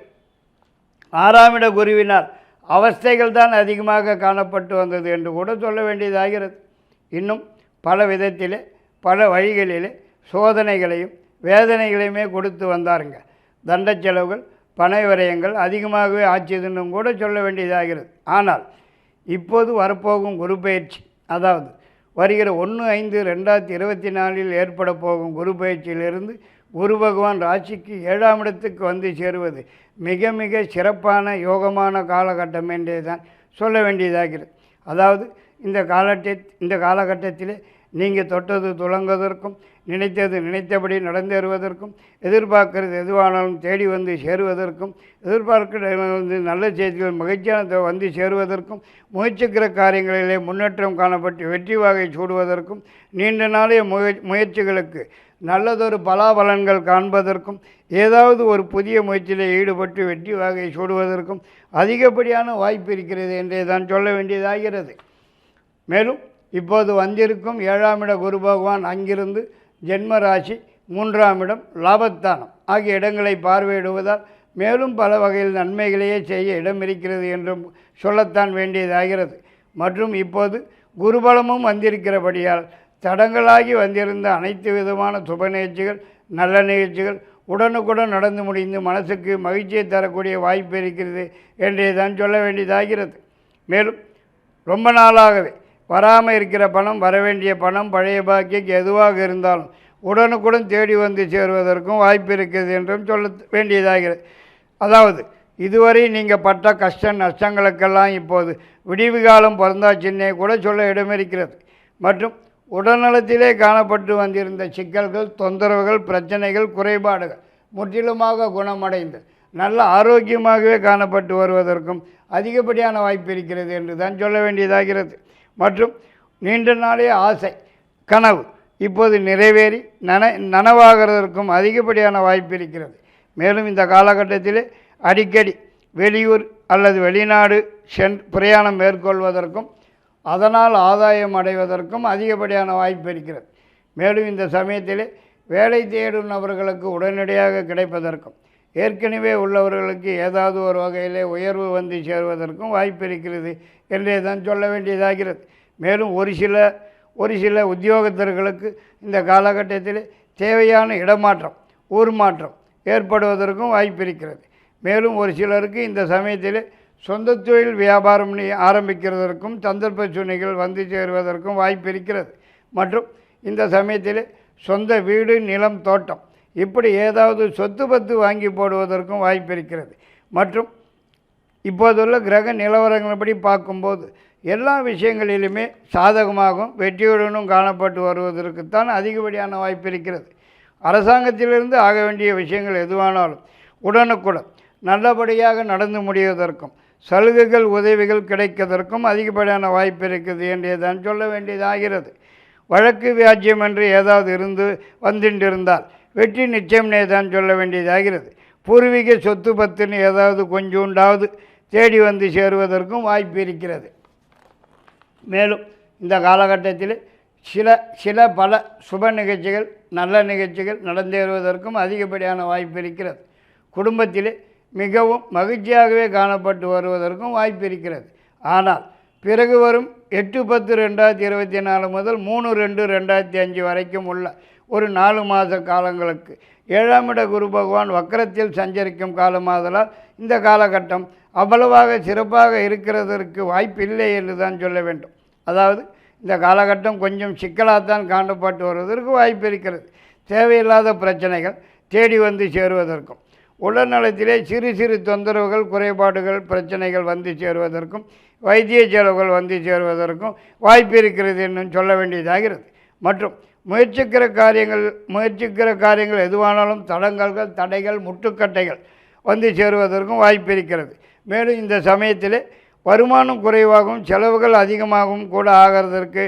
6ஆம் இட குருவினால் அவஸ்தைகள் தான் அதிகமாக காணப்பட்டு வந்தது என்று கூட சொல்ல வேண்டியதாகிறது. இன்னும் பல விதத்திலே பல வழிகளிலே சோதனைகளையும் வேதனைகளையுமே கொடுத்து வந்தாருங்க. தண்ட செலவுகள், பண விரயங்கள் அதிகமாகவே ஆச்சுதுன்னு கூட சொல்ல வேண்டியதாகிறது. ஆனால் இப்போது வரப்போகும் குரு பயிற்சி, அதாவது வருகிற 1/5/2024 ஏற்பட போகும் குரு பயிற்சியிலிருந்து குரு பகவான் ராசிக்கு 7ஆம் இடத்துக்கு வந்து சேருவது மிக மிக சிறப்பான யோகமான காலகட்டம் என்றே தான் சொல்ல வேண்டியதாகிறது. அதாவது இந்த காலகட்டத்திலே நீங்கள் தொட்டது துலங்குவதற்கும் நினைத்தது நினைத்தபடி நடந்தேறுவதற்கும் எதிர்பார்க்கிறது எதுவானாலும் தேடி வந்து சேருவதற்கும் எதிர்பார்க்கிறது நல்ல செய்திகள் மகிழ்ச்சியான வந்து சேருவதற்கும் முயற்சிக்கிற காரியங்களிலே முன்னேற்றம் காணப்பட்டு வெற்றி வாகை சூடுவதற்கும் நீண்ட நாளைய முயற்சிகளுக்கு நல்லதொரு பலாபலன்கள் காண்பதற்கும் ஏதாவது ஒரு புதிய முயற்சியில் ஈடுபட்டு வெற்றி வாகை சூடுவதற்கும் அதிகப்படியான வாய்ப்பு இருக்கிறது என்றே தான் சொல்ல வேண்டியதாகிறது. மேலும் இப்போது வந்திருக்கும் 7ஆம் இட குரு பகவான் அங்கிருந்து ஜென்ம ராசி 3ஆம் இடம் லாபஸ்தானம் ஆகிய இடங்களை பார்வையிடுவதால் மேலும் பல வகையில் நன்மைகளையே செய்ய இடம் இருக்கிறது என்றும் சொல்லத்தான் வேண்டியதாகிறது. மற்றும் இப்போது குருபலமும் வந்திருக்கிறபடியால் தடங்களாகி வந்திருந்த அனைத்து விதமான சுப நிகழ்ச்சிகள் நல்ல நிகழ்ச்சிகள் உடனுக்குடன் நடந்து முடிந்து மனசுக்கு மகிழ்ச்சியை தரக்கூடிய வாய்ப்பு இருக்கிறது என்றே தான் சொல்ல வேண்டியதாகிறது. மேலும் ரொம்ப நாளாகவே வராமல் இருக்கிற பணம், வரவேண்டிய பணம், பழைய பாக்கிக்கு எதுவாக இருந்தாலும் உடனுக்குடன் தேடி வந்து சேருவதற்கும் வாய்ப்பு இருக்கிறது என்றும் சொல்ல வேண்டியதாகிறது. அதாவது இதுவரை நீங்கள் பட்ட கஷ்ட நஷ்டங்களுக்கெல்லாம் இப்போது விடிவு காலம் பிறந்தாச்சின்னே கூட சொல்ல இடமிருக்கிறது. மற்றும் உடல்நலத்திலே காணப்பட்டு வந்திருந்த சிக்கல்கள், தொந்தரவுகள், பிரச்சனைகள், குறைபாடுகள் முற்றிலுமாக குணமடைந்து நல்ல ஆரோக்கியமாகவே காணப்பட்டு வருவதற்கும் அதிகப்படியான வாய்ப்பு இருக்கிறது என்று தான் சொல்ல வேண்டியதாகிறது. மற்றும் நீண்ட நாளைய ஆசை, கனவு இப்போது நிறைவேறி நனவாகிறதற்கும் அதிகப்படியான வாய்ப்பு இருக்கிறது. மேலும் இந்த காலகட்டத்தில் அடிக்கடி வெளியூர் அல்லது வெளிநாடு பிரயாணம் மேற்கொள்வதற்கும் அதனால் ஆதாயம் அடைவதற்கும் அதிகப்படியான வாய்ப்பு இருக்கிறது. மேலும் இந்த சமயத்தில் வேலை தேடும் நபர்களுக்கு உடனடியாக கிடைப்பதற்கும் ஏற்கனவே உள்ளவர்களுக்கு ஏதாவது ஒரு வகையிலே உயர்வு வந்து சேருவதற்கும் வாய்ப்பு இருக்கிறது என்றே தான் சொல்ல வேண்டியதாகிறது. மேலும் ஒரு சில உத்தியோகத்தர்களுக்கு இந்த காலகட்டத்தில் தேவையான இடமாற்றம், ஊர் மாற்றம் ஏற்படுவதற்கும் வாய்ப்பு இருக்கிறது. மேலும் ஒரு சிலருக்கு இந்த சமயத்தில் சொந்த தொழில் வியாபாரம் ஆரம்பிக்கிறதற்கும் சந்தர்ப்ப சூழ்நிலைகள் வந்து சேருவதற்கும் வாய்ப்பு இருக்கிறது. மற்றும் இந்த சமயத்தில் சொந்த வீடு, நிலம், தோட்டம் இப்படி ஏதாவது சொத்து பத்து வாங்கி போடுவதற்கும் வாய்ப்பு இருக்கிறது. மற்றும் இப்போதுள்ள கிரக நிலவரங்கள்படி பார்க்கும்போது எல்லா விஷயங்களிலுமே சாதகமாகவும் வெற்றியுடனும் காணப்பட்டு வருவதற்குத்தான் அதிகப்படியான வாய்ப்பு இருக்கிறது. அரசாங்கத்திலிருந்து ஆக வேண்டிய விஷயங்கள் எதுவானாலும் உடனுக்குடன் நல்லபடியாக நடந்து முடிவதற்கும் சலுகைகள், உதவிகள் கிடைப்பதற்கும் அதிகப்படியான வாய்ப்பு இருக்குது என்றே தான் சொல்ல வேண்டியதாகிறது. வழக்கு வியாஜ்யம் என்று ஏதாவது வந்துட்டிருந்தால் வெற்றி நிச்சயம்னே தான் சொல்ல வேண்டியதாகிறது. பூர்வீக சொத்து பத்துன்னு ஏதாவது கொஞ்சோண்டாவது தேடி வந்து சேருவதற்கும் வாய்ப்பு இருக்கிறது. மேலும் இந்த காலகட்டத்தில் பல சுப நிகழ்ச்சிகள், நல்ல நிகழ்ச்சிகள் நடந்தேறுவதற்கும் அதிகப்படியான வாய்ப்பு இருக்கிறது. குடும்பத்தில் மிகவும் மகிழ்ச்சியாகவே காணப்பட்டு வருவதற்கும் வாய்ப்பு இருக்கிறது. ஆனால் பிறகு வரும் 8/10/2024 முதல் 3/2/2005 வரைக்கும் உள்ள ஒரு 4 மாத காலங்களுக்கு 7ஆம் இட குரு பகவான் வக்கரத்தில் சஞ்சரிக்கும் காலமாதலால் இந்த காலகட்டம் அவ்வளவாக சிறப்பாக இருக்கிறதற்கு வாய்ப்பு இல்லை என்று தான் சொல்ல வேண்டும். அதாவது இந்த காலகட்டம் கொஞ்சம் சிக்கலாகத்தான் காணப்பட்டு வருவதற்கு வாய்ப்பு இருக்கிறது. தேவையில்லாத பிரச்சனைகள் தேடி வந்து சேருவதற்கும் உடல்நலத்திலே சிறு தொந்தரவுகள், குறைபாடுகள், பிரச்சனைகள் வந்து சேருவதற்கும் வைத்திய செலவுகள் வந்து சேருவதற்கும் வாய்ப்பு இருக்கிறது என்னும் சொல்ல வேண்டியதாகிறது. மற்றும் முயற்சிக்கிற காரியங்கள் எதுவானாலும் தடங்கல்கள், தடைகள், முட்டுக்கட்டைகள் வந்து சேருவதற்கும் வாய்ப்பு இருக்கிறது. மேலும் இந்த சமயத்தில் வருமானம் குறைவாகவும் செலவுகள் அதிகமாகவும் கூட ஆகிறதற்கு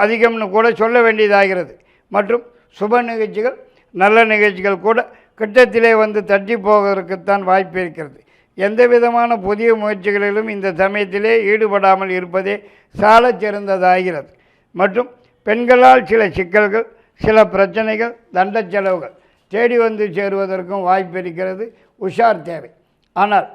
அதிகம்னு கூட சொல்ல வேண்டியதாகிறது. மற்றும் சுப நிகழ்ச்சிகள், நல்ல நிகழ்ச்சிகள் கூட கிட்டத்திலே வந்து தட்டி போவதற்குத்தான் வாய்ப்பு இருக்கிறது. எந்த விதமான புதிய முயற்சிகளிலும் இந்த சமயத்திலே ஈடுபடாமல் இருப்பதே சாலச் சிறந்ததாகிறது. மற்றும் பெண்களால் சில சிக்கல்கள், சில பிரச்சனைகள், தண்ட செலவுகள் தேடி வந்து சேருவதற்கும் வாய்ப்பு இருக்கிறது. உஷார் தேவை. ஆனால்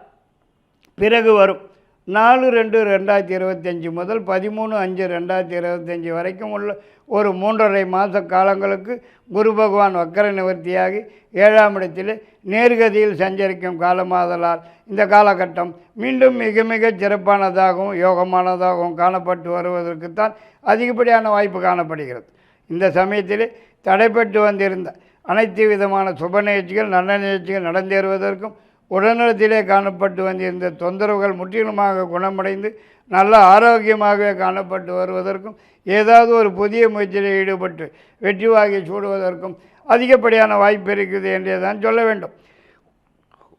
பிறகு வரும் 4/2/2025 முதல் 13/5/2025 வரைக்கும் உள்ள ஒரு 3.5 மாத காலங்களுக்கு குரு பகவான் வக்கர நிவர்த்தியாகி 7ஆம் இடத்தில் நேர்கதியில் சஞ்சரிக்கும் காலமாதலால் இந்த காலகட்டம் மீண்டும் மிக சிறப்பானதாகவும் யோகமானதாகவும் காணப்பட்டு வருவதற்குத்தான் அதிகப்படியான வாய்ப்பு காணப்படுகிறது. இந்த சமயத்தில் தடைப்பட்டு வந்திருந்த அனைத்து விதமான சுப நிகழ்ச்சிகள், நல்ல நிகழ்ச்சிகள் நடந்தேறுவதற்கும் உடல்நலத்திலே காணப்பட்டு வந்திருந்த தொந்தரவுகள் முற்றிலுமாக குணமடைந்து நல்ல ஆரோக்கியமாகவே காணப்பட்டு வருவதற்கும் ஏதாவது ஒரு புதிய முயற்சியில் ஈடுபட்டு வெற்றி வாகை சூடுவதற்கும் அதிகப்படியான வாய்ப்பு இருக்குது என்றே தான் சொல்ல வேண்டும்.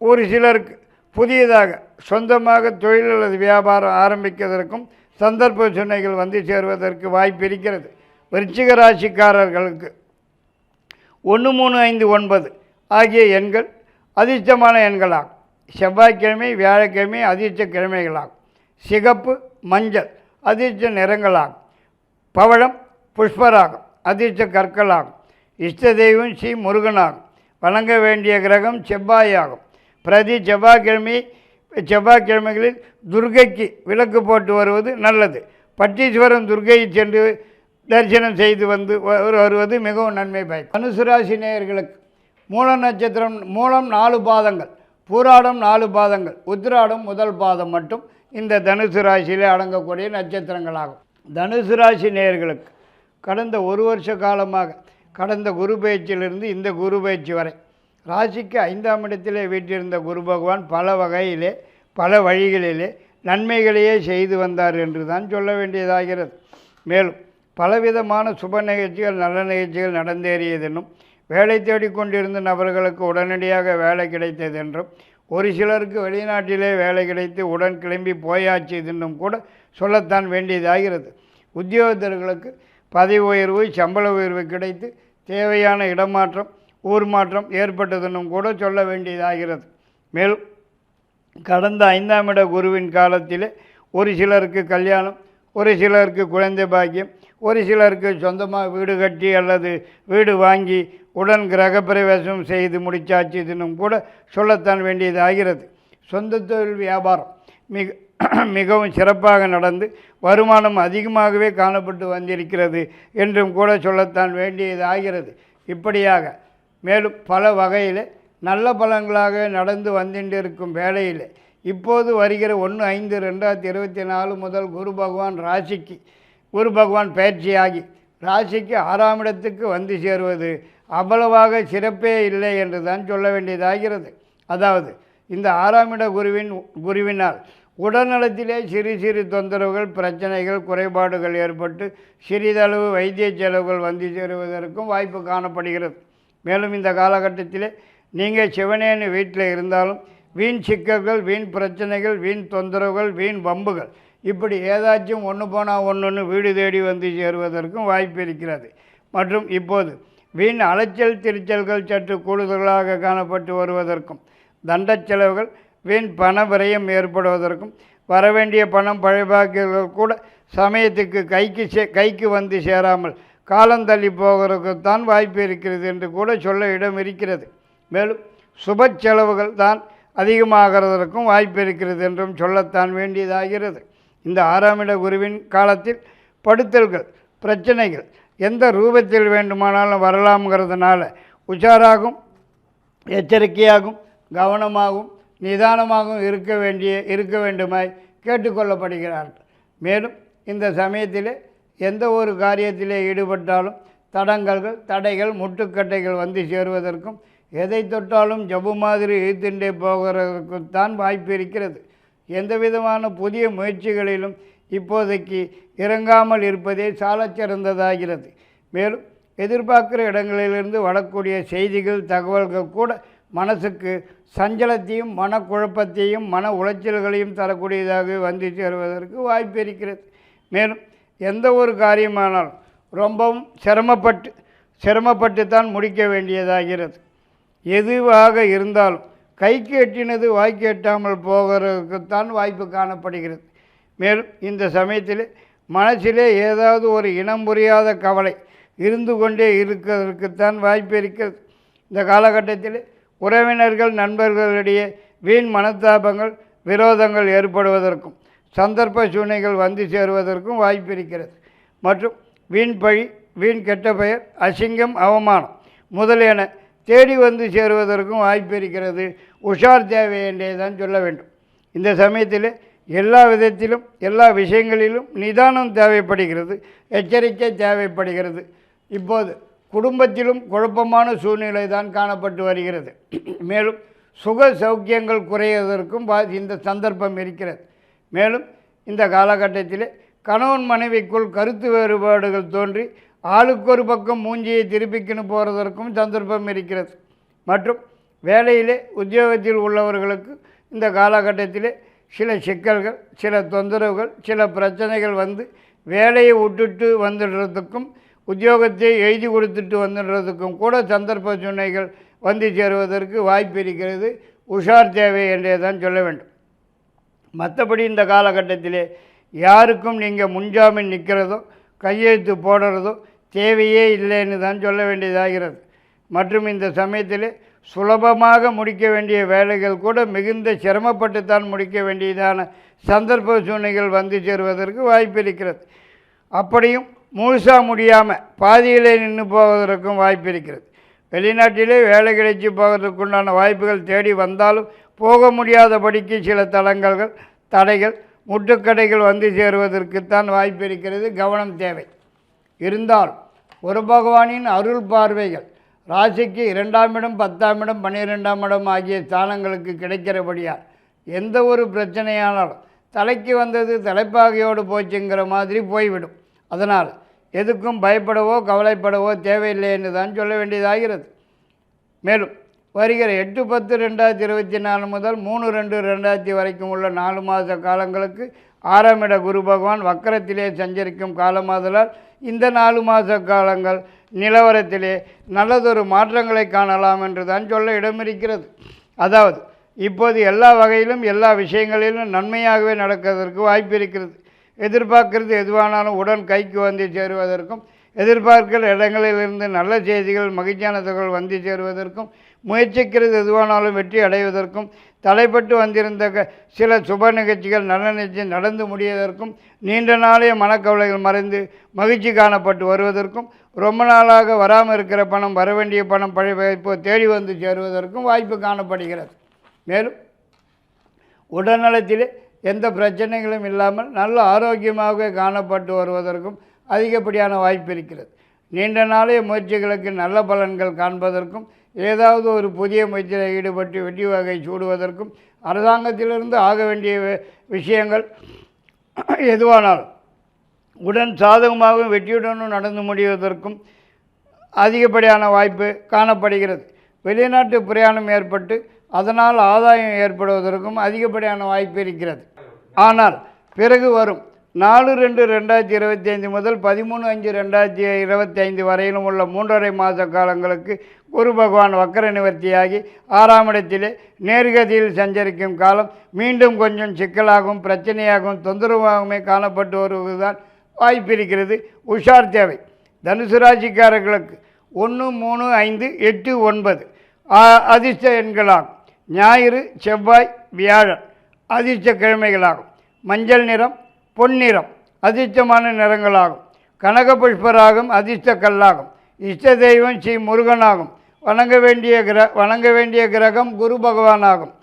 ஒரு சிலருக்கு புதியதாக சொந்தமாக தொழில் அல்லது வியாபாரம் ஆரம்பிப்பதற்கும் சந்தர்ப்ப சூழ்நிலைகள் வந்து சேருவதற்கு வாய்ப்பு இருக்கிறது. விருச்சிக ராசிக்காரர்களுக்கு 1, 3, 5, 9 ஆகிய எண்கள் அதிர்ஷ்டமான எண்களாகும். செவ்வாய்க்கிழமை, வியாழக்கிழமை அதிர்ஷ்ட கிழமைகளாகும். சிகப்பு, மஞ்சள் அதிர்ஷ்ட நிறங்களாகும். பவழம், புஷ்பராகம் அதிர்ஷ்ட கற்களாகும். இஷ்ட தெய்வம் ஸ்ரீ முருகனாகும். வணங்க வேண்டிய கிரகம் செவ்வாயாகும். பிரதி செவ்வாய்க்கிழமைகளில் துர்க்கைக்கு விளக்கு போட்டு வருவது நல்லது. பட்டீஸ்வரம் துர்க்கையை சென்று தரிசனம் செய்து வருவது மிகவும் நன்மை பயக்கும். தனுசு ராசி நேயர்களுக்கு மூல நட்சத்திரம், மூலம் 4 பாதங்கள், பூராடம் 4 பாதங்கள், உத்திராடம் முதல் பாதம் மட்டும் இந்த தனுசு ராசியிலே அடங்கக்கூடிய நட்சத்திரங்களாகும். தனுசு ராசி நேயர்களுக்கு கடந்த 1 வருஷ காலமாக கடந்த குரு பயிற்சியிலிருந்து இந்த குரு பயிற்சி வரை ராசிக்கு 5ஆம் இடத்திலே வீற்றிருந்த குரு பகவான் பல வகையிலே பல வழிகளிலே நன்மைகளையே செய்து வந்தார் என்று தான் சொல்ல வேண்டியதாகிறது. மேலும் பலவிதமான சுப நிகழ்ச்சிகள் நல்ல நிகழ்ச்சிகள் நடந்தேறியதென்றும் வேலை தேடிக்கொண்டிருந்த நபர்களுக்கு உடனடியாக வேலை கிடைத்ததென்றும் ஒரு சிலருக்கு வெளிநாட்டிலே வேலை கிடைத்து உடன் கிளம்பி போயாச்சு என்றும் கூட சொல்லத்தான் வேண்டியதாகிறது. உத்தியோகத்தர்களுக்கு பதவி உயர்வு, சம்பள உயர்வு கிடைத்து தேவையான இடமாற்றம், ஊர் மாற்றம் ஏற்பட்டதென்னும் கூட சொல்ல வேண்டியதாகிறது. மேலும் கடந்த 5ஆம் இட குருவின் காலத்திலே ஒரு சிலருக்கு கல்யாணம், ஒரு சிலருக்கு குழந்தை பாக்கியம், ஒரு சிலருக்கு சொந்தமாக வீடு கட்டி அல்லது வீடு வாங்கி உடன் கிரகப்பிரவேசம் செய்து முடிச்சாச்சு இதனும் கூட சொல்லத்தான் வேண்டியதாகிறது. சொந்த தொழில் வியாபாரம் மிகவும் சிறப்பாக நடந்து வருமானம் அதிகமாகவே காணப்பட்டு வந்திருக்கிறது என்றும் கூட சொல்லத்தான் வேண்டியதாகிறது. இப்படியாக மேலும் பல வகையில் நல்ல பலன்களாக நடந்து வந்துண்டிருக்கும் வேளையில் இப்போது வருகிற 1/5/2024 முதல் குரு பகவான் பயிற்சியாகி ராசிக்கு 6ஆம் இடத்துக்கு வந்து சேருவது அவ்வளவாக சிறப்பே இல்லை என்று தான் சொல்ல வேண்டியதாகிறது. அதாவது இந்த 6ஆம் இட குருவினால் உடல்நலத்திலே சிறு சிறு தொந்தரவுகள், பிரச்சனைகள், குறைபாடுகள் ஏற்பட்டு சிறிதளவு வைத்திய செலவுகள் வந்து சேருவதற்கும் வாய்ப்பு காணப்படுகிறது. மேலும் இந்த காலகட்டத்திலே நீங்கள் சிவனேன்னு வீட்டில் இருந்தாலும் வீண் சிக்கல்கள், வீண் பிரச்சனைகள், வீண் தொந்தரவுகள், வீண் வம்புகள் இப்படி ஏதாச்சும் ஒன்று போனால் ஒன்று வீடு தேடி வந்து சேருவதற்கும் வாய்ப்பு இருக்கிறது. மற்றும் இப்போது வீண் அலைச்சல் திருச்சல்கள் சற்று கூடுதலாக காணப்பட்டு வருவதற்கும், தண்ட செலவுகள், வீண் பண விரயம் ஏற்படுவதற்கும், வரவேண்டிய பணம் பழைபாக்கியர்கள் கூட சமயத்துக்கு கைக்கு வந்து சேராமல் காலந்தள்ளி போகிறதுக்குத்தான் வாய்ப்பு இருக்கிறது என்று கூட சொல்ல இடம் இருக்கிறது. மேலும் சுப செலவுகள் தான் அதிகமாகிறதற்கும் வாய்ப்பு இருக்கிறது என்றும் சொல்லத்தான் வேண்டியதாகிறது. இந்த 6ஆம் இட குருவின் காலத்தில் படுத்தல்கள், பிரச்சனைகள் எந்த ரூபத்தில் வேண்டுமானாலும் வரலாம்ங்கிறதுனால உஷாராகும், எச்சரிக்கையாகும், கவனமாகவும் நிதானமாகவும் இருக்க வேண்டுமாய் கேட்டுக்கொள்ளப்படுகிறார்கள். மேலும் இந்த சமயத்திலே எந்த ஒரு காரியத்திலே ஈடுபட்டாலும் தடங்கல்கள், தடைகள், முட்டுக்கட்டைகள் வந்து சேருவதற்கும் எதை தொட்டாலும் ஜபு மாதிரி இழுத்துண்டே போகிறதுக்குத்தான் வாய்ப்பு இருக்கிறது. எந்த விதமான புதிய முயற்சிகளிலும் இப்போதைக்கு இறங்காமல் இருப்பதே சாலச் சிறந்ததாகிறது. மேலும் எதிர்பார்க்கிற இடங்களிலிருந்து வரக்கூடிய செய்திகள், தகவல்கள் கூட மனசுக்கு சஞ்சலத்தையும் மனக்குழப்பத்தையும் மன உளைச்சல்களையும் தரக்கூடியதாக வந்து சேருவதற்கு வாய்ப்பு இருக்கிறது. மேலும் எந்த ஒரு காரியமானாலும் ரொம்பவும் சிரமப்பட்டு தான் முடிக்க வேண்டியதாகிறது. எதுவாக இருந்தாலும் கைக்கு எட்டினது வாய்க்கு எட்டாமல் போகிறதுக்குத்தான் வாய்ப்பு காணப்படுகிறது. மேலும் இந்த சமயத்தில் மனசிலே ஏதாவது ஒரு இனம் புரியாத கவலை இருந்து கொண்டே இருக்கிறதுக்குத்தான் வாய்ப்பு இருக்கிறது. இந்த காலகட்டத்தில் உறவினர்கள், நண்பர்களிடையே வீண் மனத்தாபங்கள், விரோதங்கள் ஏற்படுவதற்கும் சந்தர்ப்ப சூழ்நிலைகள் வந்து சேருவதற்கும் வாய்ப்பு இருக்கிறது. மற்றும் வீண் பழி, வீண் கெட்ட பெயர், அசிங்கம், அவமானம் முதலியன தேடி வந்து சேருவதற்கும் வாய்ப்பு இருக்கிறது. உஷார் தேவை என்றே தான் சொல்ல வேண்டும். இந்த சமயத்தில் எல்லா விதத்திலும் எல்லா விஷயங்களிலும் நிதானம் தேவைப்படுகிறது, எச்சரிக்கை தேவைப்படுகிறது. இப்போது குடும்பத்திலும் குழப்பமான சூழ்நிலை தான் காணப்பட்டு வருகிறது. மேலும் சுக சௌக்கியங்கள் குறைவதற்கும் இந்த சந்தர்ப்பம் இருக்கிறது. மேலும் இந்த காலகட்டத்தில் கணவன் மனைவிக்குள் கருத்து வேறுபாடுகள் தோன்றி ஆளுக்கு ஒரு பக்கம் மூஞ்சியை திருப்பிக்கின்னு போகிறதற்கும் சந்தர்ப்பம் இருக்கிறது. மற்றும் வேலையிலே உத்தியோகத்தில் உள்ளவர்களுக்கு இந்த காலகட்டத்தில் சில சிக்கல்கள், சில தொந்தரவுகள், சில பிரச்சனைகள் வந்து வேலையை விட்டுட்டு வந்துடுறதுக்கும் உத்தியோகத்தை எழுதி கொடுத்துட்டு வந்துடுறதுக்கும் கூட சந்தர்ப்ப சூழ்நிலைகள் வந்து சேருவதற்கு வாய்ப்பு இருக்கிறது. உஷார் தேவை என்றே தான் சொல்ல வேண்டும். மற்றபடி இந்த காலகட்டத்திலே யாருக்கும் நீங்கள் முன்ஜாமீன் நிற்கிறதோ கையெழுத்து போடுறதோ தேவையே இல்லைன்னு தான் சொல்ல வேண்டியதாகிறது. மற்றும் இந்த சமயத்தில் சுலபமாக முடிக்க வேண்டிய வேலைகள் கூட மிகுந்த சிரமப்பட்டு தான் முடிக்க வேண்டியதான சந்தர்ப்ப சூழ்நிலைகள் வந்து சேருவதற்கு வாய்ப்பு இருக்கிறது. அப்படியும் முழுசாக முடியாமல் பாதியிலே நின்று போவதற்கும் வாய்ப்பு இருக்கிறது. வெளிநாட்டிலே வேலை கிடைச்சி போவதற்குண்டான வாய்ப்புகள் தேடி வந்தாலும் போக முடியாதபடிக்கு சில தடைகள் முட்டுக்கடைகள் வந்து சேருவதற்குத்தான் வாய்ப்பு இருக்கிறது. கவனம் தேவை. இருந்தாலும் ஒரு பகவானின் அருள் பார்வைகள் ராசிக்கு 2ஆம் இடம், 10ஆம் இடம், 12ஆம் இடம் ஆகிய ஸ்தானங்களுக்கு கிடைக்கிறபடியால் எந்த ஒரு பிரச்சனையானாலும் தலைக்கு வந்தது தலைப்பாகையோடு போச்சுங்கிற மாதிரி போய்விடும். அதனால் எதுக்கும் பயப்படவோ கவலைப்படவோ தேவையில்லை என்று தான் சொல்ல வேண்டியதாகிறது. மேலும் வருகிற 8/10/2024 முதல் 3/2/2000 வரைக்கும் உள்ள 4 மாத காலங்களுக்கு 6ஆம் இட குரு பகவான் வக்கரத்திலே சஞ்சரிக்கும் காலமாதலால் இந்த 4 மாத காலங்கள் நிலவரத்திலே நல்லதொரு மாற்றங்களை காணலாம் என்று தான் சொல்ல இடமிருக்கிறது. அதாவது இப்போது எல்லா வகையிலும் எல்லா விஷயங்களிலும் நன்மையாகவே நடக்கிறதற்கு வாய்ப்பு இருக்கிறது. எதிர்பார்க்கிறது எதுவானாலும் உடன் கைக்கு வந்து சேருவதற்கும், எதிர்பார்க்கிற இடங்களிலிருந்து நல்ல செய்திகள் மகிழ்ச்சியான தகவல் வந்து சேருவதற்கும், முயற்சிக்கிறது எதுவானாலும் வெற்றி அடைவதற்கும், தடைப்பட்டு வந்திருந்த சில சுப நிகழ்ச்சிகள் நல்ல நிச்சயம் நடந்து முடிவதற்கும், நீண்ட நாளைய மனக்கவலைகள் மறைந்து மகிழ்ச்சி காணப்பட்டு வருவதற்கும், ரொம்ப நாளாக வராமல் இருக்கிற பணம், வரவேண்டிய பணம் இப்போ தேடி வந்து சேருவதற்கும் வாய்ப்பு காணப்படுகிறது. மேலும் உடல்நலத்திலே எந்த பிரச்சனைகளும் இல்லாமல் நல்ல ஆரோக்கியமாக காணப்பட்டு வருவதற்கும் அதிகப்படியான வாய்ப்பு இருக்கிறது. நீண்ட நாளைய முயற்சிகளுக்கு நல்ல பலன்கள் காண்பதற்கும், ஏதாவது ஒரு புதிய முயற்சியில் ஈடுபட்டு வெற்றி வகை சூடுவதற்கும், அரசாங்கத்திலிருந்து ஆக வேண்டிய விஷயங்கள் எதுவானாலும் உடன் சாதகமாகவும் வெற்றியுடனும் நடந்து முடிவதற்கும் அதிகப்படியான வாய்ப்பு காணப்படுகிறது. வெளிநாட்டு பிரயாணம் ஏற்பட்டு அதனால் ஆதாயம் ஏற்படுவதற்கும் அதிகப்படியான வாய்ப்பு இருக்கிறது. ஆனால் பிறகு வரும் 4/2/2025 முதல் 13/5/2025 வரையிலும் உள்ள 3.5 மாத காலங்களுக்கு குரு பகவான் வக்கர நிவர்த்தியாகி 6ஆம் இடத்திலே நேர்கதியில் சஞ்சரிக்கும் காலம் மீண்டும் கொஞ்சம் சிக்கலாகவும் பிரச்சனையாகவும் தொந்தரவாகவுமே காணப்பட்டு வருவதுதான் வாய்ப்பு இருக்கிறது. உஷார் தேவை. தனுசு ராசிக்காரர்களுக்கு 1, 3, 5, 8, 9 அதிர்ஷ்ட எண்களாகும். ஞாயிறு, செவ்வாய், வியாழன் அதிர்ஷ்ட கிழமைகளாகும். மஞ்சள் நிறம், பொன்னிறம் அதிர்ஷ்டமான நிறங்களாகும். கனக புஷ்பராகும் அதிர்ஷ்ட கல்லாகும். இஷ்ட தெய்வம் ஸ்ரீ முருகனாகும். வணங்க வேண்டிய கிரகம் குரு பகவானாகும்.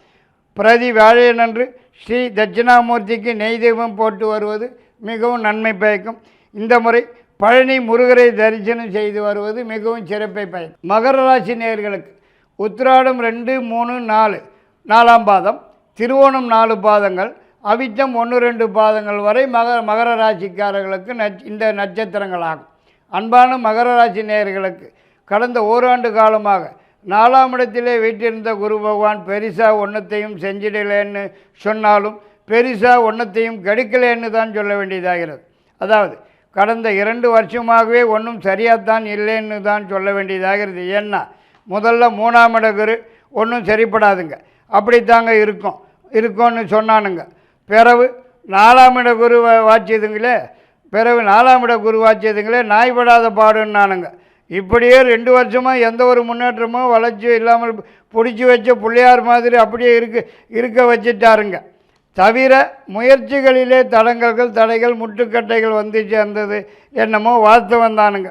பிரதி வியாழனன்று ஸ்ரீ தட்சிணாமூர்த்திக்கு நெய் தெய்வம் போட்டு வருவது மிகவும் நன்மை பயக்கும். இந்த முறை பழனி முருகரை தரிசனம் செய்து வருவது மிகவும் சிறப்பை பயக்கும். மகர ராசி நேயர்களுக்கு உத்திராடம் 2, 3, 4 4ஆம் பாதம், திருவோணம் 4 பாதங்கள், அவிட்டம் 1, 2 பாதங்கள் வரை மகர ராசிக்காரர்களுக்கு இந்த நட்சத்திரங்களாகும். அன்பான மகர ராசி நேயர்களுக்கு கடந்த ஓராண்டு காலமாக 4ஆம் இடத்திலே வீட்டிருந்த குரு பகவான் பெரிசா ஒன்றத்தையும் செஞ்சிடலேன்னு சொன்னாலும் பெரிசா ஒன்றத்தையும் கெடுக்கலேன்னு தான் சொல்ல வேண்டியதாகிறது. அதாவது கடந்த 2 வருஷமாகவே ஒன்றும் சரியாகத்தான் இல்லைன்னு தான் சொல்ல வேண்டியதாகிறது. ஏன்னா முதல்ல 3ஆம் இட குரு ஒன்றும் சரிப்படாதுங்க, அப்படித்தாங்க இருக்கும்னு சொன்னானுங்க. பிறகு 4ஆம் இட குரு வாச்சியதுங்களே நாய்படாத பாடுன்னானுங்க. இப்படியே 2 வருஷமாக எந்த ஒரு முன்னேற்றமோ வளர்ச்சியோ இல்லாமல் பிடிச்சி வச்ச பிள்ளையார் மாதிரி அப்படியே இருக்க வச்சுட்டாருங்க. தவிர முயற்சிகளிலே தடைகள் முட்டுக்கட்டைகள் வந்து சேர்ந்தது என்னமோ வாஸ்தவம் தானுங்க.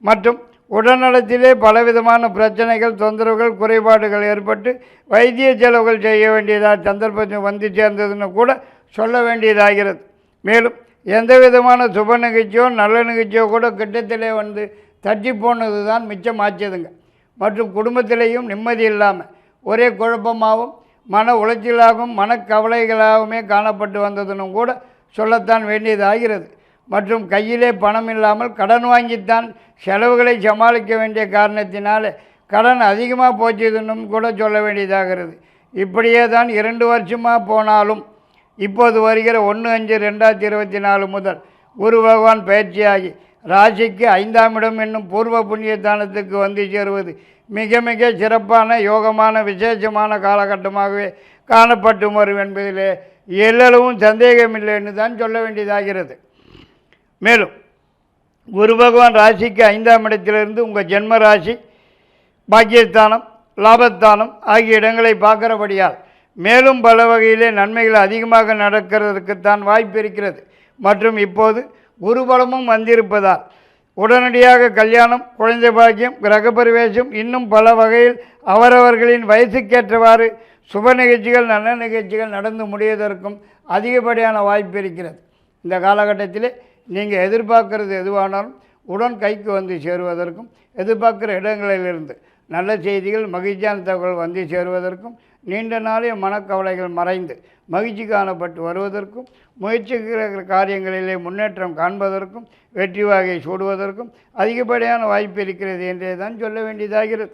மற்றும் உடல்நலத்திலே பலவிதமான பிரச்சனைகள், தொந்தரவுகள், குறைபாடுகள் ஏற்பட்டு வைத்திய செலவுகள் செய்ய வேண்டியதாக சந்தர்ப்பம் வந்து சேர்ந்ததுன்னு கூட சொல்ல வேண்டியதாகிறது. மேலும் எந்த விதமான சுப நிகழ்ச்சியோ நல்ல நிகழ்ச்சியோ கூட கிட்டத்திலே வந்து தட்டி போனது தான் மிச்சமாச்சதுங்க. மற்றும் குடும்பத்திலேயும் நிம்மதி இல்லாமல் ஒரே குழப்பமாகவும் மன உளைச்சலாகவும் மனக்கவலைகளாகவுமே காணப்பட்டு வந்ததுன்னு கூட சொல்லத்தான் வேண்டியதாகிறது. மற்றும் கையிலே பணம் இல்லாமல் கடன் வாங்கித்தான் செலவுகளை சமாளிக்க வேண்டிய காரணத்தினால கடன் அதிகமாக போச்சுதுன்னும் கூட சொல்ல வேண்டியதாகிறது. இப்படியே தான் 2 வருஷமாக போனாலும் இப்போது வருகிற 1/5/2024 முதல் குரு பகவான் பயிற்சியாகி ராசிக்கு 5ஆம் இடம் என்னும் பூர்வ புண்ணியஸ்தானத்துக்கு வந்து சேருவது மிக மிக சிறப்பான யோகமான விசேஷமான காலகட்டமாகவே காணப்பட்டு வரும் என்பதிலே எல்லளவும் சந்தேகமில்லைன்னு தான் சொல்ல வேண்டியதாகிறது. மேலும் குரு பகவான் ராசிக்கு 5ஆம் இடத்திலிருந்து உங்கள் ஜென்ம ராசி, பாக்கியஸ்தானம், லாபஸ்தானம் ஆகிய இடங்களை பார்க்கிறபடியால் மேலும் பல வகையிலே நன்மைகள் அதிகமாக நடக்கிறதுக்குத்தான் வாய்ப்பு இருக்கிறது. மற்றும் இப்போது குருபலமும் வந்திருப்பதால் உடனடியாக கல்யாணம், குழந்தை பாக்கியம், கிரகப்பிரவேசம் இன்னும் பல வகையில் அவரவர்களின் வயசுக்கேற்றவாறு சுப நிகழ்ச்சிகள், நல்ல நிகழ்ச்சிகள் நடந்து முடிவதற்கும் அதிகப்படியான வாய்ப்பு இருக்கிறது. இந்த காலகட்டத்திலே நீங்கள் எதிர்பார்க்கறது எதுவானாலும் உடன் கைக்கு வந்து சேருவதற்கும், எதிர்பார்க்குற இடங்களிலிருந்து நல்ல செய்திகள், மகிழ்ச்சியான தகவல் வந்து சேருவதற்கும், நீண்ட நாளைய மனக்கவலைகள் மறைந்து மகிழ்ச்சி காணப்பட்டு வருவதற்கும், முயற்சிக்கிற காரியங்களிலே முன்னேற்றம் காண்பதற்கும், வெற்றி வாகை சூடுவதற்கும் அதிகப்படியான வாய்ப்பு இருக்கிறது என்றே தான் சொல்ல வேண்டியதாகிறது.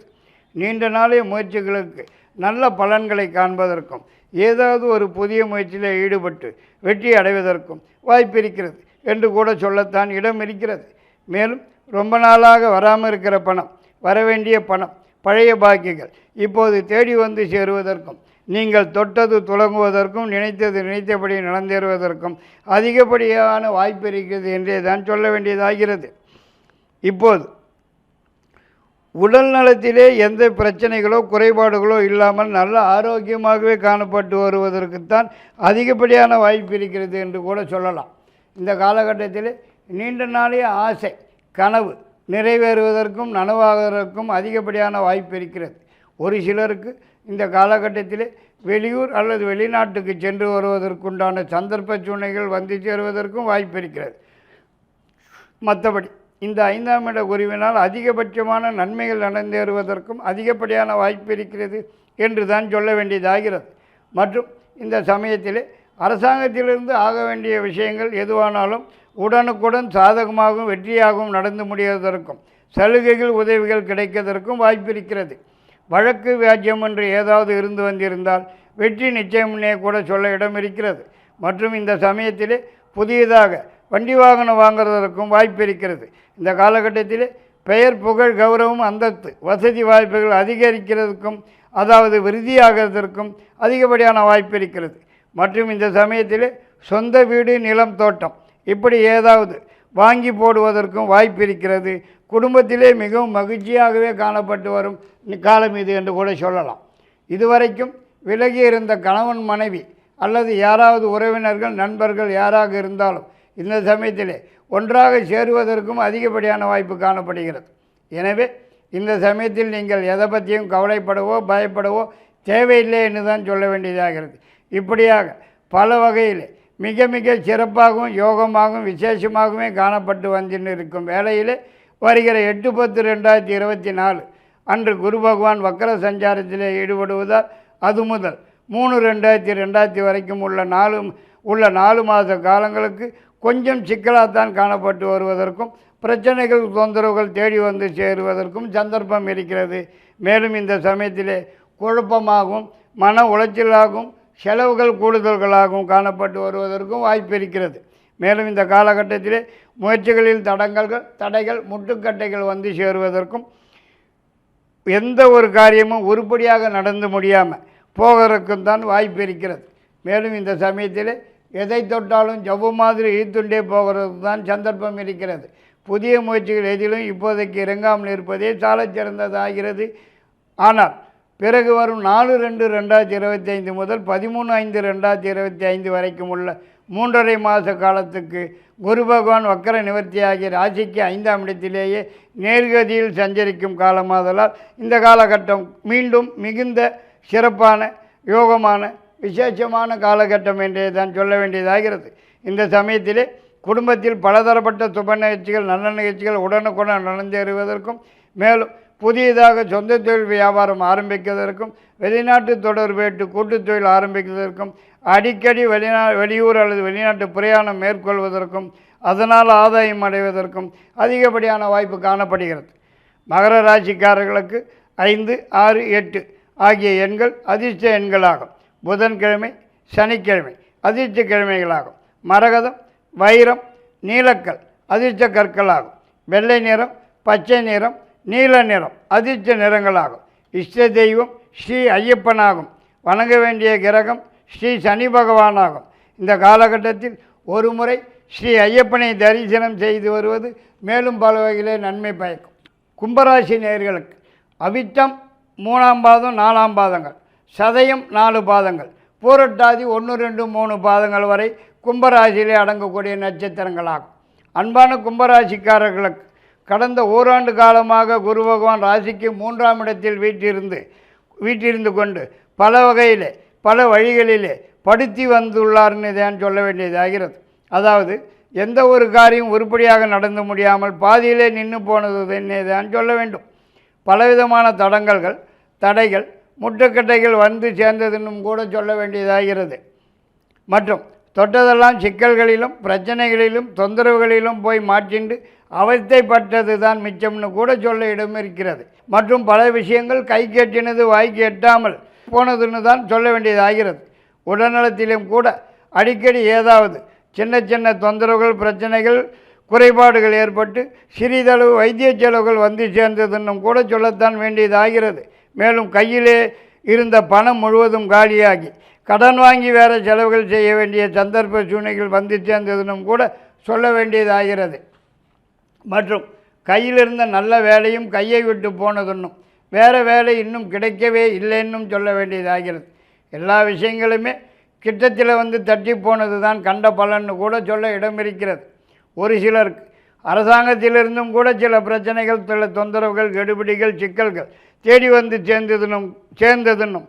நீண்ட நாளைய முயற்சிகளுக்கு நல்ல பலன்களை காண்பதற்கும், ஏதாவது ஒரு புதிய முயற்சியில் ஈடுபட்டு வெற்றி அடைவதற்கும் வாய்ப்பு இருக்கிறது என்று கூட சொல்லத்தான் இடம் இருக்கிறது. மேலும் ரொம்ப நாளாக வராமல் இருக்கிற பணம், வரவேண்டிய பணம், பழைய பாக்கிகள் இப்போது தேடி வந்து சேருவதற்கும், நீங்கள் தொட்டது துலங்குவதற்கும், நினைத்தது நினைத்தபடி நடந்தேறுவதற்கும் அதிகப்படியான வாய்ப்பு இருக்கிறது என்றே தான் சொல்ல வேண்டியதாகிறது. இப்போது உடல் நலத்திலே எந்த பிரச்சனைகளோ குறைபாடுகளோ இல்லாமல் நல்ல ஆரோக்கியமாகவே காணப்பட்டு வருவதற்குத்தான் அதிகப்படியான வாய்ப்பு இருக்கிறது என்று கூட சொல்லலாம். இந்த காலகட்டத்தில் நீண்ட நாளைய ஆசை, கனவு நிறைவேறுவதற்கும் நனவாகுவதற்கும் அதிகப்படியான வாய்ப்பு இருக்கிறது. ஒரு சிலருக்கு இந்த காலகட்டத்தில் வெளியூர் அல்லது வெளிநாட்டுக்கு சென்று வருவதற்குண்டான சந்தர்ப்ப சூழ்நிலைகள் வந்து சேருவதற்கும் வாய்ப்பு இருக்கிறது. மற்றபடி இந்த 5ஆம் இட குருவினால் அதிகபட்சமான நன்மைகள் நடந்தேறுவதற்கும் அதிகப்படியான வாய்ப்பு இருக்கிறது என்று தான் சொல்ல வேண்டியதாகிறது. மற்றும் இந்த சமயத்தில் அரசாங்கத்திலிருந்து ஆக வேண்டிய விஷயங்கள் எதுவானாலும் உடனுக்குடன் சாதகமாகவும் வெற்றியாகவும் நடந்து முடிவதற்கும், சலுகைகள் உதவிகள் கிடைப்பதற்கும் வாய்ப்பு இருக்கிறது. வழக்கு வியாஜ்யம் என்று ஏதாவது இருந்து வந்திருந்தால் வெற்றி நிச்சயம்னே கூட சொல்ல இடம் இருக்கிறது. மற்றும் இந்த சமயத்திலே புதியதாக வண்டி வாகனம் வாங்குவதற்கும் வாய்ப்பு இருக்கிறது. இந்த காலகட்டத்தில் பெயர், புகழ், கௌரவம், அந்தஸ்து, வசதி வாய்ப்புகள் அதிகரிக்கிறதுக்கும், அதாவது விருதியாகிறதற்கும் அதிகப்படியான வாய்ப்பு இருக்கிறது. மற்றும் இந்த சமயத்தில் சொந்த வீடு, நிலம், தோட்டம் இப்படி ஏதாவது வாங்கி போடுவதற்கும் வாய்ப்பு இருக்கிறது. குடும்பத்திலே மிகவும் மகிழ்ச்சியாகவே காணப்பட்டு வரும் காலம் இது என்று கூட சொல்லலாம். இதுவரைக்கும் விலகி இருந்த கணவன் மனைவி அல்லது யாராவது உறவினர்கள், நண்பர்கள் யாராக இருந்தாலும் இந்த சமயத்திலே ஒன்றாக சேருவதற்கும் அதிகப்படியான வாய்ப்பு காணப்படுகிறது. எனவே இந்த சமயத்தில் நீங்கள் எதை பற்றியும் கவலைப்படவோ பயப்படவோ தேவையில்லை என்று தான் சொல்ல வேண்டியதாகிறது. இப்படியாக பல வகையில் மிக மிக சிறப்பாகவும் யோகமாகவும் விசேஷமாகவுமே காணப்பட்டு வந்துன்னு இருக்கும் வேளையில் வருகிற 8/10/2024 அன்று குரு பகவான் வக்கர சஞ்சாரத்திலே ஈடுபடுவதால் அது முதல் 3/2/2022 வரைக்கும் உள்ள 4 மாத காலங்களுக்கு கொஞ்சம் சிக்கலாகத்தான் காணப்பட்டு வருவதற்கும், பிரச்சனைகள், தொந்தரவுகள் தேடி வந்து சேருவதற்கும் சந்தர்ப்பம் இருக்கிறது. மேலும் இந்த சமயத்திலே குழப்பமாகவும் மன உளைச்சலாகவும் செலவுகள் கூடுதல்களாகவும் காணப்பட்டு வருவதற்கும் வாய்ப்பு இருக்கிறது. மேலும் இந்த காலகட்டத்திலே முயற்சிகளில் தடைகள், முட்டுக்கட்டைகள் வந்து சேருவதற்கும், எந்த ஒரு காரியமும் உருப்படியாக நடந்து முடியாமல் போவதற்கும் தான் வாய்ப்பு இருக்கிறது. மேலும் இந்த சமயத்தில் எதை தொட்டாலும் ஜவ்வு மாதிரி ஈத்துண்டே போகிறது தான் சந்தர்ப்பம் இருக்கிறது. புதிய முயற்சிகள் எதிலும் இப்போதைக்கு இறங்காமல் இருப்பதே சாலச் சிறந்ததாகிறது. ஆனால் பிறகு வரும் 4/2/2025 முதல் 13/5/2025 வரைக்கும் உள்ள 3.5 மாத காலத்துக்கு குரு பகவான் வக்கர நிவர்த்தியாகிய ராசிக்கு 5ஆம் இடத்திலேயே நேர்கதியில் சஞ்சரிக்கும் காலமாதலால் இந்த காலகட்டம் மீண்டும் மிகுந்த சிறப்பான யோகமான விசேஷமான காலகட்டம் என்றே தான் சொல்ல வேண்டியதாகிறது. இந்த சமயத்திலே குடும்பத்தில் பலதரப்பட்ட சுப நிகழ்ச்சிகள், நல்ல நிகழ்ச்சிகள் உடனுக்குடன் நடந்தேறுவதற்கும், மேலும் புதியதாக சொந்த தொழில் வியாபாரம் ஆரம்பிப்பதற்கும் வெளிநாட்டு தொடர்பேட்டு கூட்டுத் தொழில் ஆரம்பிப்பதற்கும் அடிக்கடி வெளியூர் அல்லது வெளிநாட்டு பிரயாணம் மேற்கொள்வதற்கும் அதனால் ஆதாயம் அடைவதற்கும் அதிகப்படியான வாய்ப்பு காணப்படுகிறது. மகர ராசிக்காரர்களுக்கு 5, 6, 8 ஆகிய எண்கள் அதிர்ஷ்ட எண்களாகும். புதன்கிழமை, சனிக்கிழமை அதிர்ஷ்ட கிழமைகளாகும். மரகதம், வைரம், நீலக்கல் அதிர்ஷ்ட கற்களாகும். வெள்ளை நிறம், பச்சை நிறம், நீல நிறம் அதிர்ஷ்ட நிறங்களாகும். இஷ்ட தெய்வம் ஸ்ரீ ஐயப்பனாகும். வணங்க வேண்டிய கிரகம் ஸ்ரீ சனி பகவானாகும். இந்த காலகட்டத்தில் ஒரு முறை ஸ்ரீ ஐயப்பனை தரிசனம் செய்து வருவது மேலும் பல வகையிலே நன்மை பயக்கும். கும்பராசி நேயர்களுக்கு அவிட்டம் 3ஆம் பாதம் 4ஆம் பாதங்கள், சதயம் 4 பாதங்கள், பூரட்டாதி 1, 2, 3 பாதங்கள் வரை கும்பராசியிலே அடங்கக்கூடிய நட்சத்திரங்களாகும். அன்பான கும்பராசிக்காரர்களுக்கு கடந்த ஓராண்டு காலமாக குரு பகவான் ராசிக்கு 3ஆம் இடத்தில் வீட்டிருந்து கொண்டு பல வகையிலே பல வழிகளிலே படுத்தி வந்துள்ளார்னு தான் சொல்ல வேண்டியதாகிறது. அதாவது எந்த ஒரு காரியம் உருப்படியாக நடந்து முடியாமல் பாதியிலே நின்று போனது தான் சொல்ல வேண்டும். பலவிதமான தடைகள் முட்டுக்கட்டைகள் வந்து சேர்ந்ததுன்னும் கூட சொல்ல வேண்டியதாகிறது. மற்றும் தொட்டதெல்லாம் சிக்கல்களிலும் பிரச்சனைகளிலும் தொந்தரவுகளிலும் போய் மாற்றிண்டு அவஸ்தைப்பட்டது தான் மிச்சம்னு கூட சொல்ல இடம் இருக்கிறது. மற்றும் பல விஷயங்கள் கை கெட்டினது வாய்க்கு எட்டாமல் போனதுன்னு தான் சொல்ல வேண்டியதாகிறது. உடல்நலத்திலும் கூட அடிக்கடி ஏதாவது சின்ன தொந்தரவுகள் பிரச்சனைகள் குறைபாடுகள் ஏற்பட்டு சிறிதளவு வைத்திய செலவுகள் வந்து சேர்ந்ததுன்னும் கூட சொல்லத்தான் வேண்டியதாகிறது. மேலும் கையிலே இருந்த பணம் முழுவதும் காலியாகி கடன் வாங்கி வேறு செலவுகள் செய்ய வேண்டிய சந்தர்ப்ப சூழ்நிலைகள் வந்து சேர்ந்ததுன்னும் கூட சொல்ல வேண்டியதாகிறது. மற்றும் கையில் இருந்த நல்ல வேலையும் கையை விட்டு போனதுன்னும் வேறு வேலை இன்னும் கிடைக்கவே இல்லைன்னும் சொல்ல வேண்டியதாகிறது. எல்லா விஷயங்களுமே கிட்டத்தில் வந்து தட்டி போனது தான் கண்ட பலன்னு கூட சொல்ல இடம் இருக்கிறது. ஒரு சிலருக்கு அரசாங்கத்திலிருந்தும் கூட சில பிரச்சனைகள், சில தொந்தரவுகள், கெடுபிடிகள், சிக்கல்கள் தேடி வந்து சேர்ந்ததுன்னும்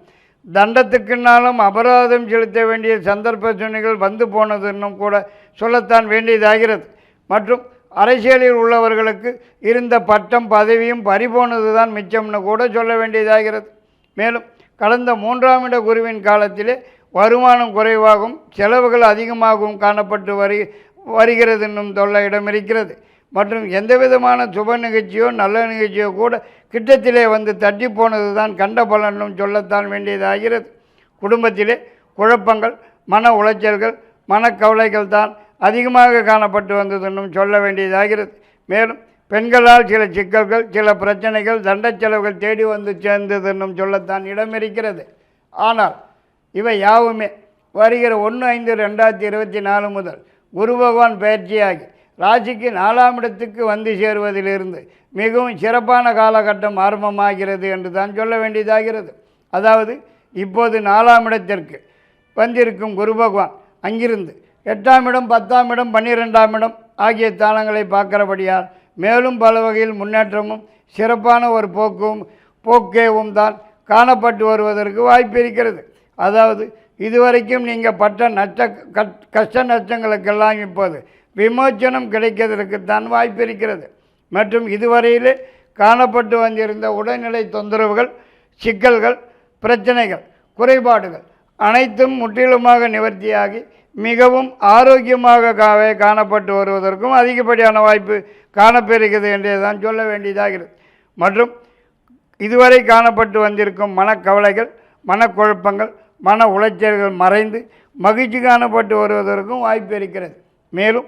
தண்டத்துக்குன்னாலும் அபராதம் செலுத்த வேண்டிய சந்தர்ப்ப சூழ்நிலைகள் வந்து போனதுன்னும் கூட சொல்லத்தான் வேண்டியதாகிறது. மற்றும் அரசியலில் உள்ளவர்களுக்கு இருந்த பட்டம் பதவியும் பறிபோனது தான் மிச்சம்னு கூட சொல்ல வேண்டியதாகிறது. மேலும் கடந்த 3ஆம் இட குருவின் காலத்திலே வருமானம் குறைவாகவும் செலவுகள் அதிகமாகவும் காணப்பட்டு வருகிறது என்னும் சொல்ல இடம் இருக்கிறது. மற்றும் எந்த விதமான சுப நிகழ்ச்சியோ நல்ல நிகழ்ச்சியோ கூட கிட்டத்திலே வந்து தட்டி போனது தான் கண்ட பலனும் சொல்லத்தான் வேண்டியதாகிறது. குடும்பத்திலே குழப்பங்கள், மன உளைச்சல்கள், மனக்கவலைகள் தான் அதிகமாக காணப்பட்டு வந்ததுன்னும் சொல்ல வேண்டியதாகிறது. மேலும் பெண்களால் சில சிக்கல்கள், சில பிரச்சனைகள், தண்ட செலவுகள் தேடி வந்து சேர்ந்ததுன்னும் சொல்லத்தான் இடம் இருக்கிறது. ஆனால் இவை யாவுமே வருகிற 1/5/2024 முதல் குரு பகவான் பயிற்சியாகி ராசிக்கு 4ஆம் இடத்துக்கு வந்து சேருவதிலிருந்து மிகவும் சிறப்பான காலகட்டம் ஆரம்பமாகிறது என்று தான் சொல்ல வேண்டியதாகிறது. அதாவது இப்போது 4ஆம் இடத்திற்கு வந்திருக்கும் குரு பகவான் அங்கிருந்து 8ஆம் இடம், 10ஆம் இடம், 12ஆம் இடம் ஆகிய ஸ்தானங்களை பார்க்கிறபடியால் மேலும் பல வகையில் முன்னேற்றமும் சிறப்பான ஒரு போக்கேவும் தான் காணப்பட்டு வருவதற்கு வாய்ப்பு இருக்கிறது. அதாவது இதுவரைக்கும் நீங்கள் பட்ட கஷ்ட நஷ்டங்களுக்கெல்லாம் இப்போது விமோச்சனம் கிடைக்கிறதுக்குத்தான் வாய்ப்பு இருக்கிறது. மற்றும் இதுவரையிலே காணப்பட்டு வந்திருந்த உடல்நிலை தொந்தரவுகள், சிக்கல்கள், பிரச்சனைகள், குறைபாடுகள் அனைத்தும் முற்றிலுமாக நிவர்த்தியாகி மிகவும் ஆரோக்கியமாக காணப்பட்டு வருவதற்கும் அதிகப்படியான வாய்ப்பு காணப்பெறுகிறது என்றே தான் சொல்ல வேண்டியதாகிறது. மற்றும் இதுவரை காணப்பட்டு வந்திருக்கும் மனக்கவலைகள், மனக்குழப்பங்கள், மன உளைச்சல்கள் மறைந்து மகிழ்ச்சி காணப்பட்டு வருவதற்கும் வாய்ப்பு இருக்கிறது. மேலும்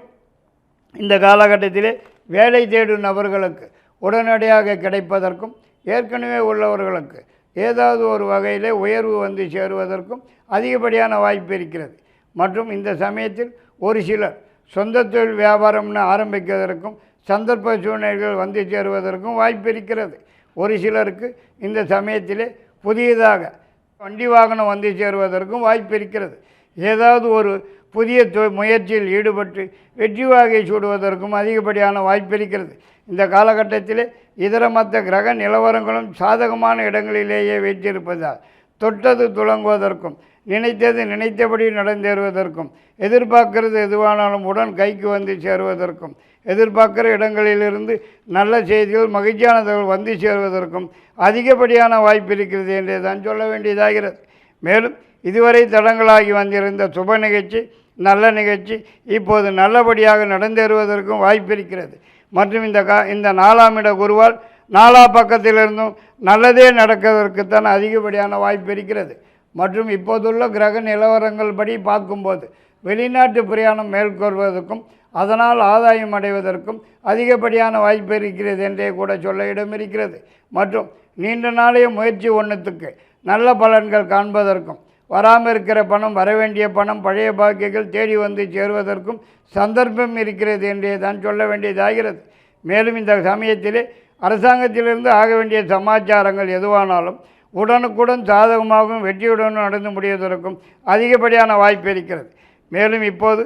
இந்த காலகட்டத்திலே வேலை தேடும் நபர்களுக்கு உடனடியாக கிடைப்பதற்கும் ஏற்கனவே உள்ளவர்களுக்கு ஏதாவது ஒரு வகையிலே உயர்வு வந்து சேருவதற்கும் அதிகப்படியான வாய்ப்பு இருக்கிறது. மற்றும் இந்த சமயத்தில் ஒரு சிலர் சொந்த தொழில் வியாபாரம்னு ஆரம்பிப்பதற்கும் சந்தர்ப்ப சூழ்நிலைகள் வந்து சேருவதற்கும் வாய்ப்பு இருக்கிறது. ஒரு சிலருக்கு இந்த சமயத்திலே புதியதாக வண்டி வாகனம் வந்து சேருவதற்கும் வாய்ப்பு இருக்கிறது. ஏதாவது ஒரு புதிய முயற்சியில் ஈடுபட்டு வெற்றி வாகை சூடுவதற்கும் அதிகப்படியான வாய்ப்பு இருக்கிறது. இந்த காலகட்டத்திலே இதர மற்ற கிரக நிலவரங்களும் சாதகமான இடங்களிலேயே வைத்திருப்பதால் தொட்டது துளங்குவதற்கும் நினைத்தது நினைத்தபடி நடந்தேறுவதற்கும் எதிர்பார்க்கிறது எதுவானாலும் உடன் கைக்கு வந்து சேருவதற்கும் எதிர்பார்க்கிற இடங்களிலிருந்து நல்ல செய்திகள் மகிழ்ச்சியான தகவல் வந்து சேருவதற்கும் அதிகப்படியான வாய்ப்பு இருக்கிறது என்றே தான் சொல்ல வேண்டியதாகிறது. மேலும் இதுவரை தடங்களாகி வந்திருந்த சுப நிகழ்ச்சி நல்ல நிகழ்ச்சி இப்போது நல்லபடியாக நடந்தேறுவதற்கும் வாய்ப்பு இருக்கிறது. மற்றும் இந்த 4ஆம் இட குருவால் 4 பக்கத்திலிருந்தும் நல்லதே நடக்கிறதற்குத்தான் அதிகப்படியான வாய்ப்பு இருக்கிறது. மற்றும் இப்போதுள்ள கிரக நிலவரங்கள் படி பார்க்கும்போது வெளிநாட்டு பிரயாணம் மேற்கொள்வதற்கும் அதனால் ஆதாயம் அடைவதற்கும் அதிகப்படியான வாய்ப்பு இருக்கிறது என்றே கூட சொல்ல இடம் இருக்கிறது. மற்றும் நீண்ட நாளைய முயற்சி ஒன்றுத்துக்கு நல்ல பலன்கள் காண்பதற்கும் வராமல் இருக்கிற பணம் வரவேண்டிய பணம் பழைய பாக்கியங்கள் தேடி வந்து சேருவதற்கும் சந்தர்ப்பம் இருக்கிறது என்றே தான் சொல்ல வேண்டியதாகிறது. மேலும் இந்த சமயத்திலே அரசாங்கத்திலிருந்து ஆக வேண்டிய சமாச்சாரங்கள் எதுவானாலும் உடனுக்குடன் சாதகமாகவும் வெற்றியுடனும் நடந்து முடிவதற்கும் அதிகப்படியான வாய்ப்பு இருக்கிறது. மேலும் இப்போது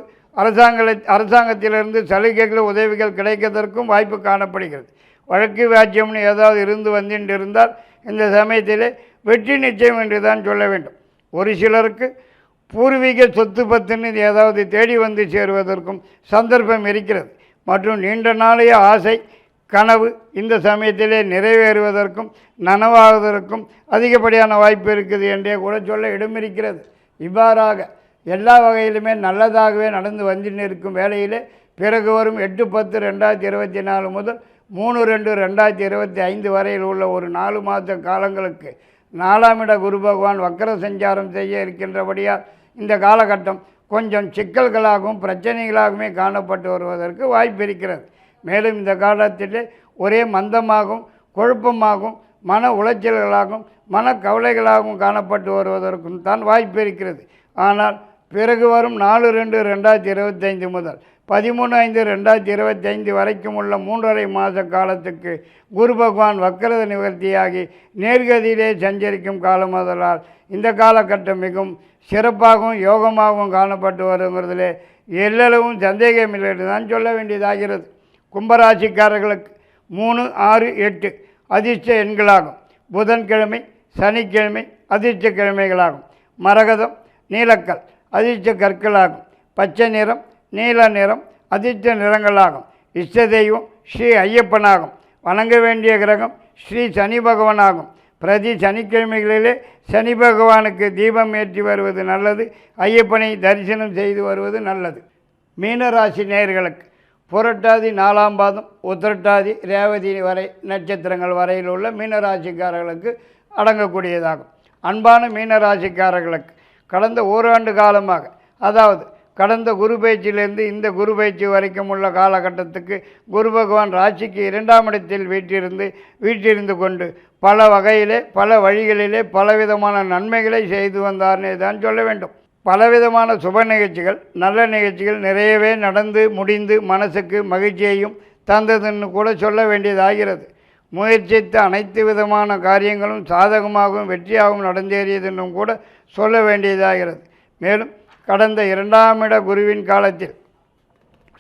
அரசாங்கத்திலிருந்து சலுகைகள் உதவிகள் கிடைக்கிறதற்கும் வாய்ப்பு காணப்படுகிறது. வழக்கு வாக்கியம்னு ஏதாவது இருந்து வந்துட்டிருந்தால் இந்த சமயத்திலே வெற்றி நிச்சயம் என்று தான் சொல்ல வேண்டும். ஒரு சிலருக்கு பூர்வீக சொத்து பத்துன்னு ஏதாவது தேடி வந்து சேருவதற்கும் சந்தர்ப்பம் இருக்கிறது. மற்றும் நீண்ட நாளைய ஆசை கனவு இந்த சமயத்திலே நிறைவேறுவதற்கும் நனவாகுவதற்கும் அதிகப்படியான வாய்ப்பு இருக்குது என்றே கூட சொல்ல இடமிருக்கிறது. இவ்வாறாக எல்லா வகையிலுமே நல்லதாகவே நடந்து வந்து இருக்கும் வேளையிலே பிறகு வரும் 8/10/2024 முதல் 3/2/2025 வரையில் உள்ள ஒரு 4 மாத காலங்களுக்கு 4ஆம் இட குரு பகவான் வக்கர சஞ்சாரம் செய்ய இருக்கின்றபடியால் இந்த காலகட்டம் கொஞ்சம் சிக்கல்களாகவும் பிரச்சனைகளாகவுமே காணப்பட்டு வருவதற்கு வாய்ப்பு இருக்கிறது. மேலும் இந்த காலத்திலே ஒரே மந்தமாகவும் குழப்பமாகவும் மன உளைச்சல்களாகவும் மன கவலைகளாகவும் காணப்பட்டு வருவதற்கும் தான் வாய்ப்பு இருக்கிறது. ஆனால் பிறகு வரும் 4/2/2025 முதல் 13/5/2025 வரைக்கும் உள்ள 3.5 மாத காலத்துக்கு குரு பகவான் வக்கரத நிவர்த்தியாகி நேர்கதியிலே சஞ்சரிக்கும் காலமாதலால் இந்த காலகட்டம் மிகவும் சிறப்பாகவும் யோகமாகவும் காணப்பட்டு வருங்கிறதுலே எல்லளவும் சந்தேகமில்லை தான் சொல்ல வேண்டியதாகிறது. கும்பராசிக்காரர்களுக்கு 3, 6, 8 அதிர்ஷ்ட எண்களாகும். புதன்கிழமை சனிக்கிழமை அதிர்ஷ்ட கிழமைகளாகும். மரகதம் நீலக்கல் அதிர்ஷ்ட கற்களாகும். பச்சை நிறம் நீல நிறம் அதிர்ஷ்ட நிறங்களாகும். இஷ்ட தெய்வம் ஸ்ரீ ஐயப்பனாகும். வணங்க வேண்டிய கிரகம் ஸ்ரீ சனி பகவானாகும். பிரதி சனிக்கிழமைகளிலே சனி பகவானுக்கு தீபம் ஏற்றி வருவது நல்லது. ஐயப்பனை தரிசனம் செய்து வருவது நல்லது. மீனராசி நேயர்களுக்கு புரட்டாதி 4ஆம் பாதம் உத்திரட்டாதி ரேவதி வரை நட்சத்திரங்கள் வரையில் உள்ள மீனராசிக்காரர்களுக்கு அடங்கக்கூடியதாகும். அன்பான மீனராசிக்காரர்களுக்கு கடந்த ஓராண்டு காலமாக, அதாவது கடந்த குரு பயிற்சியிலிருந்து இந்த குரு பயிற்சி வரைக்கும் உள்ள காலகட்டத்துக்கு குரு பகவான் ராசிக்கு 2ஆம் இடத்தில் வீட்டிருந்து கொண்டு பல வகையிலே பல வழிகளிலே பலவிதமான நன்மைகளை செய்து வந்தார்னே தான் சொல்ல வேண்டும். பலவிதமான சுப நிகழ்ச்சிகள் நல்ல நிகழ்ச்சிகள் நிறையவே நடந்து முடிந்து மனசுக்கு மகிழ்ச்சியையும் தந்ததுன்னு கூட சொல்ல வேண்டியதாகிறது. முயற்சித்த அனைத்து விதமான காரியங்களும் சாதகமாகவும் வெற்றியாகவும் நடந்தேறியதுன்னும் கூட சொல்ல வேண்டியதாகிறது. மேலும் கடந்த 2ஆம் இட குருவின் காலத்தில்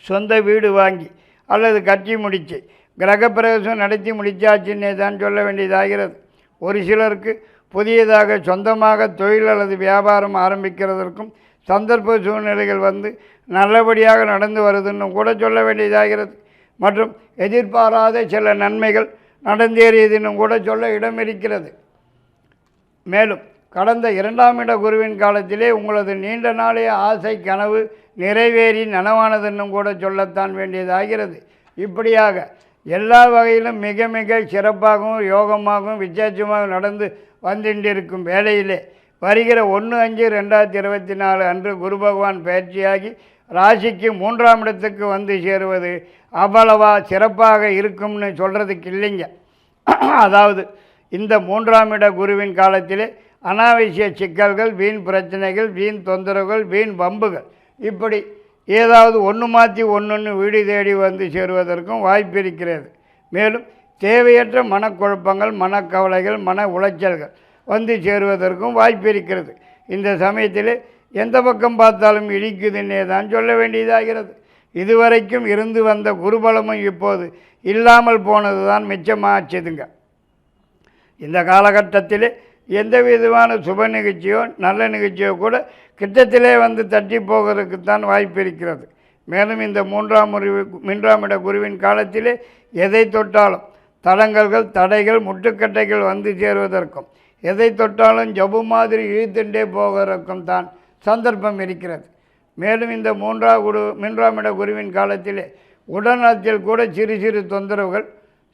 சொந்த வீடு வாங்கி அல்லது கட்டி முடித்து கிரகப்பிரவேசம் நடத்தி முடித்தாச்சுன்னே தான் சொல்ல வேண்டியதாகிறது. ஒரு சிலருக்கு புதியதாக சொந்தமாக தொழில் அல்லது வியாபாரம் ஆரம்பிக்கிறதற்கும் சந்தர்ப்ப சூழ்நிலைகள் வந்து நல்லபடியாக நடந்து வருதுன்னு கூட சொல்ல வேண்டியதாகிறது. மற்றும் எதிர்பாராத சில நன்மைகள் நடந்தேறியதுன்னு கூட சொல்ல இடம் இருக்கிறது. மேலும் கடந்த 2ஆம் இட குருவின் காலத்திலே உங்களது நீண்ட நாளைய ஆசை கனவு நிறைவேறி நனவானதுன்னும் கூட சொல்லத்தான் வேண்டியதாகிறது. இப்படியாக எல்லா வகையிலும் மிக மிக சிறப்பாகவும் யோகமாகவும் விசேஷமாகவும் நடந்து வந்துண்டிருக்கும் வேளையிலே வருகிற 1/5/2024 அன்று குரு பகவான் பயிற்சியாகி ராசிக்கு 3ஆம் இடத்துக்கு வந்து சேருவது அவ்வளவா சிறப்பாக இருக்கும்னு சொல்கிறதுக்கு இல்லைங்க. அதாவது இந்த 3ஆம் இட குருவின் காலத்திலே அனாவசிய சிக்கல்கள், வீண் பிரச்சனைகள், வீண் தொந்தரவுகள், வீண் வம்புகள் இப்படி ஏதாவது ஒன்று மாற்றி ஒன்று வீடு தேடி வந்து சேருவதற்கும் வாய்ப்பு இருக்கிறது. மேலும் தேவையற்ற மனக்குழப்பங்கள், மனக்கவலைகள், மன உளைச்சல்கள் வந்து சேருவதற்கும் வாய்ப்பு இருக்கிறது. இந்த சமயத்தில் எந்த பக்கம் பார்த்தாலும் இடிக்குதுன்னே தான் சொல்ல வேண்டியதாகிறது. இதுவரைக்கும் இருந்து வந்த குருபலமும் இப்போது இல்லாமல் போனது தான் மிச்சமாச்சுதுங்க. இந்த காலகட்டத்திலே எந்த விதமான சுப நிகழ்ச்சியோ நல்ல நிகழ்ச்சியோ கூட கிட்டத்திலே வந்து தட்டி போகிறதுக்குத்தான் வாய்ப்பு இருக்கிறது. மேலும் இந்த மூன்றாம் இட குருவின் காலத்திலே எதை தொட்டாலும் தடங்கல்கள் தடைகள் முட்டுக்கட்டைகள் வந்து சேருவதற்கும் எதை தொட்டாலும் ஜபு மாதிரி இழுத்துண்டே போவதற்கும் தான் சந்தர்ப்பம் இருக்கிறது. மேலும் இந்த மூன்றாம் இட குருவின் காலத்திலே உடல்நலத்தில் கூட சிறு சிறு தொந்தரவுகள்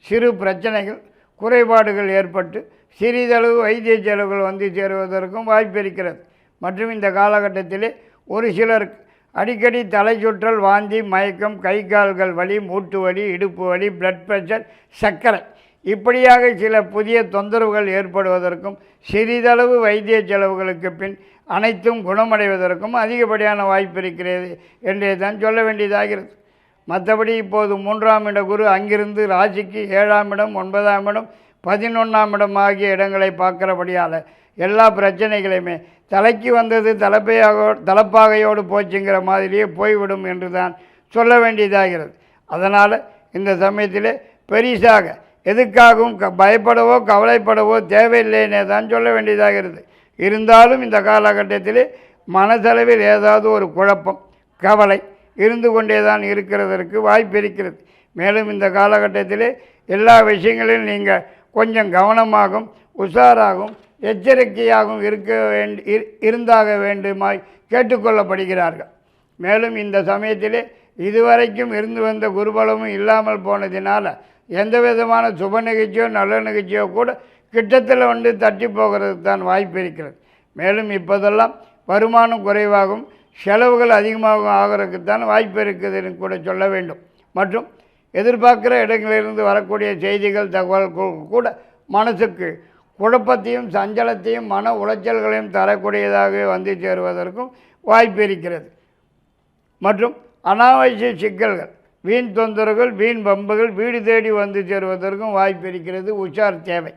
சிறு பிரச்சனைகள் குறைபாடுகள் ஏற்பட்டு சிறிதளவு வைத்திய செலவுகள் வந்து சேருவதற்கும் வாய்ப்பு இருக்கிறது. மற்றும் இந்த காலகட்டத்திலே ஒரு சிலருக்கு அடிக்கடி தலை சுற்றல் வாந்தி மயக்கம் கை கால்கள் வலி மூட்டு வலி இடுப்பு வலி பிளட் ப்ரெஷர் சர்க்கரை இப்படியாக சில புதிய தொந்தரவுகள் ஏற்படுவதற்கும் சிறிதளவு வைத்திய செலவுகளுக்கு பின் அனைத்தும் குணமடைவதற்கும் அதிகப்படியான வாய்ப்பு இருக்கிறது என்றே தான் சொல்ல வேண்டியதாகிறது. மற்றபடி இப்போது மூன்றாம் இட குரு அங்கிருந்து ராசிக்கு 7ஆம் இடம் 9ஆம் இடம் 11ஆம் இடம் ஆகிய இடங்களை பார்க்குறபடியால் எல்லா பிரச்சனைகளையுமே தலைக்கு வந்தது தலைப்பாகையோடு போச்சுங்கிற மாதிரியே போய்விடும் என்று தான் சொல்ல வேண்டியதாகிறது. அதனால் இந்த சமயத்தில் பெரிசாக எதுக்காகவும் பயப்படவோ கவலைப்படவோ தேவையில்லைன்னே தான் சொல்ல வேண்டியதாகிறது. இருந்தாலும் இந்த காலகட்டத்தில் மனதளவில் ஏதாவது ஒரு குழப்பம் கவலை இருந்து கொண்டே தான் இருக்கிறதற்கு வாய்ப்பு இருக்கிறது. மேலும் இந்த காலகட்டத்தில் எல்லா விஷயங்களிலும் நீங்கள் கொஞ்சம் கவனமாகவும் உஷாராகவும் எச்சரிக்கையாகவும் இருந்தாக வேண்டுமாய் கேட்டுக்கொள்ளப்படுகிறார்கள். மேலும் இந்த சமயத்திலே இதுவரைக்கும் இருந்து வந்த குருபலமும் இல்லாமல் போனதினால் எந்த விதமான சுப நிகழ்ச்சியோ நல்ல நிகழ்ச்சியோ கூட கிட்டத்தில் வந்து தட்டி போகிறதுக்கு தான் வாய்ப்பு இருக்கிறது. மேலும் இப்போதெல்லாம் வருமானம் குறைவாகவும் செலவுகள் அதிகமாகவும் ஆகிறதுக்கு தான் வாய்ப்பு இருக்குதுன்னு கூட சொல்ல வேண்டும். மற்றும் எதிர்பார்க்குற இடங்களிலிருந்து வரக்கூடிய செய்திகள் தகவல்கள் கூட மனசுக்கு குழப்பத்தையும் சஞ்சலத்தையும் மன உளைச்சல்களையும் தரக்கூடியதாக வந்து சேருவதற்கும் வாய்ப்பு இருக்கிறது. மற்றும் அனாவசிய சிக்கல்கள் வீண் தொந்தரவுகள் வீண் பம்புகள் வீடு தேடி வந்து சேருவதற்கும் வாய்ப்பு இருக்கிறது. உஷார் தேவை.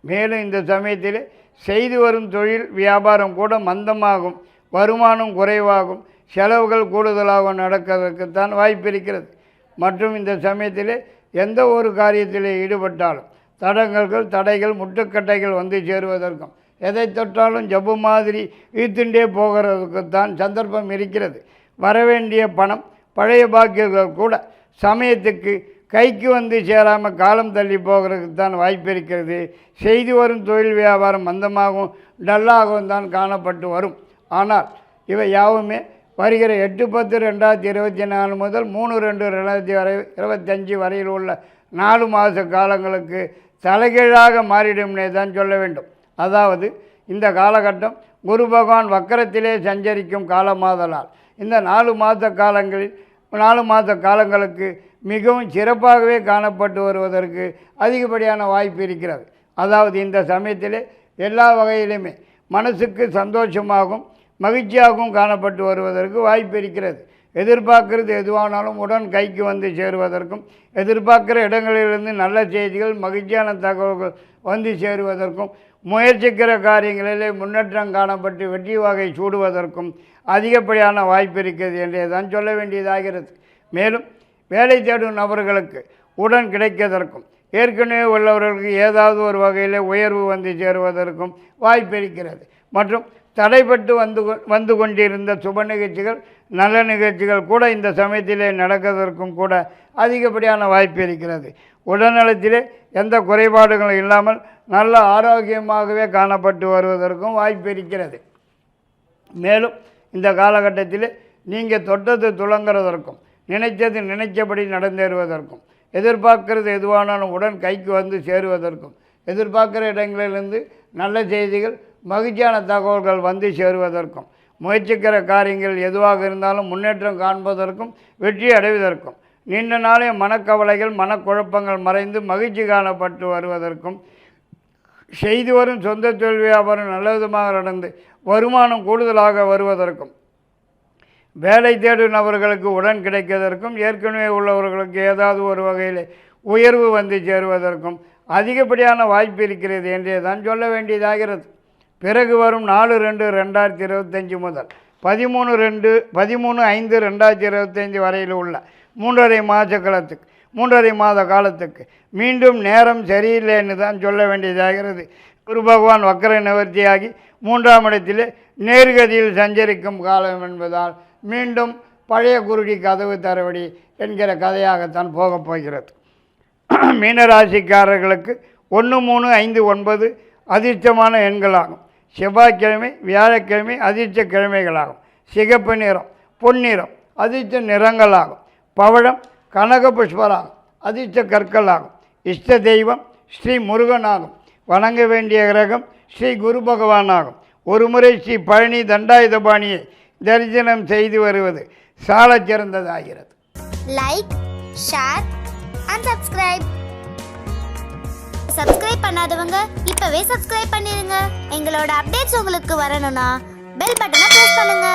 மேலும் இந்த சமயத்தில் செய்து வரும் தொழில் வியாபாரம் கூட மந்தமாகும் வருமானம் குறைவாகும் செலவுகள் கூடுதலாக நடக்கிறதுக்குத்தான் வாய்ப்பு இருக்கிறது. மற்றும் இந்த சமயத்தில் எந்த ஒரு காரியத்தில் ஈடுபட்டாலும் தடைகள் முட்டுக்கட்டைகள் வந்து சேருவதற்கும் எதை தொட்டாலும் ஜப்பு மாதிரி இழுத்துண்டே போகிறதுக்குத்தான் சந்தர்ப்பம் இருக்கிறது. வரவேண்டிய பணம் பழைய பாக்கியர்கள் கூட சமயத்துக்கு கைக்கு வந்து சேராமல் காலம் தள்ளி போகிறதுக்கு தான் வாய்ப்பு இருக்கிறது. செய்து வரும் தொழில் வியாபாரம் மந்தமாகவும் டல்லாகவும் தான் காணப்பட்டு வரும். ஆனால் இவை யாவுமே வருகிற 8/10/2024 முதல் 3/2/2025 வரையில் உள்ள 4 மாத காலங்களுக்கு தலைகீழாக மாறிடும்னே தான் சொல்ல வேண்டும். அதாவது இந்த காலகட்டம் குரு பகவான் வக்கரத்திலே சஞ்சரிக்கும் காலமாதலால் இந்த 4 மாத காலங்களுக்கு மிகவும் சிறப்பாகவே காணப்பட்டு வருவதற்கு அதிகப்படியான வாய்ப்பு இருக்கிறது. அதாவது இந்த சமயத்திலே எல்லா வகையிலுமே மனசுக்கு சந்தோஷமாகவும் மகிழ்ச்சியாகவும் காணப்பட்டு வருவதற்கு வாய்ப்பு இருக்கிறது. எதிர்பார்க்கிறது எதுவானாலும் உடன் கைக்கு வந்து சேருவதற்கும் எதிர்பார்க்குற இடங்களிலிருந்து நல்ல செய்திகள் மகிழ்ச்சியான தகவல்கள் வந்து சேருவதற்கும் முயற்சிக்கிற காரியங்களிலே முன்னேற்றம் காணப்பட்டு வெற்றி வகை சூடுவதற்கும் அதிகப்படியான வாய்ப்பு இருக்கிறது என்றே தான் சொல்ல வேண்டியதாகிறது. மேலும் வேலை தேடும் நபர்களுக்கு உடன் கிடைப்பதற்கும் ஏற்கனவே உள்ளவர்களுக்கு ஏதாவது ஒரு வகையில் உயர்வு வந்து சேருவதற்கும் வாய்ப்பு இருக்கிறது. மற்றும் தடைப்பட்டு வந்து கொண்டிருந்த சுப நிகழ்ச்சிகள் நல்ல நிகழ்ச்சிகள் கூட இந்த சமயத்திலே நடக்கிறதற்கும் கூட அதிகப்படியான வாய்ப்பு இருக்கிறது. உடல்நலத்திலே எந்த குறைபாடுகளும் இல்லாமல் நல்ல ஆரோக்கியமாகவே காணப்பட்டு வருவதற்கும் வாய்ப்பு இருக்கிறது. மேலும் இந்த காலகட்டத்தில் நீங்கள் தொட்டது துளங்குறதற்கும் நினைத்தது நினைச்சபடி நடந்தேறுவதற்கும் எதிர்பார்க்கிறது எதுவானாலும் உடன் கைக்கு வந்து சேருவதற்கும் எதிர்பார்க்குற இடங்களிலிருந்து நல்ல செய்திகள் மகிழ்ச்சியான தகவல்கள் வந்து சேருவதற்கும் முயற்சிக்கிற காரியங்கள் எதுவாக இருந்தாலும் முன்னேற்றம் காண்பதற்கும் வெற்றி அடைவதற்கும் நீண்ட நாளைய மனக்கவலைகள் மனக்குழப்பங்கள் மறைந்து மகிழ்ச்சி காணப்பட்டு வருவதற்கும் செய்து வரும் சொந்த தொழில் வியாபாரம் நல்ல விதமாக நடந்து வருமானம் கூடுதலாக வருவதற்கும் வேலை தேடும் நபர்களுக்கு உடன் கிடைப்பதற்கும் ஏற்கனவே உள்ளவர்களுக்கு ஏதாவது ஒரு வகையில் உயர்வு வந்து சேருவதற்கும் அதிகப்படியான வாய்ப்பு இருக்கிறது என்றே தான் சொல்ல வேண்டியதாகிறது. பிறகு வரும் 4/2/2025 முதல் 13/5/2025 வரையில் உள்ள 3.5 மாத காலத்துக்கு மீண்டும் நேரம் சரியில்லைன்னு தான் சொல்ல வேண்டியதாகிறது. குரு பகவான் வக்கர நிவர்த்தியாகி 3ஆம் இடத்திலே நேர்கதியில் சஞ்சரிக்கும் காலம் என்பதால் மீண்டும் பழைய குருடி கதவு தரவடி என்கிற கதையாகத்தான் போகப் போகிறது. மீனராசிக்காரர்களுக்கு 1, 3, 5, 9 அதிர்ஷ்டமான எண்களாகும். செவ்வாய்க்கிழமை வியாழக்கிழமை அதிர்ஷ்ட கிழமைகளாகும். சிகப்பு நிறம் பொன்னிறம் அதிர்ஷ்ட நிறங்களாகும். பவழம் கனக புஷ்பராகும் அதிர்ஷ்ட கற்களாகும். இஷ்ட தெய்வம் ஸ்ரீ முருகனாகும். வணங்க வேண்டிய கிரகம் ஸ்ரீ குரு பகவானாகும். ஒரு முறை ஸ்ரீ பழனி தண்டாயுதபாணியை தரிசனம் செய்து வருவது சாலச் சிறந்ததாகிறது. லைக், ஷேர் அண்ட் சப்ஸ்கிரைப் பண்ணாதவங்க இப்பவே சப்ஸ்கிரைப் பண்ணிருங்க. எங்களோட அப்டேட்ஸ் உங்களுக்கு வரணும்னா பெல் பட்டனை பிரஸ் பண்ணுங்க.